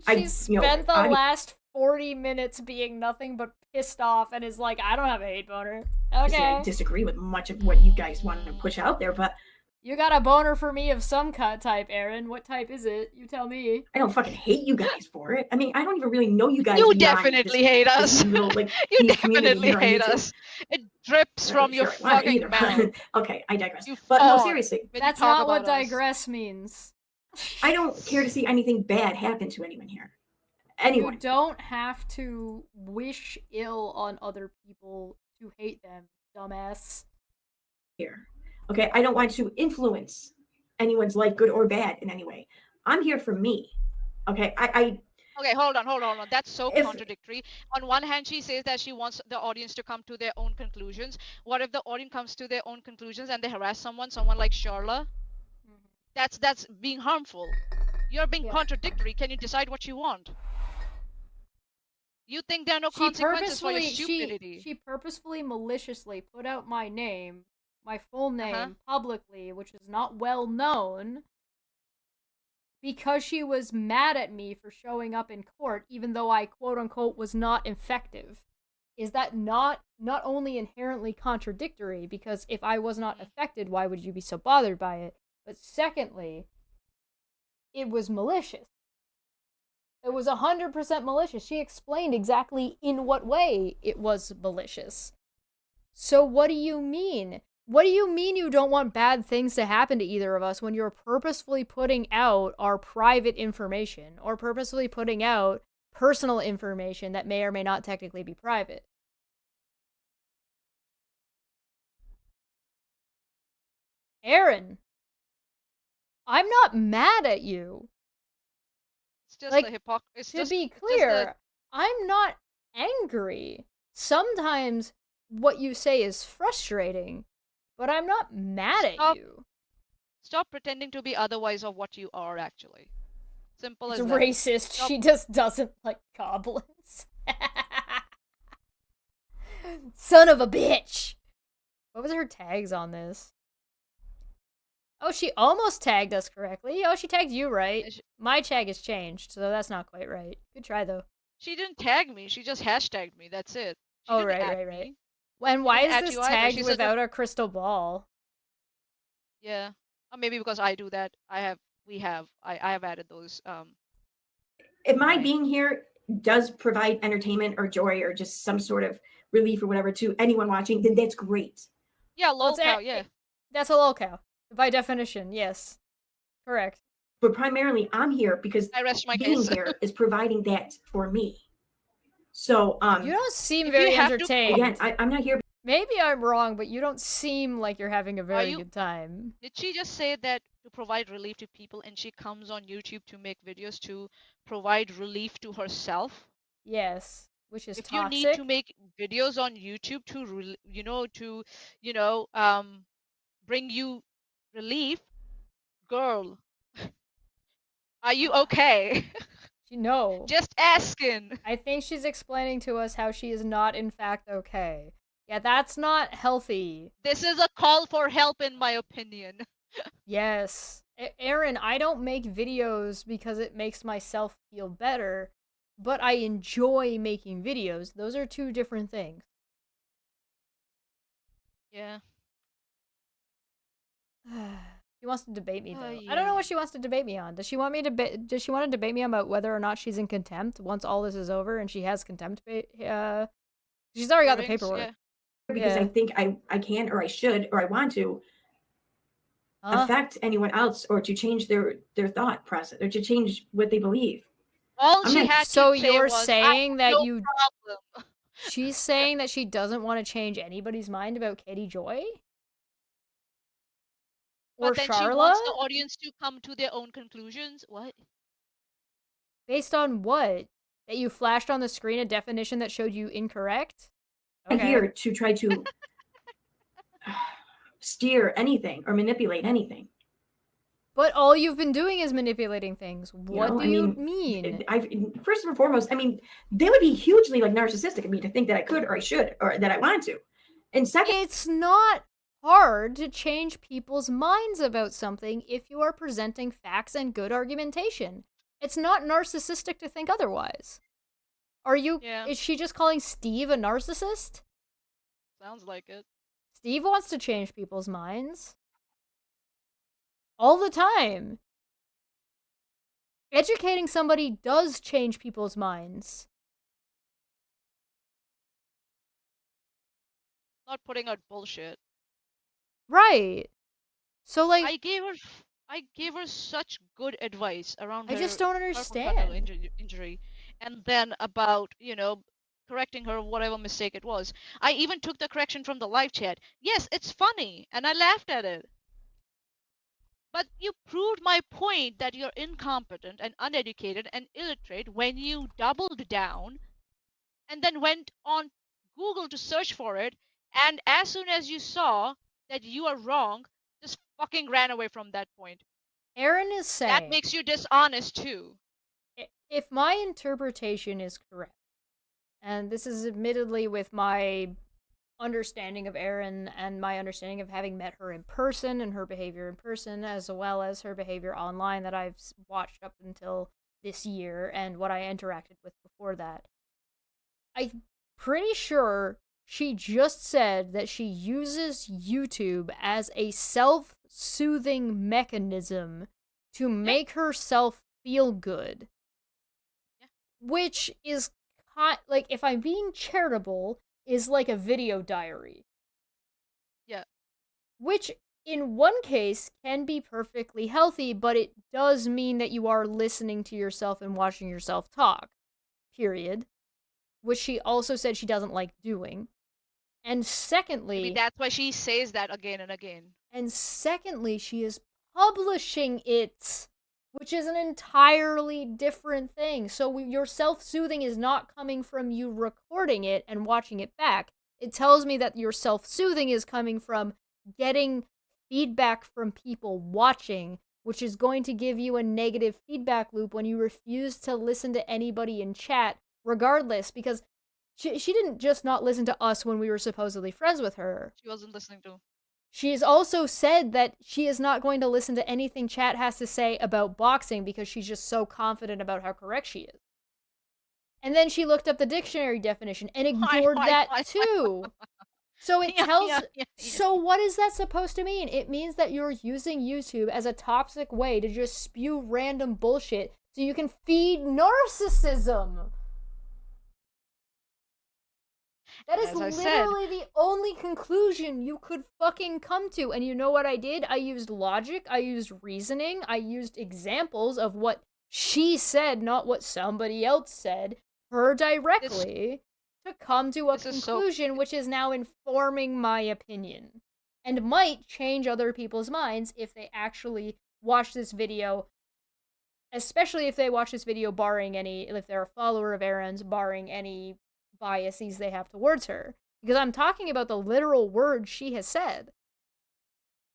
she spent the last 40 minutes being nothing but pissed off and is like, I don't have a hate boner. Okay. I disagree with much of what you guys want to push out there, but you got a boner for me of some type, Erin. What type is it? You tell me. I don't fucking hate you guys for it. I mean, I don't even really know you guys. You definitely hate us. Little, like, you definitely hate us. It drips from your fucking mouth. Okay, I digress. But no, seriously. That's not what digress means. I don't care to see anything bad happen to anyone here. Anyone. You don't have to wish ill on other people to hate them, dumbass. Here. Okay, I don't want to influence anyone's life, good or bad, in any way. I'm here for me. Okay, Okay, hold on. That's so contradictory. On one hand, she says that she wants the audience to come to their own conclusions. What if the audience comes to their own conclusions and they harass someone like Charla? That's being harmful. You're being contradictory. Can you decide what you want? You think there are no consequences for your stupidity. She purposefully, maliciously put out my name, my full name, publicly, which is not well known, because she was mad at me for showing up in court, even though I quote-unquote was not effective. Is that not only inherently contradictory, because if I was not affected, why would you be so bothered by it? But secondly, it was malicious. It was 100% malicious. She explained exactly in what way it was malicious. So what do you mean? What do you mean you don't want bad things to happen to either of us when you're purposefully putting out our private information or purposefully putting out personal information that may or may not technically be private? Aaron, I'm not mad at you. It's just like, the hypocrisy. To be clear, I'm not angry. Sometimes what you say is frustrating, but I'm not mad at you. Stop pretending to be otherwise of what you are actually. Simple It's as that. Racist. Stop. She just doesn't like goblins. Son of a bitch. What was her tags on this? Oh, she almost tagged us correctly. Oh, she tagged you right. My tag has changed, so that's not quite right. Good try, though. She didn't tag me. She just hashtagged me. That's it. She oh, right. And why is this tagged without a crystal ball? Yeah. Or maybe because I do that. I have added those. If my being here does provide entertainment or joy or just some sort of relief or whatever to anyone watching, then that's great. Yeah, lolcow, yeah. That's a lolcow. By definition, yes. Correct. But primarily, I'm here because I rest my being case. here is providing that for me. So, you don't seem very entertained. Again, I'm not here. Maybe I'm wrong, but you don't seem like you're having a very good time. Did she just say that to provide relief to people and she comes on YouTube to make videos to provide relief to herself? Yes, which is toxic. If you need to make videos on YouTube to bring you relief, girl, are you okay? No. Just asking. I think she's explaining to us how she is not in fact okay. Yeah, that's not healthy. This is a call for help in my opinion. Yes. Aaron, I don't make videos because it makes myself feel better, but I enjoy making videos. Those are two different things. Yeah. She wants to debate me though. Yeah. I don't know what she wants to debate me on. Does she want to debate me about whether or not she's in contempt once all this is over and she has contempt? She's already got the paperwork. Yeah. Because I think I can or I should or I want to affect anyone else or to change their thought process or to change what they believe. All she had to so say you're was, saying that no you problem. She's saying that she doesn't want to change anybody's mind about Katie Joy? But then Charla? She wants the audience to come to their own conclusions? What? Based on what? That you flashed on the screen a definition that showed you incorrect? Okay. I'm here to try to steer anything or manipulate anything. But all you've been doing is manipulating things. What do you mean? First and foremost, I mean, they would be hugely like narcissistic of me to think that I could or I should or that I want to. And second, it's not hard to change people's minds about something if you are presenting facts and good argumentation. It's not narcissistic to think otherwise. Are you? Yeah. Is she just calling Steve a narcissist? Sounds like it. Steve wants to change people's minds. All the time. Educating somebody does change people's minds. Not putting out bullshit. Right. So like I gave her such good advice around I just don't understand injury and then about, correcting her whatever mistake it was. I even took the correction from the live chat. Yes, it's funny and I laughed at it. But you proved my point that you're incompetent and uneducated and illiterate when you doubled down and then went on Google to search for it, and as soon as you saw that you are wrong, just fucking ran away from that point. Aaron is saying that makes you dishonest too. If my interpretation is correct, and this is admittedly with my understanding of Erin and my understanding of having met her in person and her behavior in person, as well as her behavior online that I've watched up until this year and what I interacted with before that, I'm pretty sure she just said that she uses YouTube as a self-soothing mechanism to make herself feel good. Yeah. Which is, like, if I'm being charitable, is like a video diary. Yeah. Which, in one case, can be perfectly healthy, but it does mean that you are listening to yourself and watching yourself talk. Period. Which she also said she doesn't like doing. And secondly... Maybe that's why she says that again and again. And secondly, she is publishing it, which is an entirely different thing. So your self-soothing is not coming from you recording it and watching it back. It tells me that your self-soothing is coming from getting feedback from people watching, which is going to give you a negative feedback loop when you refuse to listen to anybody in chat, regardless, because she didn't just not listen to us when we were supposedly friends with her. She wasn't listening to. She has also said that she is not going to listen to anything chat has to say about boxing because she's just so confident about how correct she is. And then she looked up the dictionary definition and ignored that too. So it tells... So what is that supposed to mean? It means that you're using YouTube as a toxic way to just spew random bullshit so you can feed narcissism. That is literally the only conclusion you could fucking come to. And you know what I did? I used logic, I used reasoning, I used examples of what she said, not what somebody else said, her directly, to come to a conclusion which is now informing my opinion. And might change other people's minds if they actually watch this video, especially if they watch this video barring any, if they're a follower of Aaron's, barring any biases they have towards her. Because I'm talking about the literal words she has said.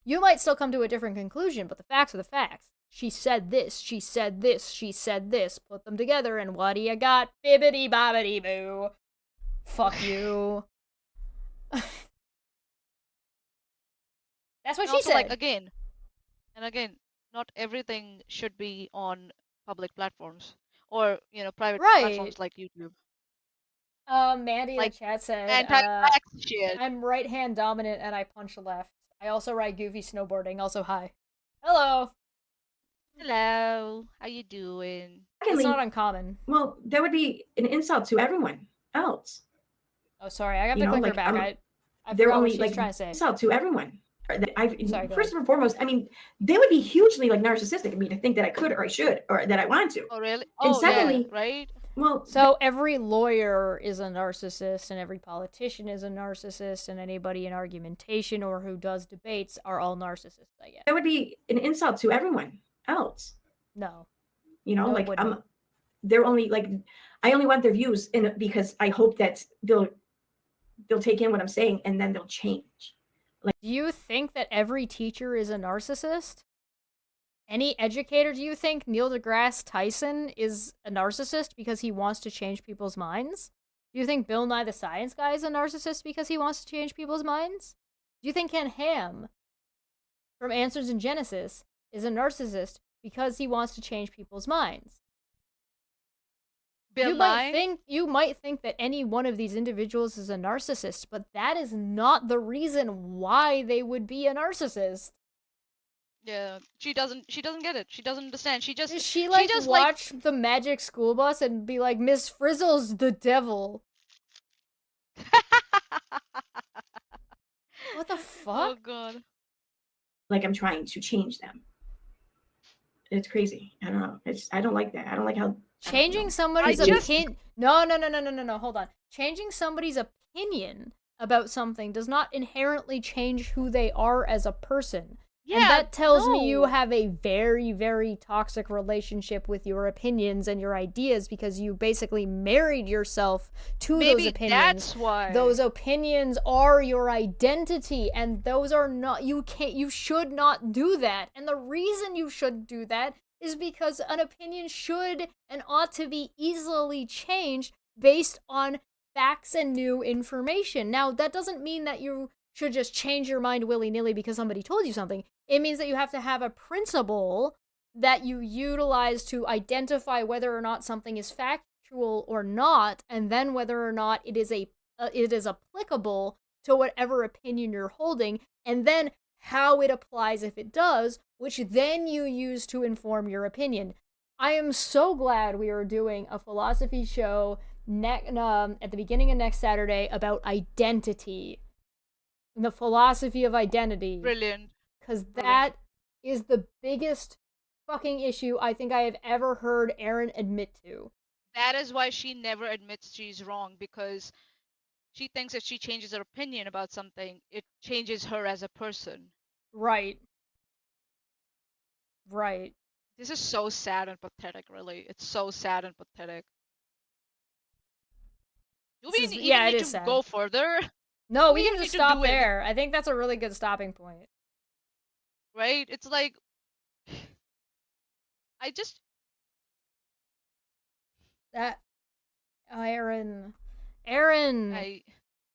You might still come to a different conclusion, but the facts are the facts. She said this, she said this, she said this. Put them together, and what do you got? Bibbidi bobbidi boo. Fuck you. That's what she said. Like, again, not everything should be on public platforms or, private platforms like YouTube. Mandy in the chat said, shit. I'm right-hand dominant and I punch left. I also ride goofy snowboarding. Also, hi. Hello. Hello. How you doing? It's not uncommon. Well, that would be an insult to everyone else. Oh, sorry. I got the clicker back. I they're forgot only what she was trying to say. Insult to everyone. Sorry, first and foremost, I mean, they would be hugely narcissistic of me to think that I could or I should or that I want to. Oh, really? And secondly, yeah, right? Well, so every lawyer is a narcissist, and every politician is a narcissist, and anybody in argumentation or who does debates are all narcissists, I guess. That would be an insult to everyone else. No. They're only I only want their views because I hope that they'll take in what I'm saying and then they'll change. Do you think that every teacher is a narcissist? Any educator, do you think Neil deGrasse Tyson is a narcissist because he wants to change people's minds? Do you think Bill Nye the Science Guy is a narcissist because he wants to change people's minds? Do you think Ken Ham from Answers in Genesis is a narcissist because he wants to change people's minds? You might think that any one of these individuals is a narcissist, but that is not the reason why they would be a narcissist. Yeah, she doesn't get it. She doesn't understand. She just watch the Magic School Bus and be like, Miss Frizzle's the devil. What the fuck? Oh god. Like I'm trying to change them. It's crazy. I don't know. I don't like that. I don't like how changing somebody's opinion. No. Hold on. Changing somebody's opinion about something does not inherently change who they are as a person. Yeah, and that tells me you have a very, very toxic relationship with your opinions and your ideas because you basically married yourself to those opinions. That's why. Those opinions are your identity, and those are not, you should not do that. And the reason you should do that is because an opinion should and ought to be easily changed based on facts and new information. Now, that doesn't mean that you should just change your mind willy-nilly because somebody told you something. It means that you have to have a principle that you utilize to identify whether or not something is factual or not, and then whether or not it is applicable to whatever opinion you're holding, and then how it applies if it does, which then you use to inform your opinion. I am so glad we are doing a philosophy show at the beginning of next Saturday about identity. The philosophy of identity. Brilliant. Because that is the biggest fucking issue I think I have ever heard Erin admit to. That is why she never admits she's wrong, because she thinks if she changes her opinion about something, it changes her as a person. Right. Right. This is so sad and pathetic, really. It's so sad and pathetic. Do we even need to go further? No, we can just stop there. I think that's a really good stopping point. Right? It's like... That... Erin...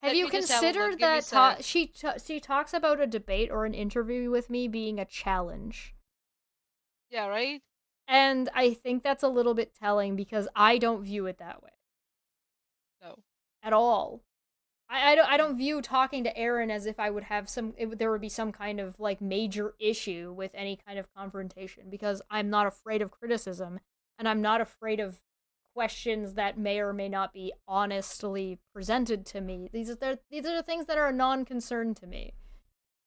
Have you considered that she talks about a debate or an interview with me being a challenge? Yeah, right? And I think that's a little bit telling because I don't view it that way. No. At all. I don't view talking to Erin as if I would have there would be some kind of like major issue with any kind of confrontation, because I'm not afraid of criticism and I'm not afraid of questions that may or may not be honestly presented to me. These are the things that are a non-concern to me.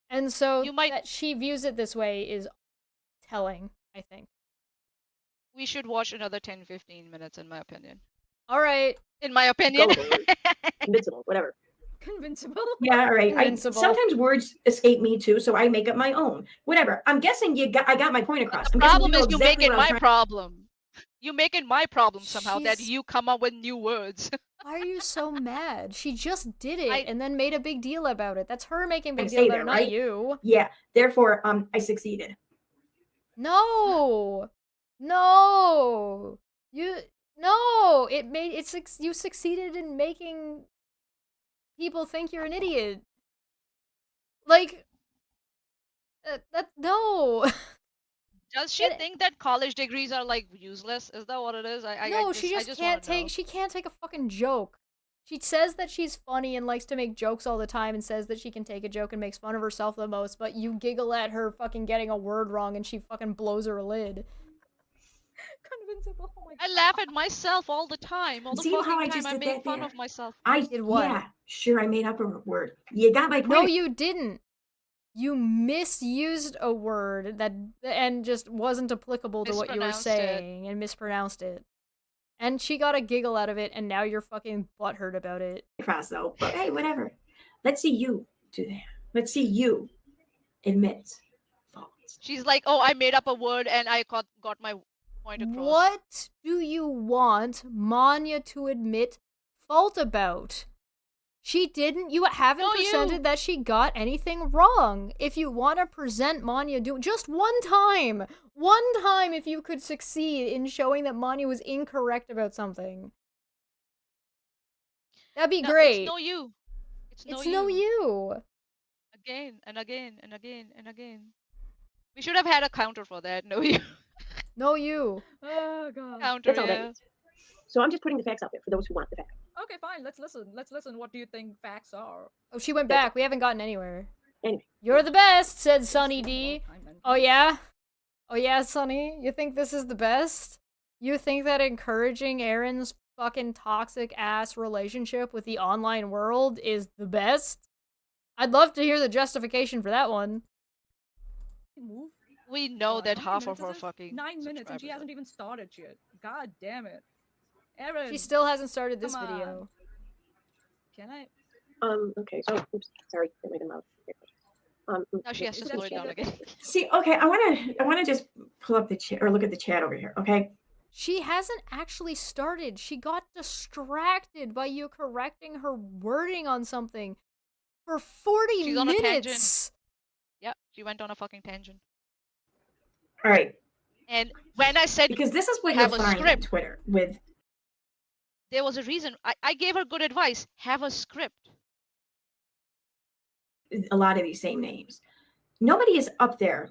And so that she views it this way is telling, I think. We should watch another 10-15 minutes, in my opinion. All right. In my opinion. Invincible, whatever. Convincible? Yeah, all right. Sometimes words escape me too, so I make up my own. Whatever. I'm guessing I got my point across. The problem is you make it my problem. You make it my problem somehow that you come up with new words. Why are you so mad? She just did it and then made a big deal about it. That's her making a big deal about it, not you. Yeah. Therefore, I succeeded. No. You succeeded in making people think you're an idiot. Like, no. Does she think that college degrees are like useless? Is that what it is? She just can't take a fucking joke. She says that she's funny and likes to make jokes all the time and says that she can take a joke and makes fun of herself the most, but you giggle at her fucking getting a word wrong and she fucking blows her lid. Convincible. Oh my God. I laugh at myself all the time. All the fucking time I make fun of myself. I did what? Yeah, sure, I made up a word. You got my point. No, you didn't. You misused a word and just wasn't applicable to what you were saying and mispronounced it. And she got a giggle out of it, and now you're fucking butthurt about it. Cross though, but hey, whatever. Let's see you do that. Let's see you admit faults. She's like, oh, I made up a word and I got my point across. What do you want Manya to admit fault about? She didn't. You haven't presented that she got anything wrong. If you want to present Manya just one time, if you could succeed in showing that Manya was incorrect about something, that'd be great. It's no you. It's no you. Again and again and again and again. We should have had a counter for that. No you. No you. Oh God. Counter. That's all that is. So I'm just putting the facts out there for those who want the facts. Okay, fine. Let's listen. What do you think facts are? Oh, she went back. We haven't gotten anywhere. Anyway. You're the best, said Sunny D. Oh yeah? Oh yeah, Sunny? You think this is the best? You think that encouraging Erin's fucking toxic ass relationship with the online world is the best? I'd love to hear the justification for that one. We know that half of her fucking 9 minutes and she hasn't even started yet. God damn it. Erin. She still hasn't started this video. Can I? Okay, so oops, sorry, that made a mouth. Now she has to Is slow that it down Sheila? again. See, okay, I wanna just pull up the chat or look at the chat over here, okay? She hasn't actually started. She got distracted by you correcting her wording on something for 40 She's on a tangent. minutes. Yep, she went on a fucking tangent. All right. And when I said because this is what have you'll a find script, on Twitter with there was a reason. I gave her good advice. Have a script. a lot of these same names. Nobody is up there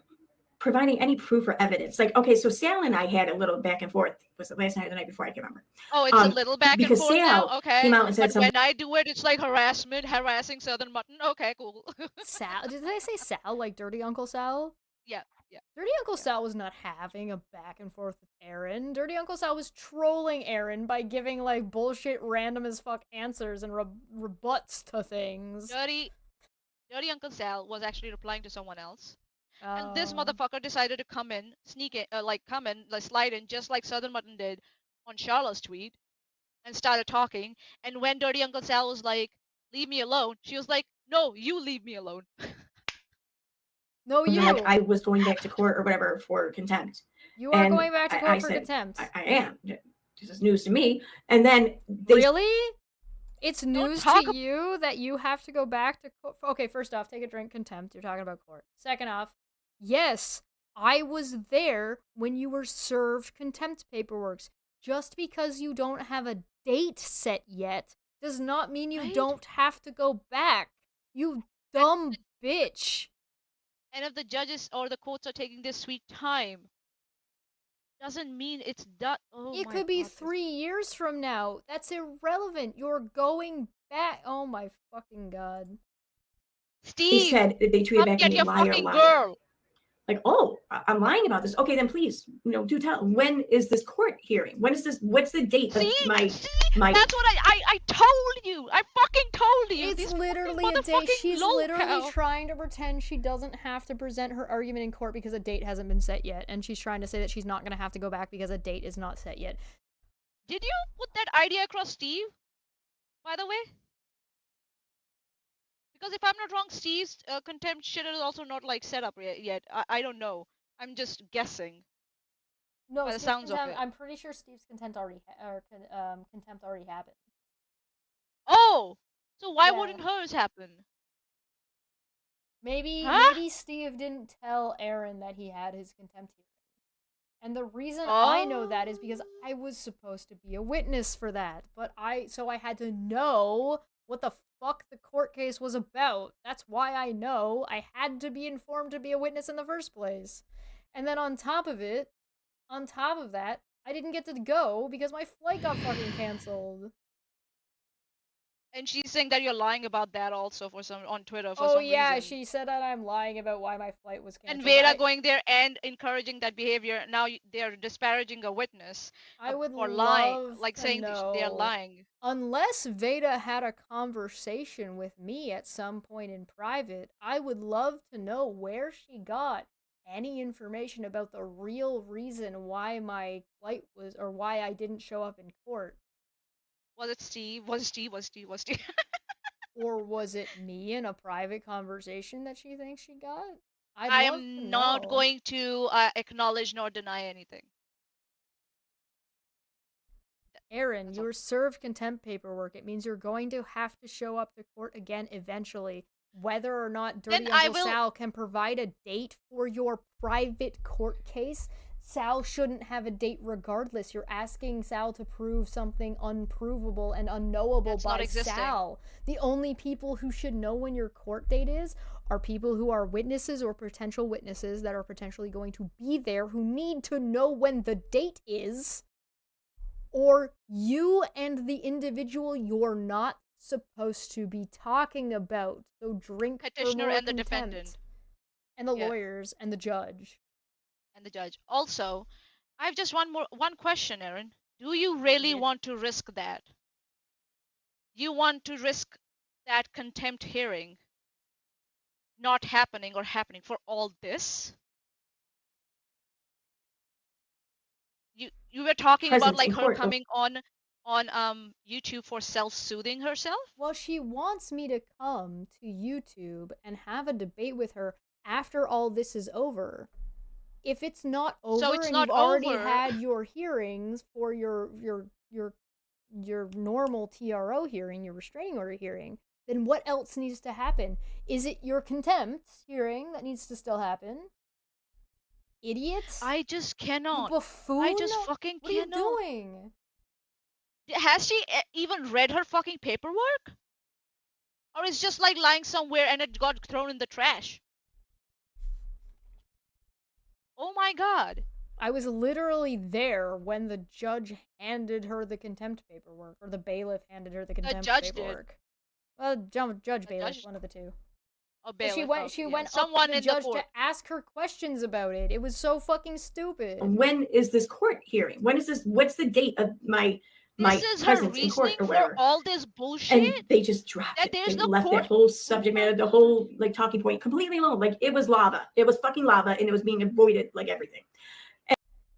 providing any proof or evidence. Like, okay, so Sal and I had a little back and forth. Was it last night or the night before? I can't remember. Oh, it's a little back and because forth Sal now? Okay. came out and said But something. when I do it, it's like harassing Southern Mutton. Okay, cool. Sal? Did they say Sal? Like Dirty Uncle Sal? Yeah, yeah. Dirty Uncle Sal was not having a back and forth with Aaron. Dirty Uncle Sal was trolling Aaron by giving like bullshit random as fuck answers and rebuts to things. Dirty Uncle Sal was actually replying to someone else. And this motherfucker decided to come in, sneak in, slide in, just like Southern Mutton did on Charlotte's tweet, and started talking. And when Dirty Uncle Sal was like, "Leave me alone," she was like, "No, you leave me alone." No, you. Like I was going back to court or whatever for contempt. You are going back to court for contempt. I am. This is news to me. And then really? It's news to you that you have to go back to court. Okay, first off, take a drink. Contempt. You're talking about court. Second off, yes, I was there when you were served contempt paperwork. Just because you don't have a date set yet does not mean you don't have to go back. You dumb bitch. And if the judges or the courts are taking this sweet time, doesn't mean it's done. Oh, it could be 3 years from now. That's irrelevant. You're going back. Oh my fucking god. Steve, he said they tweeted back at me, liar, liar. Girl. Like, oh, I'm lying about this. Okay, then please, do tell. When is this court hearing? When is this? What's the date of my? That's what I told you. I fucking told you. It's literally a date. She's literally trying to pretend she doesn't have to present her argument in court because a date hasn't been set yet, and she's trying to say that she's not going to have to go back because a date is not set yet. Did you put that idea across Steve? By the way. Because if I'm not wrong, Steve's contempt shit is also not like set up yet. I don't know. I'm just guessing. No, by the sounds of it. I'm pretty sure Steve's contempt already happened. Oh, so why wouldn't hers happen? Maybe Steve didn't tell Aaron that he had his contempt hearing. And the reason I know that is because I was supposed to be a witness for that. So I had to know what the fuck the court case was about. That's why I know I had to be informed to be a witness in the first place. And then on top of that, I didn't get to go because my flight got fucking canceled. And she's saying that you're lying about that also on Twitter for some reason. Oh yeah, reason. She said that I'm lying about why my flight was canceled. And Veda going there and encouraging that behavior. Now they're disparaging a witness. I would or love lying, like to saying know, they're lying. Unless Veda had a conversation with me at some point in private, I would love to know where she got any information about the real reason why my flight was, or why I didn't show up in court. Was it Steve? Was Steve? Or was it me in a private conversation that she thinks she got? I am not going to acknowledge nor deny anything. Aaron, you were served contempt paperwork. It means you're going to have to show up to court again eventually. Whether or not Dirty Uncle Sal can provide a date for your private court case, Sal shouldn't have a date regardless. You're asking Sal to prove something unprovable and unknowable by Sal. The only people who should know when your court date is are people who are witnesses or potential witnesses that are potentially going to be there who need to know when the date is, or you and the individual you're not supposed to be talking about. So drink petitioner for more and the contempt. Defendant. And the lawyers and the judge. And the judge. Also, I have just one question, Aaron. Do you really want to risk that? You want to risk that contempt hearing not happening or happening for all this? You were talking about like her coming on on YouTube for self-soothing herself? Well, she wants me to come to YouTube and have a debate with her after all this is over. If it's not over So it's and not you've already over. had your hearings for your normal TRO hearing, your restraining order hearing, then what else needs to happen? Is it your contempt hearing that needs to still happen? Idiot! I just cannot. You buffoon! I just fucking what cannot. What are you doing? Has she even read her fucking paperwork? Or it's just like lying somewhere and it got thrown in the trash? Oh my god. I was literally there when the judge handed her the contempt paperwork, or the bailiff handed her the contempt paperwork. Did. Well, judge, bailiff, one of the two. Oh, bailiff. She went up to the judge to ask her questions about it. It was so fucking stupid. When is this court hearing? When is this? What's the date of my presence in court or whatever? For all this bullshit. And they just dropped it. They left that whole subject matter, the whole like talking point completely alone. Like it was lava. It was fucking lava, and it was being avoided like everything.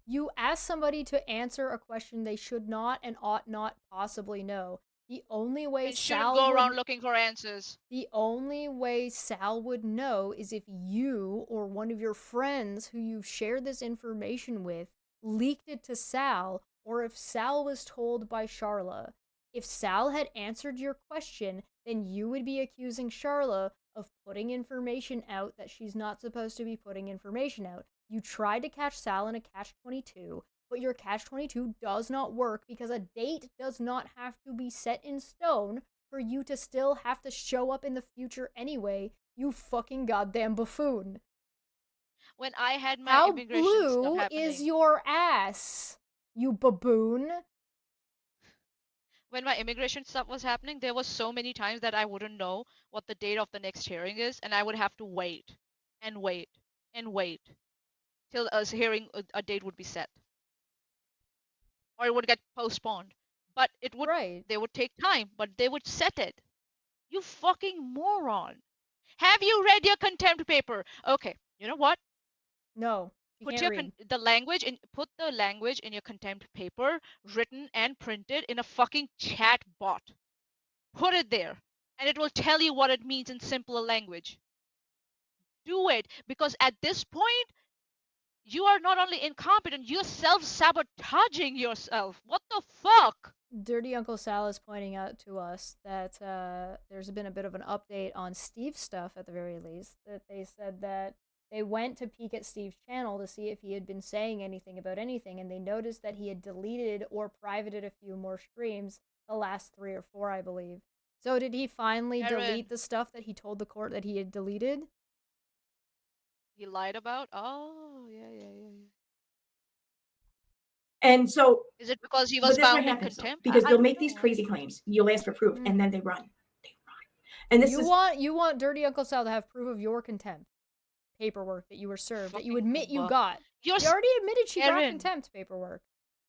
You ask somebody to answer a question they should not and ought not possibly know. The only way Sal go around looking for answers. The only way Sal would know is if you or one of your friends who you've shared this information with leaked it to Sal, or if Sal was told by Charla. If Sal had answered your question, then you would be accusing Charla of putting information out that she's not supposed to be putting information out. You tried to catch Sal in a catch-22, but your catch-22 does not work because a date does not have to be set in stone for you to still have to show up in the future anyway, you fucking goddamn buffoon. When I had my immigration stuff happening. How blue is your ass, you baboon? When my immigration stuff was happening, there was so many times that I wouldn't know what the date of the next hearing is, and I would have to wait and wait and wait till a hearing, a date would be set. Or it would get postponed. But it would, they would take time, but they would set it. You fucking moron. Have you read your contempt paper? Okay, you know what? No. Put the language in your contempt paper, written and printed in a fucking chat bot. Put it there, and it will tell you what it means in simpler language. Do it, because at this point, you are not only incompetent, you're self-sabotaging yourself. What the fuck? Dirty Uncle Sal is pointing out to us that there's been a bit of an update on Steve's stuff at the very least. That they said that they went to peek at Steve's channel to see if he had been saying anything about anything, and they noticed that he had deleted or privated a few more streams, the last 3 or 4, I believe. So did he finally delete the stuff that he told the court that he had deleted? He lied about? Oh, yeah. And so, is it because he was found in contempt? Because they'll make these crazy claims. You'll ask for proof, and then they run. And this you want Dirty Uncle Sal to have proof of your contempt paperwork that you were served, that you admit you got. She already admitted she got contempt paperwork.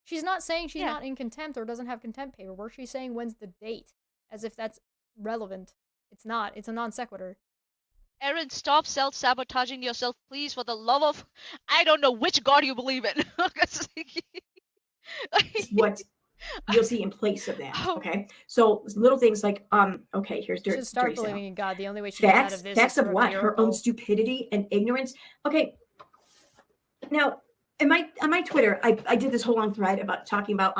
She's not saying she's not in contempt or doesn't have contempt paperwork. She's saying when's the date, as if that's relevant. It's not. It's a non sequitur. Erin, stop self-sabotaging yourself, please, for the love of... I don't know which god you believe in. What you'll see in place of that, okay? So little things like, okay, here's Dirty. Should start believing in God. The only way she gets out of this facts is of what? Her own stupidity and ignorance. Okay. Now, on my Twitter, I did this whole long thread about talking about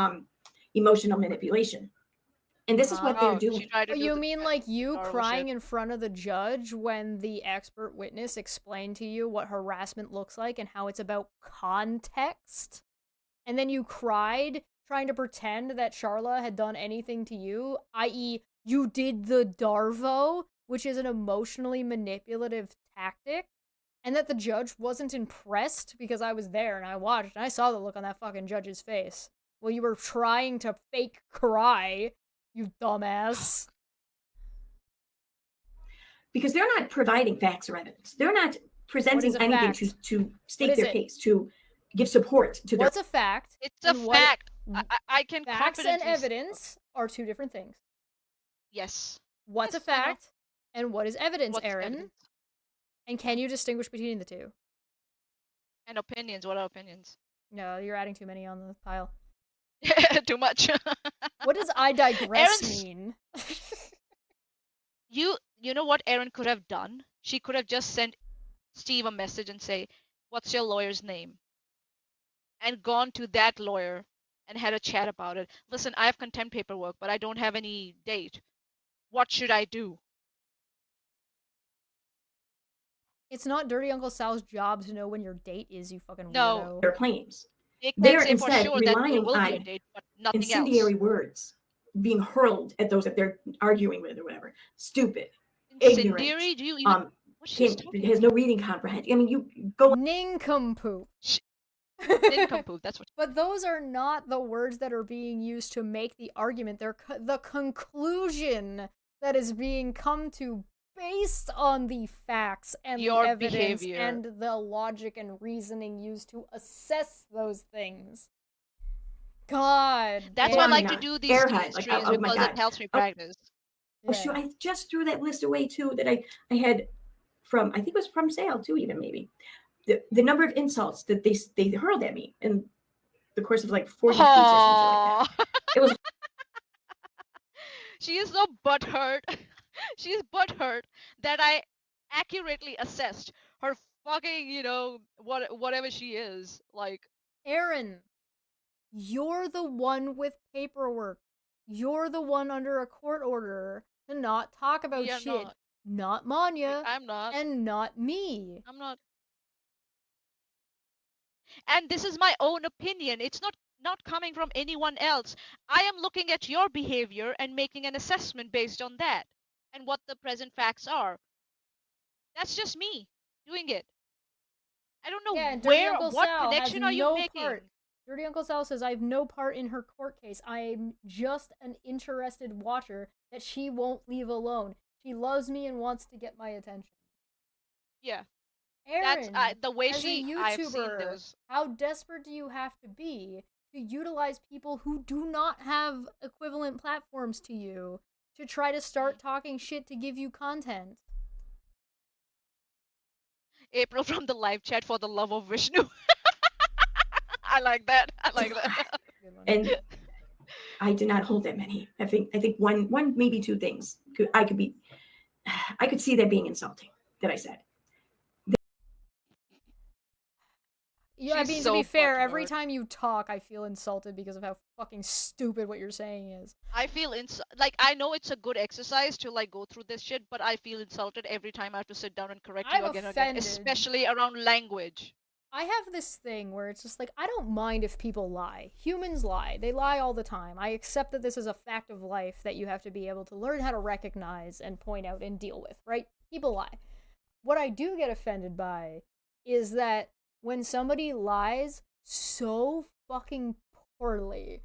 emotional manipulation. And this is what they're doing. You mean like you crying in front of the judge when the expert witness explained to you what harassment looks like and how it's about context? And then you cried trying to pretend that Charla had done anything to you, i.e. you did the Darvo, which is an emotionally manipulative tactic, and that the judge wasn't impressed because I was there and I watched and I saw the look on that fucking judge's face. Well, you were trying to fake cry. You dumbass. Because they're not providing facts or evidence. They're not presenting anything to state their case, to give support to their... What's a fact? It's a fact. I can Facts and evidence are two different things. Yes. What's a fact and what is evidence, Erin? And can you distinguish between the two? And opinions. What are opinions? No, you're adding too many on the pile. Too much. What does I digress Erin's- mean? You know what Erin could have done? She could have just sent Steve a message and say, "What's your lawyer's name?" and gone to that lawyer and had a chat about it. Listen, I have contempt paperwork, but I don't have any date. What should I do? It's not Dirty Uncle Sal's job to know when your date is, you fucking No. weirdo. Their claims. They They're can say for instead sure that there relying will be a on date, but nothing incendiary else. words being hurled at those that they're arguing with or whatever. Stupid, Incendiary? ignorant. Do you even what she's talking Has no reading comprehension. I mean, you go. Nincompoop. Nincompoop, that's what. But those are not the words that are being used to make the argument. They're the conclusion that is being come to based on the facts and Your the evidence behavior. and the logic and reasoning used to assess those things. God. That's why I like to do these Airhead, streams like, oh my because God. it helps me practice. Oh, shoot, I just threw that list away too that I had from, I think it was from Sale too, even maybe. The number of insults that they hurled at me in the course of like 40 tweets or something like that. It was. She is so butthurt. She is butthurt that I accurately assessed her fucking, whatever she is. Like, Erin, you're the one with paperwork. You're the one under a court order to not talk about Yeah, shit. Not Manya. I'm not. And not me. I'm not. And this is my own opinion. It's not coming from anyone else. I am looking at your behavior and making an assessment based on that and what the present facts are. That's just me doing it. I don't know what connection are you making? Dirty Uncle Sal says, I have no part in her court case. I'm just an interested watcher that she won't leave alone. She loves me and wants to get my attention. Yeah. Erin, that's the way as a YouTuber, I've seen those. How desperate do you have to be to utilize people who do not have equivalent platforms to you to try to start talking shit to give you content? April from the live chat, for the love of Vishnu. I like that. And I did not hold that many. I think one maybe two things. I could see that being insulting that I said. Yeah, I mean, to be fair, every time you talk, I feel insulted because of how fucking stupid what you're saying is. I feel I know it's a good exercise to go through this shit, but I feel insulted every time I have to sit down and correct you again, especially around language. I have this thing where it's just I don't mind if people lie. Humans lie. They lie all the time. I accept that this is a fact of life that you have to be able to learn how to recognize and point out and deal with, right? People lie. What I do get offended by is that when somebody lies so fucking poorly,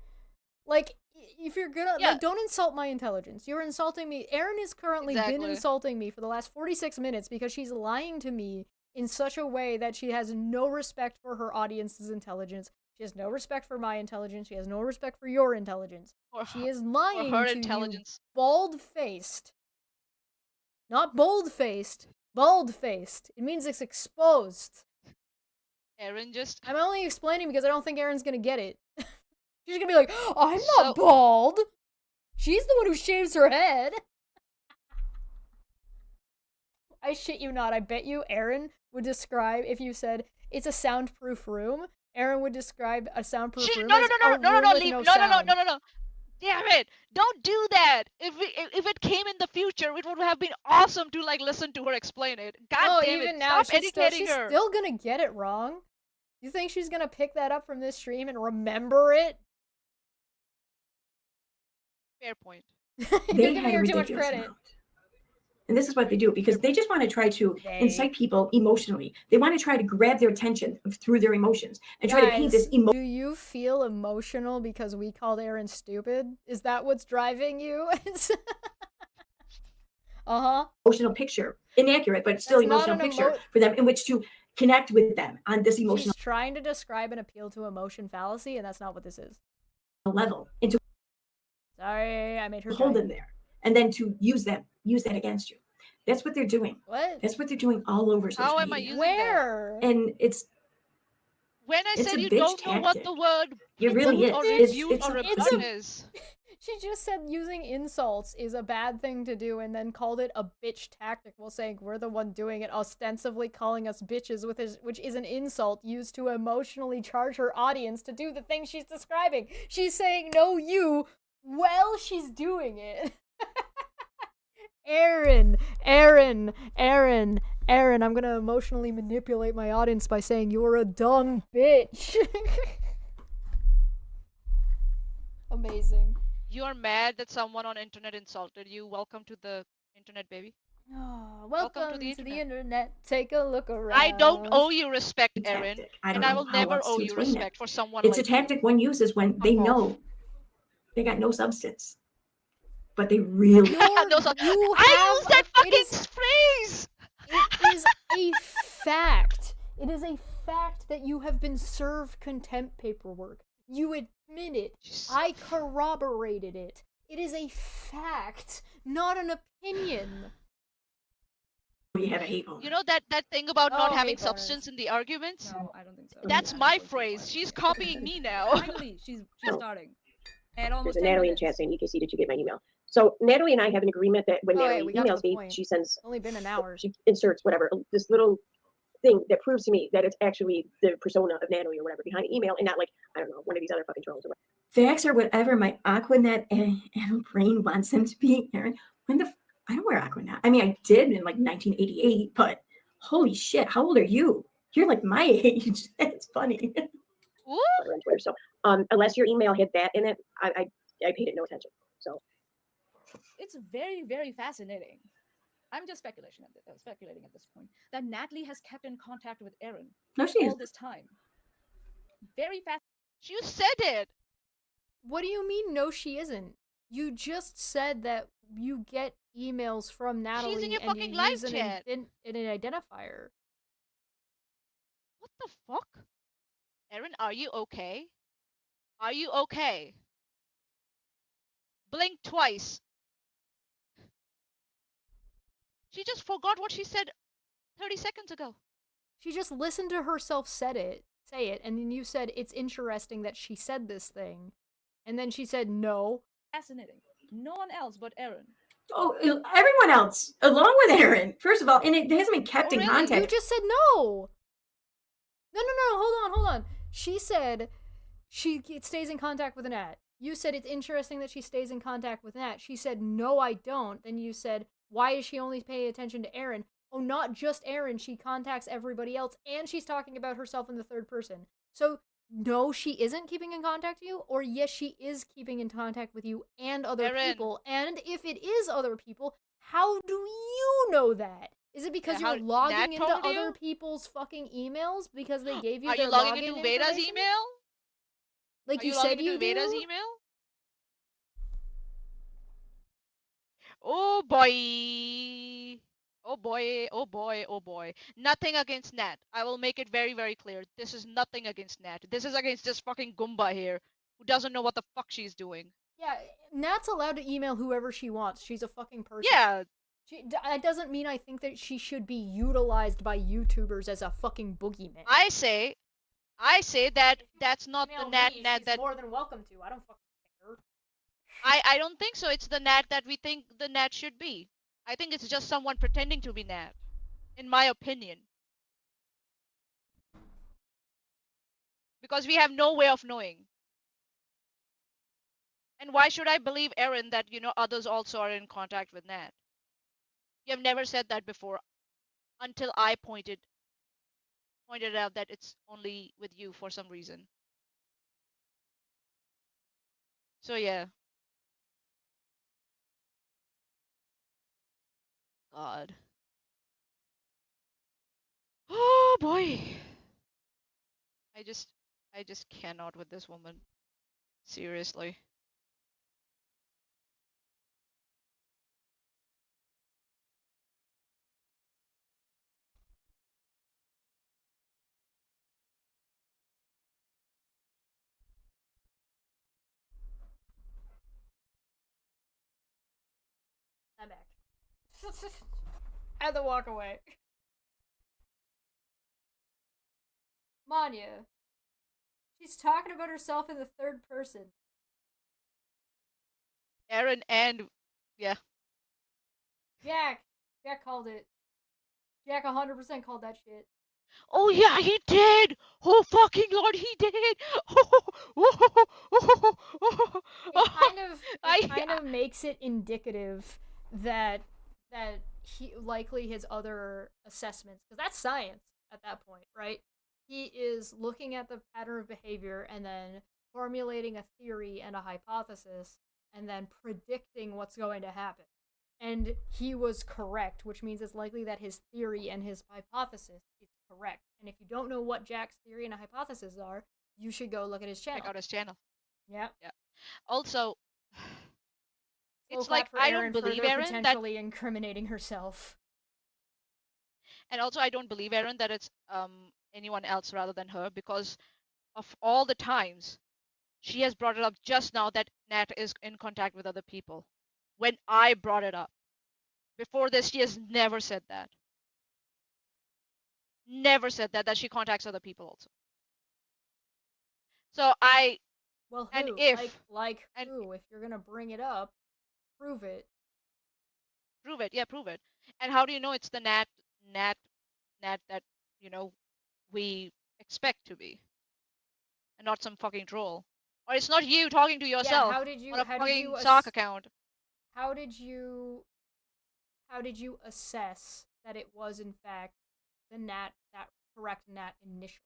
if you're gonna, don't insult my intelligence. You're insulting me. Erin has currently been insulting me for the last 46 minutes because she's lying to me in such a way that she has no respect for her audience's intelligence. She has no respect for my intelligence. She has no respect for your intelligence. She is lying her to intelligence. You, bald-faced. Not bold-faced. Bald-faced. It means it's exposed. Erin just... I'm only explaining because I don't think Erin's gonna get it. She's gonna be like, I'm not bald. She's the one who shaves her head. I shit you not. I bet you Erin would describe, if you said it's a soundproof room, Erin would describe a soundproof room No. Damn it! Don't do that. If it came in the future, it would have been awesome to listen to her explain it. God damn even it! now, Stop educating her. She's still gonna get it wrong. You think she's gonna pick that up from this stream and remember it? Fair point. You're giving her too much credit. And this is what they do because they just want to try to incite people emotionally. They want to try to grab their attention through their emotions and try to paint this Do you feel emotional because we called Erin stupid? Is that what's driving you? Emotional picture. Inaccurate, but still emotional picture for them in which to connect with them on this emotional. She's trying to describe an appeal to emotion fallacy, and that's not what this is. Level. And to Sorry, I made her hold them there. And then to use that against you. That's what they're doing. What? That's what they're doing all over social media. Am I using Where? And it's When I It's said a you bitch don't know what tactic. the word It really is. or It's refute or a rebut pussy. is. She just said using insults is a bad thing to do and then called it a bitch tactic while saying we're the one doing it, ostensibly calling us bitches, which is an insult used to emotionally charge her audience to do the thing she's describing. She's saying no you while she's doing it. Aaron, I'm gonna emotionally manipulate my audience by saying you're a dumb bitch. Amazing. You're mad that someone on internet insulted you. Welcome to the internet, baby. Oh, welcome to the internet. Take a look around. I don't owe you respect, Erin. Tactic. And I will never owe you respect for someone like It's a tactic one uses when they know they got no substance. But they really I use that fucking phrase. It is a fact. It is a fact that you have been served contempt paperwork. You admit it. I corroborated it. It is a fact, not an opinion. You have a hate boner. You know that thing about not having substance in the arguments? No, I don't think so. That's my phrase. She's copying me now. Finally, she's starting. And almost There's a Natalie in chat saying, EKC, did you get my email? So Natalie and I have an agreement that when Natalie emails me, she sends, only been an hour. She inserts whatever, this little thing that proves to me that it's actually the persona of Natalie or whatever behind the email and not like, I don't know, one of these other fucking trolls or whatever. Facts are whatever my Aquanet and brain wants them to be, Aaron. I don't wear Aquanet. I mean, I did in like 1988, but holy shit, how old are you? You're like my age. It's funny. On Twitter. So unless your email had that in it, I paid it no attention. So it's very, very fascinating. I'm just speculating at this point that Natalie has kept in contact with Aaron all this time. Very fast. You said it. What do you mean? No, she isn't. You just said that you get emails from Natalie She's in your and fucking you live use chat. an identifier. What the fuck? Aaron, are you okay? Are you okay? Blink twice. She just forgot what she said 30 seconds ago. She just listened to herself say it, and then you said it's interesting that she said this thing. And then she said no. Fascinating. No one else but Aaron. Oh, everyone else, along with Aaron. First of all, and it hasn't been kept in contact. You just said no. No, hold on. She said she stays in contact with Nat. You said it's interesting that she stays in contact with Nat. She said, no, I don't. Then you said, why is she only paying attention to Aaron? Oh, not just Aaron. She contacts everybody else, and she's talking about herself in the third person. So, no, she isn't keeping in contact with you, or yes, she is keeping in contact with you and other people. And if it is other people, how do you know that? Is it because you're logging into other people's fucking emails because they gave you their login information? Are you logging into Veda's email? Like you said you do? Veda's email? Oh boy. Oh boy, oh boy, oh boy. Nothing against Nat. I will make it very, very clear. This is nothing against Nat. This is against this fucking Goomba here who doesn't know what the fuck she's doing. Yeah, Nat's allowed to email whoever she wants. She's a fucking person. Yeah. That doesn't mean I think that she should be utilized by YouTubers as a fucking boogeyman. I say that that's not the Nat that more than welcome to. I don't fucking care. I don't think so. It's the Nat that we think the Nat should be. I think it's just someone pretending to be Nat, in my opinion. Because we have no way of knowing. And why should I believe Aaron that, others also are in contact with Nat? You have never said that before until I pointed out that it's only with you for some reason. So yeah. God. Oh boy. I just cannot with this woman. Seriously. I'm back. Had to walk away. Manya, She's talking about herself in the third person. Aaron and yeah. Jack called it. Jack 100% called that shit. Oh yeah, he did. Oh fucking lord, he did. It kind of makes it indicative that he likely his other assessments, because that's science at that point, right? He is looking at the pattern of behavior and then formulating a theory and a hypothesis and then predicting what's going to happen. And he was correct, which means it's likely that his theory and his hypothesis is correct. And if you don't know what Jack's theory and hypothesis are, you should go look at his channel. Check out his channel. Yeah. Yeah. Also, it's like I don't believe Aaron potentially incriminating herself. And also, I don't believe Aaron that it's anyone else rather than her, because of all the times she has brought it up just now that Nat is in contact with other people. When I brought it up. Before this, she has never said that. Never said that she contacts other people also. So Well, who? And if who? If you're gonna bring it up, prove it. Prove it, yeah, prove it. And how do you know it's the Nat that, you know, we expect to be? And not some fucking troll. Or it's not you talking to yourself on a fucking sock account. How did you assess that it was in fact the Nat, that correct Nat initially?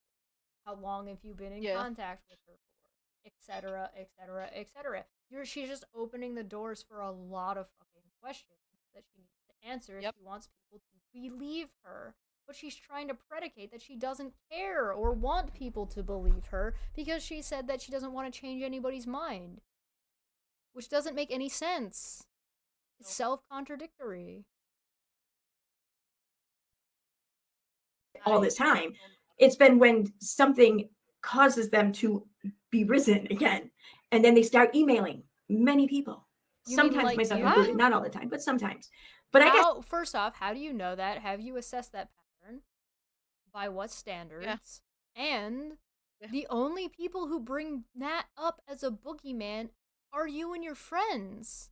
How long have you been in contact with her for? Etc. Etc. Etc. She's just opening the doors for a lot of fucking questions that she needs to answer if she wants people to believe her. But she's trying to predicate that she doesn't care or want people to believe her because she said that she doesn't want to change anybody's mind. Which doesn't make any sense. It's self-contradictory. All this time. It's been when something causes them to be risen again. And then they start emailing many people. Sometimes myself included, not all the time, but sometimes. But I guess first off, how do you know that? Have you assessed that pattern? By what standards? Yeah. And the only people who bring Nat up as a boogeyman are you and your friends.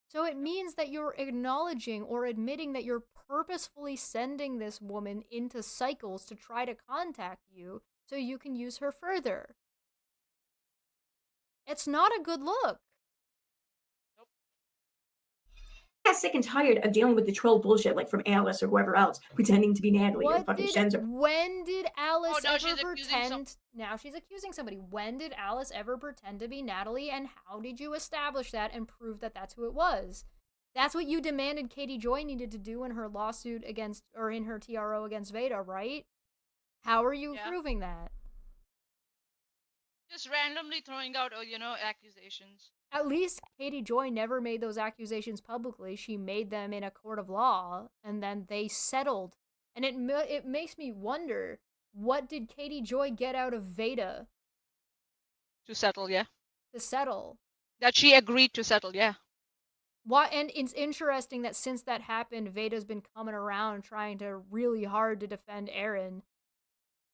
So it means that you're acknowledging or admitting that you're purposefully sending this woman into cycles to try to contact you so you can use her further. It's not a good look. I got sick and tired of dealing with the troll bullshit, like from Alice or whoever else, pretending to be Natalie or fucking Shenzo. When did Alice ever pretend? Now she's accusing somebody. When did Alice ever pretend to be Natalie, and how did you establish that and prove that that's who it was? That's what you demanded Katie Joy needed to do in her lawsuit against, or in her TRO against Veda, right? How are you proving that? Just randomly throwing out, accusations. At least Katie Joy never made those accusations publicly. She made them in a court of law, and then they settled. And it makes me wonder, what did Katie Joy get out of Veda? To settle, yeah. To settle. That she agreed to settle, yeah. Why? And it's interesting that since that happened, Veda's been coming around trying to really hard to defend Aaron.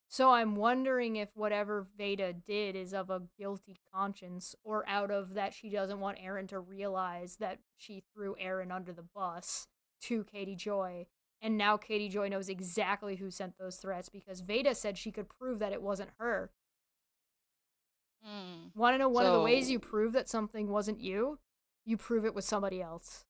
So I'm wondering if whatever Veda did is of a guilty conscience, or out of that she doesn't want Aaron to realize that she threw Aaron under the bus to Katie Joy. And now Katie Joy knows exactly who sent those threats because Veda said she could prove that it wasn't her. Want to know one of the ways you prove that something wasn't you? You prove it with somebody else.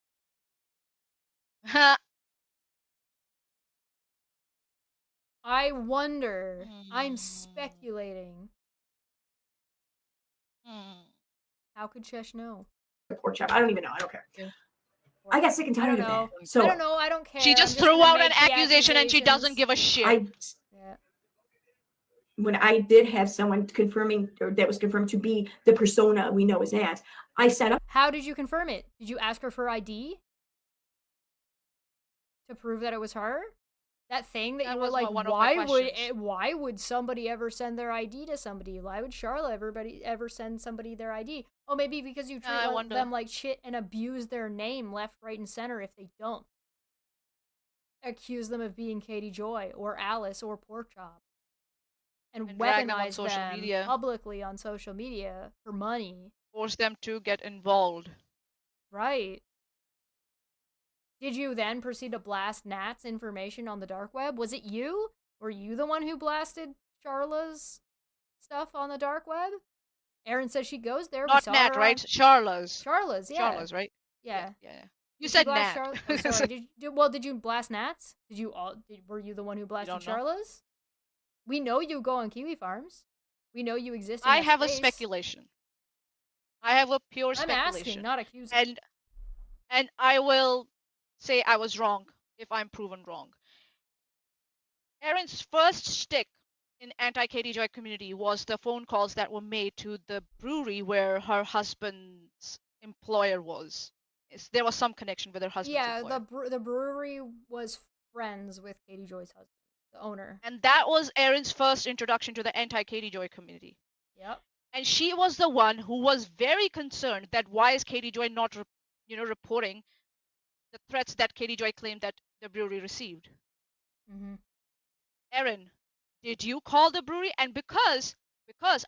I wonder. I'm speculating. How could Chesh know? Pork chop. I don't even know. I don't care. Yeah. I got sick and tired of that. So I don't know. I don't care. She just threw out an accusation and she doesn't give a shit. When I did have someone confirming, or that was confirmed to be the persona we know as Nat, I set up. How did you confirm it? Did you ask her for ID? To prove that it was her? That thing that you were like, why would somebody ever send their ID to somebody? Why would Charlotte ever send somebody their ID? Oh, maybe because you treat them like shit and abuse their name left, right, and center if they don't. Accuse them of being Katie Joy or Alice or Porkchop. and drag them on weaponize social them media. publicly on social media for money. Force them to get involved. Right. Did you then proceed to blast Nat's information on the dark web? Was it you? Were you the one who blasted Charla's stuff on the dark web? Erin says she goes there. Not Nat, right? Charla's. Charla's, yeah. Charla's, right? Yeah. You said Nat. Oh, sorry. Did you blast Nat's? Were you the one who blasted Charla's? We know you go on Kiwi Farms. We know you exist in I have space. a speculation. I have a pure I'm speculation. asking, not accusing. And I will say I was wrong if I'm proven wrong. Erin's first shtick in anti-KD community was the phone calls that were made to the brewery where her husband's employer was. There was some connection with her husband's employer. Yeah, the brewery was friends with Katie Joy's husband, the owner. And that was Erin's first introduction to the anti-KD community. Yep. And she was the one who was very concerned that why is Katie Joy not, reporting the threats that Katie Joy claimed that the brewery received. Mm-hmm. Erin, did you call the brewery? And because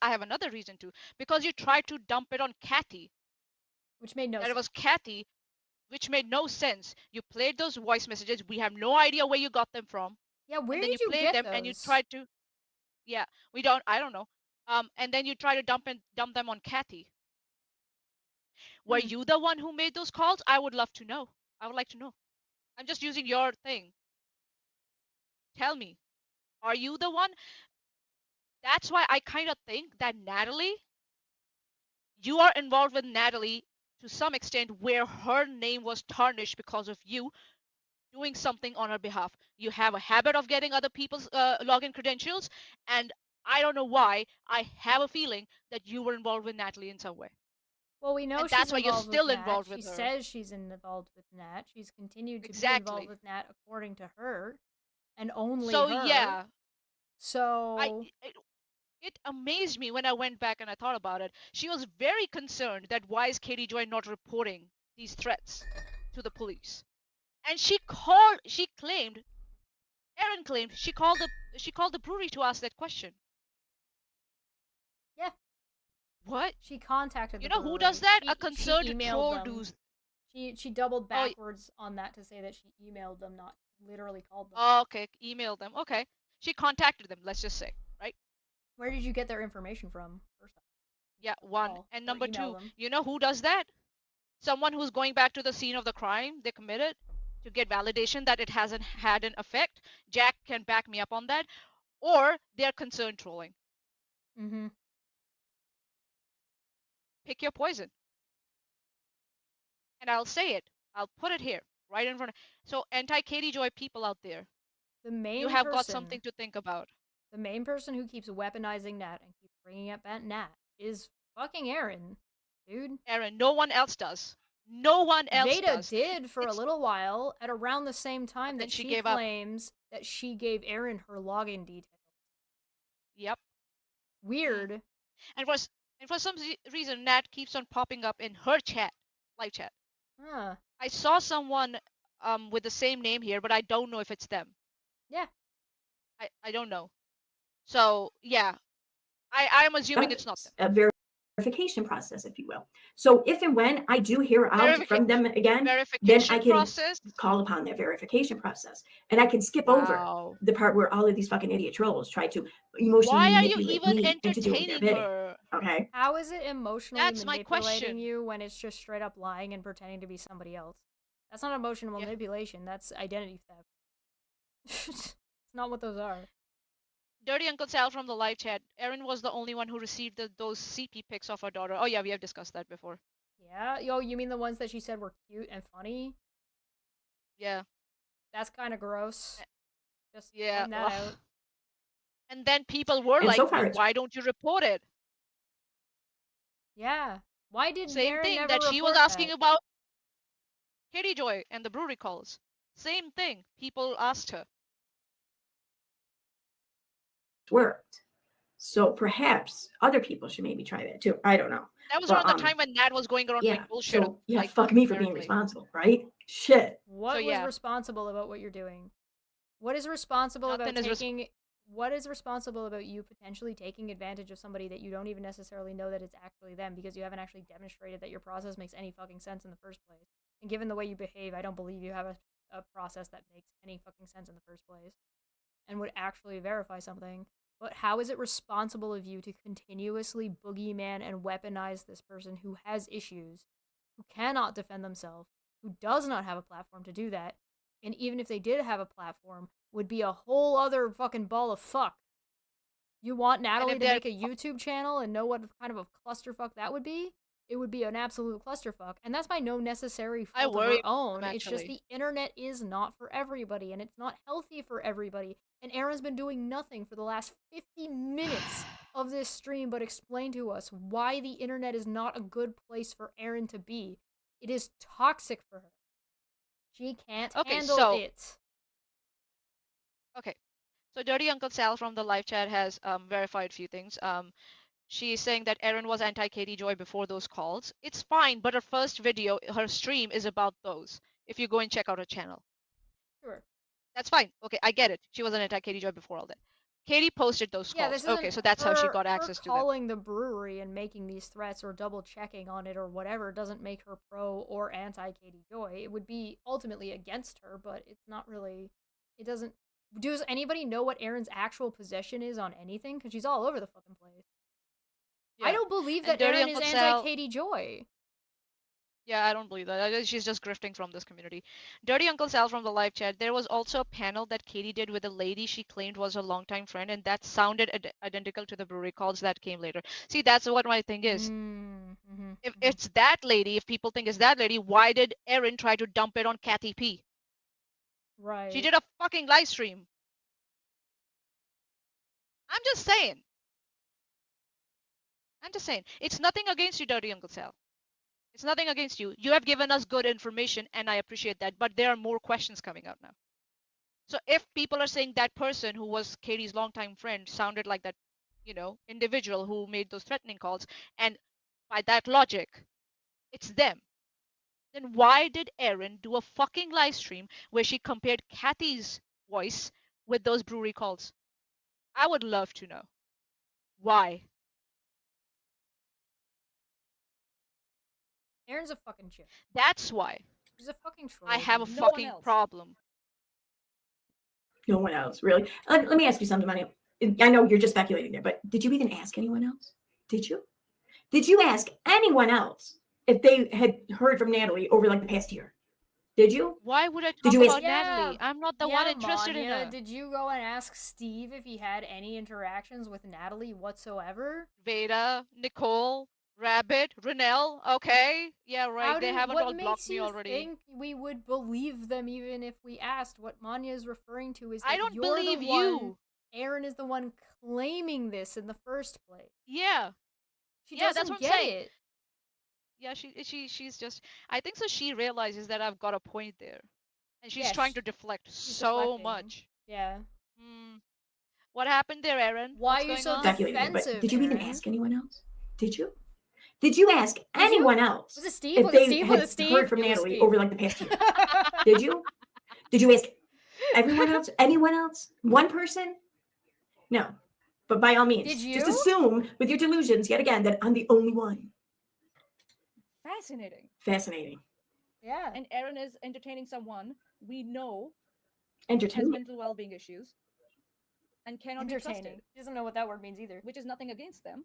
I have another reason to, because you tried to dump it on Kathy, which made no sense. It was Kathy, which made no sense. You played those voice messages. We have no idea where you got them from. Yeah, where did you played get them those? And you tried to. Yeah, I don't know. And then you try to dump them on Kathy. Were you the one who made those calls? I would love to know. I would like to know. I'm just using your thing. Tell me, are you the one? That's why I kind of think that Natalie, you are involved with Natalie to some extent where her name was tarnished because of you doing something on her behalf. You have a habit of getting other people's login credentials, and I don't know why. I have a feeling that you were involved with Natalie in some way. Well, we know and that's why you're still with involved Nat. with her. She says she's involved with Nat. She's continued to be involved with Nat according to her, and only her. So yeah. So it amazed me when I went back and I thought about it. She was very concerned that why is Katie Joy not reporting these threats to the police? And Erin claimed she called the brewery to ask that question. Yeah. What? She contacted the brewery. Who does that? A concerned troll does. She doubled backwards on that to say that she emailed them, not literally called them. Oh, okay, emailed them. Okay. She contacted them, let's just say, right? Where did you get their information from? First off. Yeah, one. And number two, you know who does that? Someone who's going back to the scene of the crime they committed to get validation that it hasn't had an effect. Jack can back me up on that. Or they're concerned trolling. Mm-hmm. Pick your poison. And I'll say it. I'll put it here, right in front of. So anti-Katie Joy people out there, you have got something to think about. The main person who keeps weaponizing Nat and keeps bringing up Nat is fucking Erin, dude. Erin, no one else does. No one else does. Jada did for a little while at around the same time that she claims that she gave Erin her login details. Yep. Weird. And for some reason, Nat keeps on popping up in her chat, live chat. Huh. I saw someone with the same name here, but I don't know if it's them. Yeah. I don't know. So yeah, I'm assuming it's not them. A verification process, if you will. So if and when I do hear out from them again, then I can call upon that verification process, and I can skip over the part where all of these fucking idiot trolls try to emotionally manipulate me into doing their bidding. Okay. How is it emotionally manipulating you when it's just straight up lying and pretending to be somebody else? That's not emotional manipulation. That's identity theft. It's not what those are. Dirty Uncle Sal from the live chat. Erin was the only one who received those CP pics of her daughter. Oh yeah, we have discussed that before. Yeah? Yo, you mean the ones that she said were cute and funny? Yeah. That's kind of gross. Just point that out. And then people were like, why don't you report it? Yeah. Why did Same Erin thing never that she was asking about Katie Joy and the brewery calls. Same thing. People asked her. Worked. So perhaps other people should maybe try that too. I don't know. That was around the time when Nat was going around doing bullshit. So, fuck me for being responsible, right? Shit. What was responsible about what you're doing? What is responsible about taking what is responsible about you potentially taking advantage of somebody that you don't even necessarily know that it's actually them because you haven't actually demonstrated that your process makes any fucking sense in the first place? And given the way you behave, I don't believe you have a process that makes any fucking sense in the first place and would actually verify something. But how is it responsible of you to continuously boogeyman and weaponize this person who has issues, who cannot defend themselves, who does not have a platform to do that, and even if they did have a platform, would be a whole other fucking ball of fuck. You want Natalie to make a YouTube channel and know what kind of a clusterfuck that would be? It would be an absolute clusterfuck, and that's by no necessary fault of her own. It's just the internet is not for everybody, and it's not healthy for everybody. And Aaron's been doing nothing for the last 50 minutes of this stream but explain to us why the internet is not a good place for Aaron to be. It is toxic for her. She can't handle it. Okay, so Dirty Uncle Sal from the live chat has verified a few things. She's saying that Aaron was anti-Katie Joy before those calls. It's fine, but her first video, her stream is about those. If you go and check out her channel. Sure. That's fine. Okay, I get it. She was an anti-Katie Joy before all that. Katie posted those calls. This okay, so that's how she got access to them. Calling the brewery and making these threats or double checking on it or whatever doesn't make her pro or anti Katie Joy. It would be ultimately against her, but it's not really. It doesn't. Does anybody know what Aaron's actual position is on anything? Because she's all over the fucking place. Yeah. I don't believe that Aaron is anti Katie Joy. Yeah, I don't believe that. She's just grifting from this community. Dirty Uncle Sal from the live chat. There was also a panel that Katie did with a lady she claimed was her longtime friend, and that sounded identical to the brewery calls that came later. See, that's what my thing is. If it's that lady, if people think it's that lady, why did Aaron try to dump it on Kathy P? Right. She did a fucking live stream. I'm just saying. It's nothing against you, Dirty Uncle Sal. It's nothing against you. You have given us good information, and I appreciate that. But there are more questions coming out now. So if people are saying that person who was Katie's longtime friend sounded like that, individual who made those threatening calls, and by that logic, it's them, then why did Erin do a fucking live stream where she compared Kathy's voice with those brewery calls? I would love to know. Why? Erin's a fucking chick. That's why. She's a fucking troll. I have a fucking problem. No one else, really. Let me ask you something, Mani. I know you're just speculating there, but did you even ask anyone else? Did you? Did you ask anyone else if they had heard from Natalie over like the past year? Did you? Why would I talk about Natalie? I'm not the one interested in her. Did you go and ask Steve if he had any interactions with Natalie whatsoever? Veda, Nicole, Rabbit, Renelle, okay. Yeah, right. They haven't all blocked me already. What makes you think we would believe them even if we asked? What Manya is referring to is that I don't believe you. Aaron is the one claiming this in the first place. Yeah. She doesn't that's what get I'm saying. it. Yeah, she's just. I think so. She realizes that I've got a point there, and she's trying to deflect so much. Yeah. What happened there, Aaron? Why are you so defensive? Did you even ask anyone else? Did you? Did you ask anyone else? Was it Steve? If they had heard from Natalie over like the past year? Did you? Did you ask everyone else? Anyone else? One person? No. But by all means, just assume with your delusions yet again that I'm the only one. Fascinating. Yeah. And Aaron is entertaining someone we know has mental well-being issues and cannot be trusted. She doesn't know what that word means either. Which is nothing against them.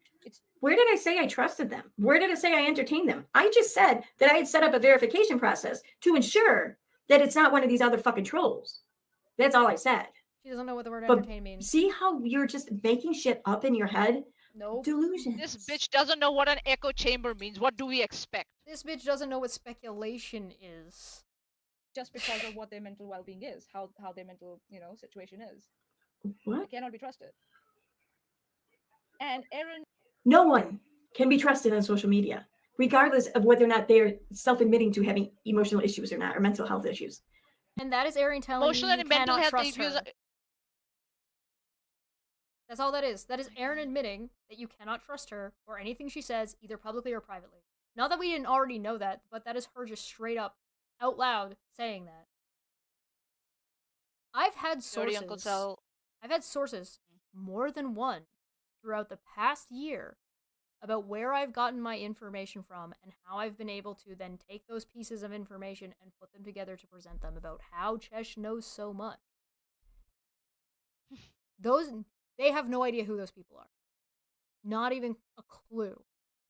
Where did I say I trusted them? Where did I say I entertained them? I just said that I had set up a verification process to ensure that it's not one of these other fucking trolls. That's all I said. She doesn't know what the word entertain means. See how you're just making shit up in your head? No. Delusions. This bitch doesn't know what an echo chamber means. What do we expect? This bitch doesn't know what speculation is. Just because of what their mental well-being is, how their mental, situation is. What? It cannot be trusted. And Aaron... No one can be trusted on social media, regardless of whether or not they're self-admitting to having emotional issues or not, or mental health issues. And that is Aaron telling you cannot trust her. That's all that is. That is Aaron admitting that you cannot trust her or anything she says, either publicly or privately. Not that we didn't already know that, but that is her just straight up, out loud, saying that. I've had sources. I've had sources more than one throughout the past year about where I've gotten my information from and how I've been able to then take those pieces of information and put them together to present them about how Chesh knows so much. They have no idea who those people are. Not even a clue.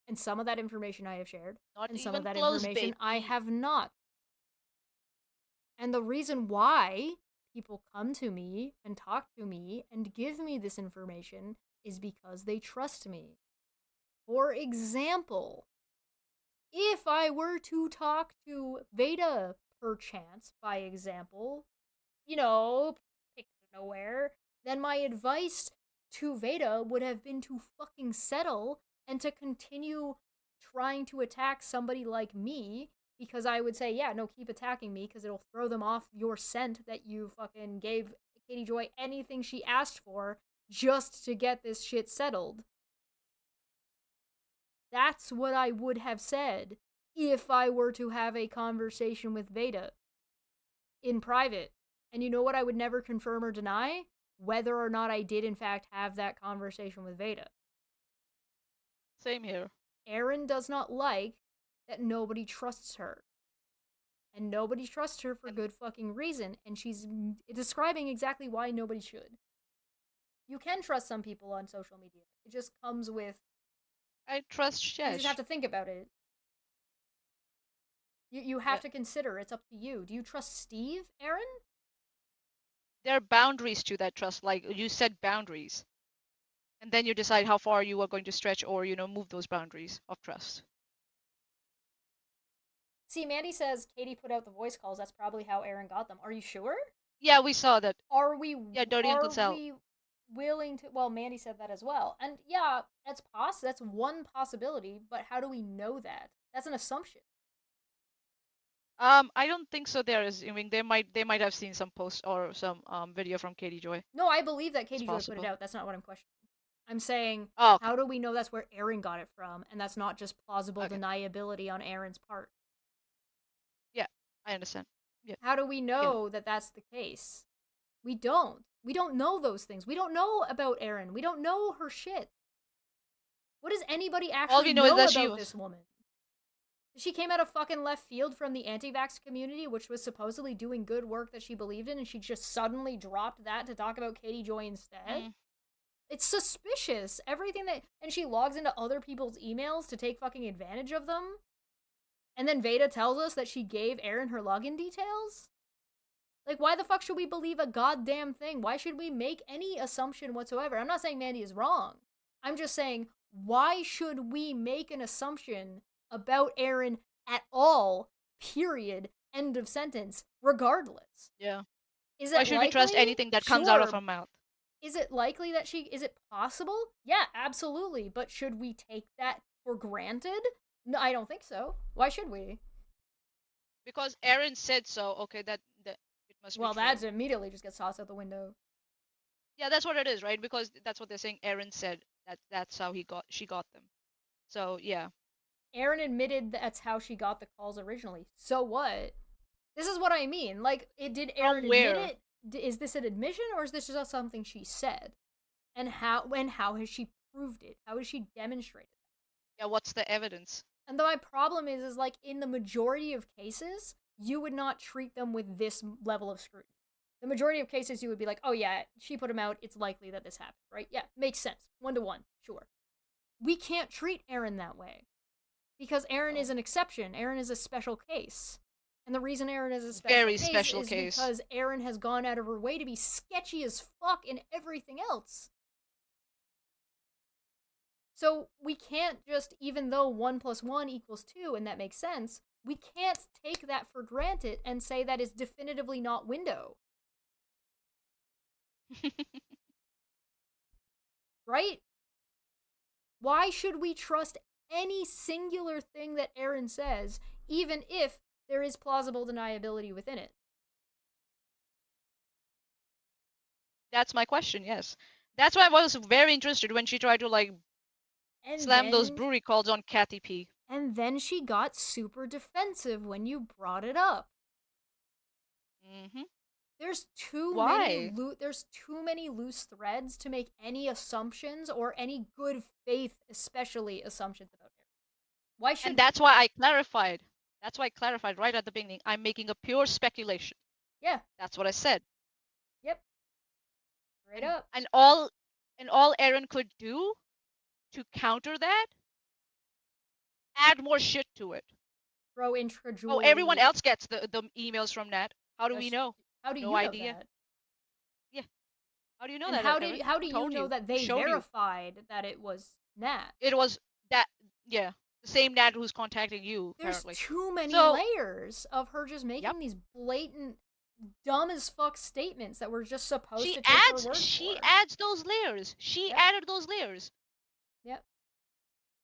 And some of that information I have shared, and some of that information I have not. And the reason why people come to me and talk to me and give me this information is because they trust me. For example, if I were to talk to Veda, perchance, by example, picked out of nowhere, then my advice to Veda would have been to fucking settle and to continue trying to attack somebody like me, because I would say, yeah, no, keep attacking me, because it'll throw them off your scent that you fucking gave Katie Joy anything she asked for just to get this shit settled. That's what I would have said if I were to have a conversation with Veda in private. And you know what I would never confirm or deny? Whether or not I did in fact have that conversation with Veda. Same here. Erin does not like that nobody trusts her. And nobody trusts her for good fucking reason. And she's describing exactly why nobody should. You can trust some people on social media. It just comes with... I trust Chesh. You just have to think about it. You have to consider. It's up to you. Do you trust Steve, Erin? There are boundaries to that trust. Like, you set boundaries. And then you decide how far you are going to stretch or, move those boundaries of trust. See, Mandy says Katie put out the voice calls. That's probably how Erin got them. Are you sure? Yeah, we saw that. Are we... Yeah, Dirty Uncle Sal. Are we willing to... Well, Mandy said that as well. And yeah, that's one possibility, but how do we know that? That's an assumption. I don't think so. There is. I mean, they might have seen some post or some video from Katie Joy. No, I believe that Katie Joy put it out. That's not what I'm questioning. I'm saying, okay. How do we know that's where Erin got it from, and that's not just plausible deniability on Erin's part? Yeah, I understand. Yeah. How do we know that that's the case? We don't. We don't know those things. We don't know about Erin. We don't know her shit. What does anybody actually know about this woman? She came out of fucking left field from the anti-vax community, which was supposedly doing good work that she believed in, and she just suddenly dropped that to talk about Katie Joy instead? It's suspicious. Everything that... And she logs into other people's emails to take fucking advantage of them? And then Veda tells us that she gave Erin her login details? Like, why the fuck should we believe a goddamn thing? Why should we make any assumption whatsoever? I'm not saying Mandy is wrong. I'm just saying, why should we make an assumption about Erin at all, period, end of sentence, regardless? Yeah. Why should we trust anything that comes out of her mouth? Is it likely that is it possible? Yeah, absolutely. But should we take that for granted? No, I don't think so. Why should we? Because Erin said so. Okay, that it must be true. Well, that immediately just gets tossed out the window. Yeah, that's what it is, right? Because that's what they're saying. Erin said that's how she got them. So yeah. Erin admitted that's how she got the calls originally. So what? This is what I mean. Like, did Erin admit it? Is this an admission, or is this just something she said? And how has she proved it? How has she demonstrated that? Yeah, what's the evidence? And my problem is like, in the majority of cases, you would not treat them with this level of scrutiny. The majority of cases, you would be like, oh yeah, she put him out, it's likely that this happened, right? Yeah, makes sense. 1-to-1, sure. We can't treat Erin that way. Because Erin is an exception. Erin is a special case. And the reason Erin is a special case is because Erin has gone out of her way to be sketchy as fuck in everything else. So we can't just, even though 1 + 1 = 2, and that makes sense, we can't take that for granted and say that is definitively not window. Right? Why should we trust any singular thing that Erin says, even if there is plausible deniability within it? That's my question, yes. That's why I was very interested when she tried to, slam those brewery calls on Kathy P. And then she got super defensive when you brought it up. Mm-hmm. There's too Why? many loose threads to make any assumptions or any good faith, especially assumptions about it. Why should? And that's why I clarified. That's why I clarified right at the beginning. I'm making a pure speculation. Yeah. That's what I said. Yep. Straight up. And all Aaron could do to counter that, add more shit to it. Throw incredulity. Oh, everyone else gets the emails from Nat. How do we know? How do you no know idea. that? Yeah. How do you know and that? How Aaron? do you know that they verified that it was Nat? It was that. Yeah. The same Nat who's contacting you. There's apparently. too many layers of her just making these blatant, dumb as fuck statements that we're just supposed to take her word for. She adds those layers. She added those layers. Yep.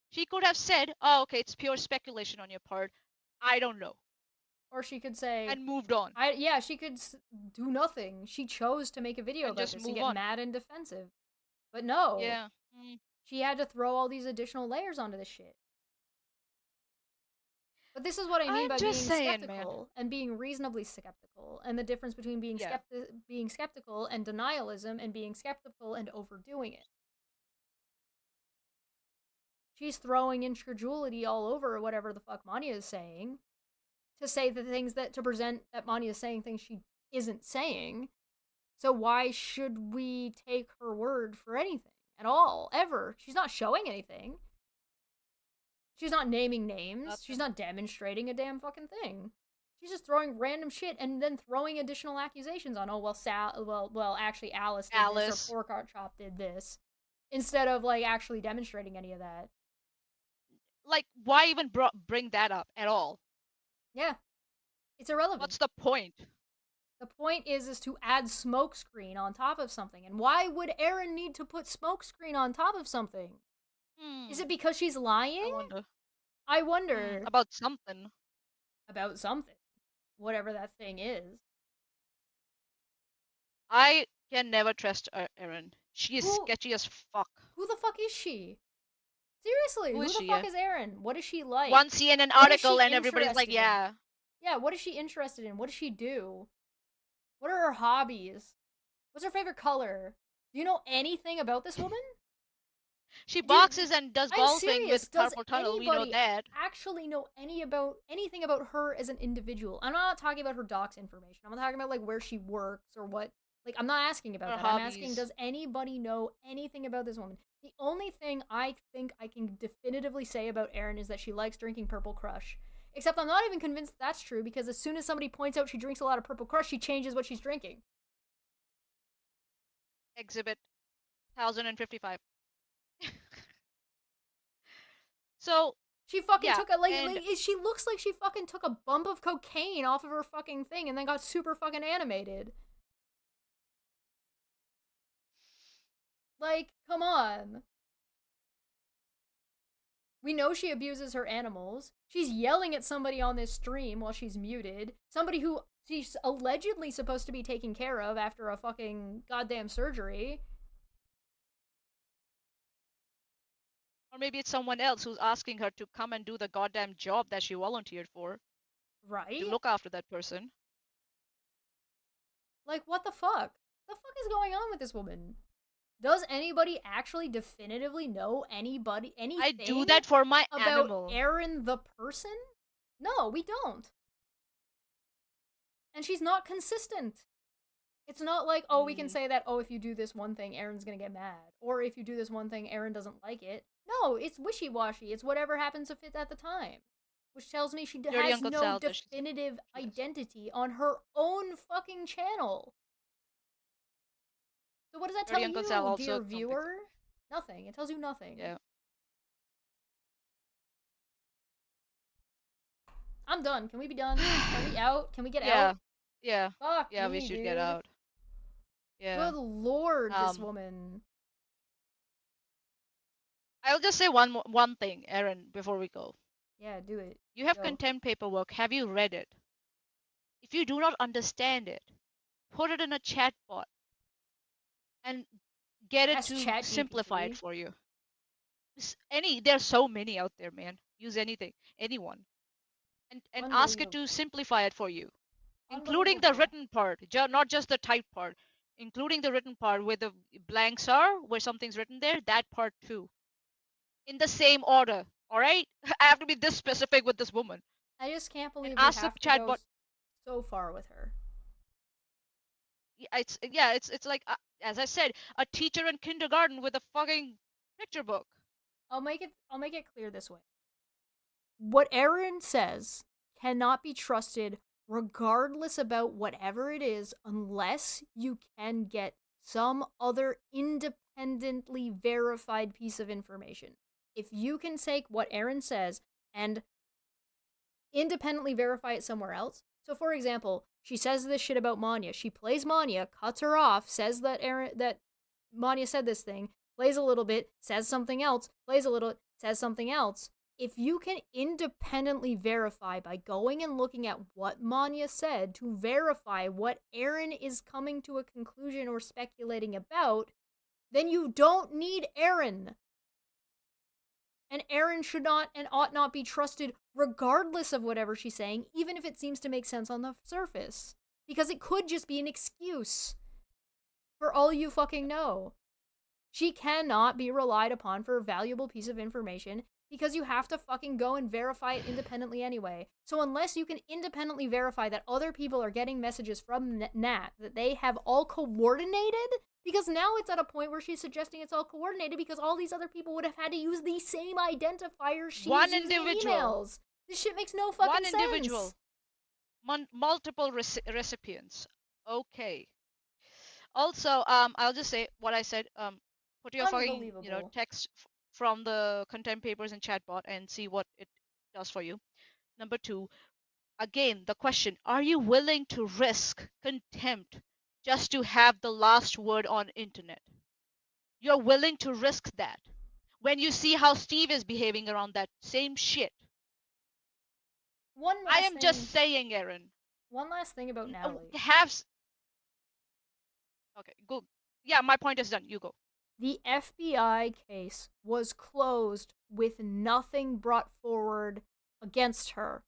She could have said, "Oh, okay, it's pure speculation on your part. I don't know." Or she could say and moved on. She could do nothing. She chose to make a video about this and get mad and defensive. But no. Yeah. She had to throw all these additional layers onto this shit. But this is what I mean by being skeptical and being reasonably skeptical, and the difference between being skeptical and denialism and being skeptical and overdoing it. She's throwing incredulity all over whatever the fuck Manya is saying to say the things to present that Manya is saying things she isn't saying. So why should we take her word for anything at all, ever? She's not showing anything. She's not naming names. She's not demonstrating a damn fucking thing. She's just throwing random shit and then throwing additional accusations on, actually Alice did this, or Pork Chop did this, instead of, actually demonstrating any of that. Why even bring that up at all? Yeah. It's irrelevant. What's the point? The point is to add smokescreen on top of something. And why would Aaron need to put smokescreen on top of something? Is it because she's lying? I wonder. About something. About something. Whatever that thing is. I can never trust Erin. She is sketchy as fuck. Who the fuck is she? Seriously, who the fuck is Erin? What is she like? One CNN article and everybody's like, yeah. Yeah, what is she interested in? What does she do? What are her hobbies? What's her favorite color? Do you know anything about this woman? She boxes and does golfing with carpal tunnel. We know that. Actually know anything about her as an individual? I'm not talking about her docs information. I'm not talking about where she works or what. I'm not asking about that. Hobbies. I'm asking, does anybody know anything about this woman? The only thing I think I can definitively say about Erin is that she likes drinking Purple Crush. Except I'm not even convinced that's true, because as soon as somebody points out she drinks a lot of Purple Crush, she changes what she's drinking. Exhibit 1055. So she fucking took she looks like she fucking took a bump of cocaine off of her fucking thing and then got super fucking animated. Come on. We know she abuses her animals. She's yelling at somebody on this stream while she's muted. Somebody who she's allegedly supposed to be taking care of after a fucking goddamn surgery. Or maybe it's someone else who's asking her to come and do the goddamn job that she volunteered for. Right? To look after that person. What the fuck? The fuck is going on with this woman? Does anybody actually definitively know anything? I do that for my animal. About Erin the person? No, we don't. And she's not consistent. It's not we can say that, if you do this one thing, Erin's gonna get mad. Or if you do this one thing, Erin doesn't like it. No, it's wishy-washy. It's whatever happens to fit at the time. Which tells me she has no definitive identity on her own fucking channel. So what does that tell you, dear viewer? Nothing. It tells you nothing. Yeah. I'm done. Can we be done? Are we out? Can we get out? Yeah. Fuck yeah, me, we should dude. get out. Yeah. Good lord, this woman. I'll just say one thing, Erin, before we go. Yeah, do it. You have contempt paperwork. Have you read it? If you do not understand it, put it in a chat bot and get it to simplify it for you. There's so many out there, man. Use anyone. And ask it to simplify it for you. including the written part, not just the typed part, including the written part where the blanks are, where something's written there, that part too, in the same order. All right, I have to be this specific with this woman. I just can't believe And we ask the have to go chatbot. so far with her. It's like as I said, a teacher in kindergarten with a fucking picture book. I'll make it clear this way. What Erin says cannot be trusted regardless about whatever it is unless you can get some other independently verified piece of information. If you can take what Erin says and independently verify it somewhere else. So for example, she says this shit about Manya. She plays Manya, cuts her off, says that Manya said this thing, plays a little bit, says something else, plays a little, says something else. If you can independently verify by going and looking at what Manya said to verify what Erin is coming to a conclusion or speculating about, then you don't need Erin. And Erin should not and ought not be trusted regardless of whatever she's saying, even if it seems to make sense on the surface. Because it could just be an excuse. For all you fucking know. She cannot be relied upon for a valuable piece of information because you have to fucking go and verify it independently anyway. So unless you can independently verify that other people are getting messages from Nat, that they have all coordinated, because now it's at a point where she's suggesting it's all coordinated because all these other people would have had to use the same identifier she's using in emails. This shit makes no fucking sense. One individual. Multiple recipients. Okay. Also, I'll just say what I said. Put your fucking, text from the content papers and chatbot and see what it does for you. Number 2, again, the question, are you willing to risk contempt just to have the last word on internet? You're willing to risk that when you see how Steve is behaving around that same shit. I am just saying, Erin. One last thing about Natalie. Okay, go. Yeah, my point is done. You go. The FBI case was closed with nothing brought forward against her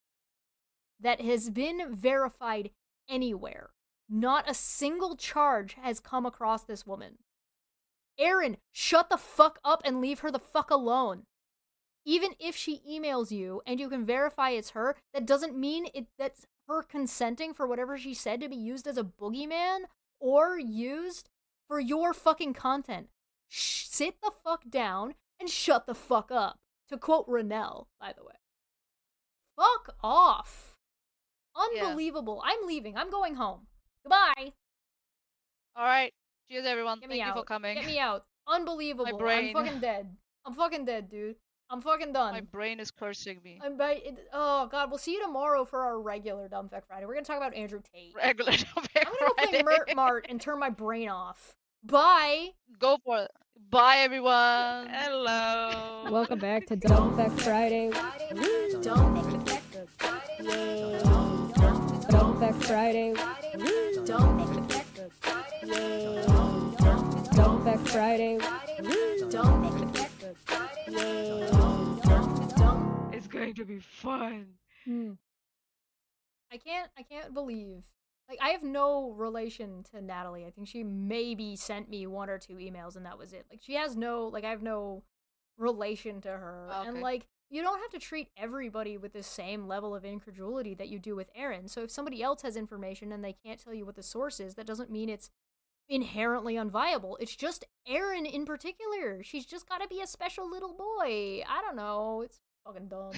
that has been verified anywhere. Not a single charge has come across this woman. Erin, shut the fuck up and leave her the fuck alone. Even if she emails you and you can verify it's her, that doesn't mean that's her consenting for whatever she said to be used as a boogeyman or used for your fucking content. Sit the fuck down and shut the fuck up. To quote Renelle, by the way. Fuck off. Unbelievable. Yeah. I'm leaving. I'm going home. Goodbye. All right. Cheers, everyone. Thank you for coming. Get me out. Unbelievable. My brain. I'm fucking dead. I'm fucking dead, dude. I'm fucking done. My brain is cursing me. Oh, God. We'll see you tomorrow for our regular Dumb Fact Friday. We're going to talk about Andrew Tate. Regular Dumb Fact I'm going to go play Mert Mart and turn my brain off. Bye. Go for it. Bye, everyone. Hello. Welcome back to Dumb Fact Friday. Dumb Fact Friday. Dumb Fact Friday. Dumb Fact Friday. Dumb Fact Friday. It's going to be fun. I can't believe. Like, I have no relation to Natalie. I think she maybe sent me 1 or 2 emails and that was it. Like, she has no, I have no relation to her. Okay. And, like, you don't have to treat everybody with the same level of incredulity that you do with Erin. So if somebody else has information and they can't tell you what the source is, that doesn't mean it's inherently unviable. It's just Erin in particular. She's just got to be a special little boy. I don't know. It's fucking dumb.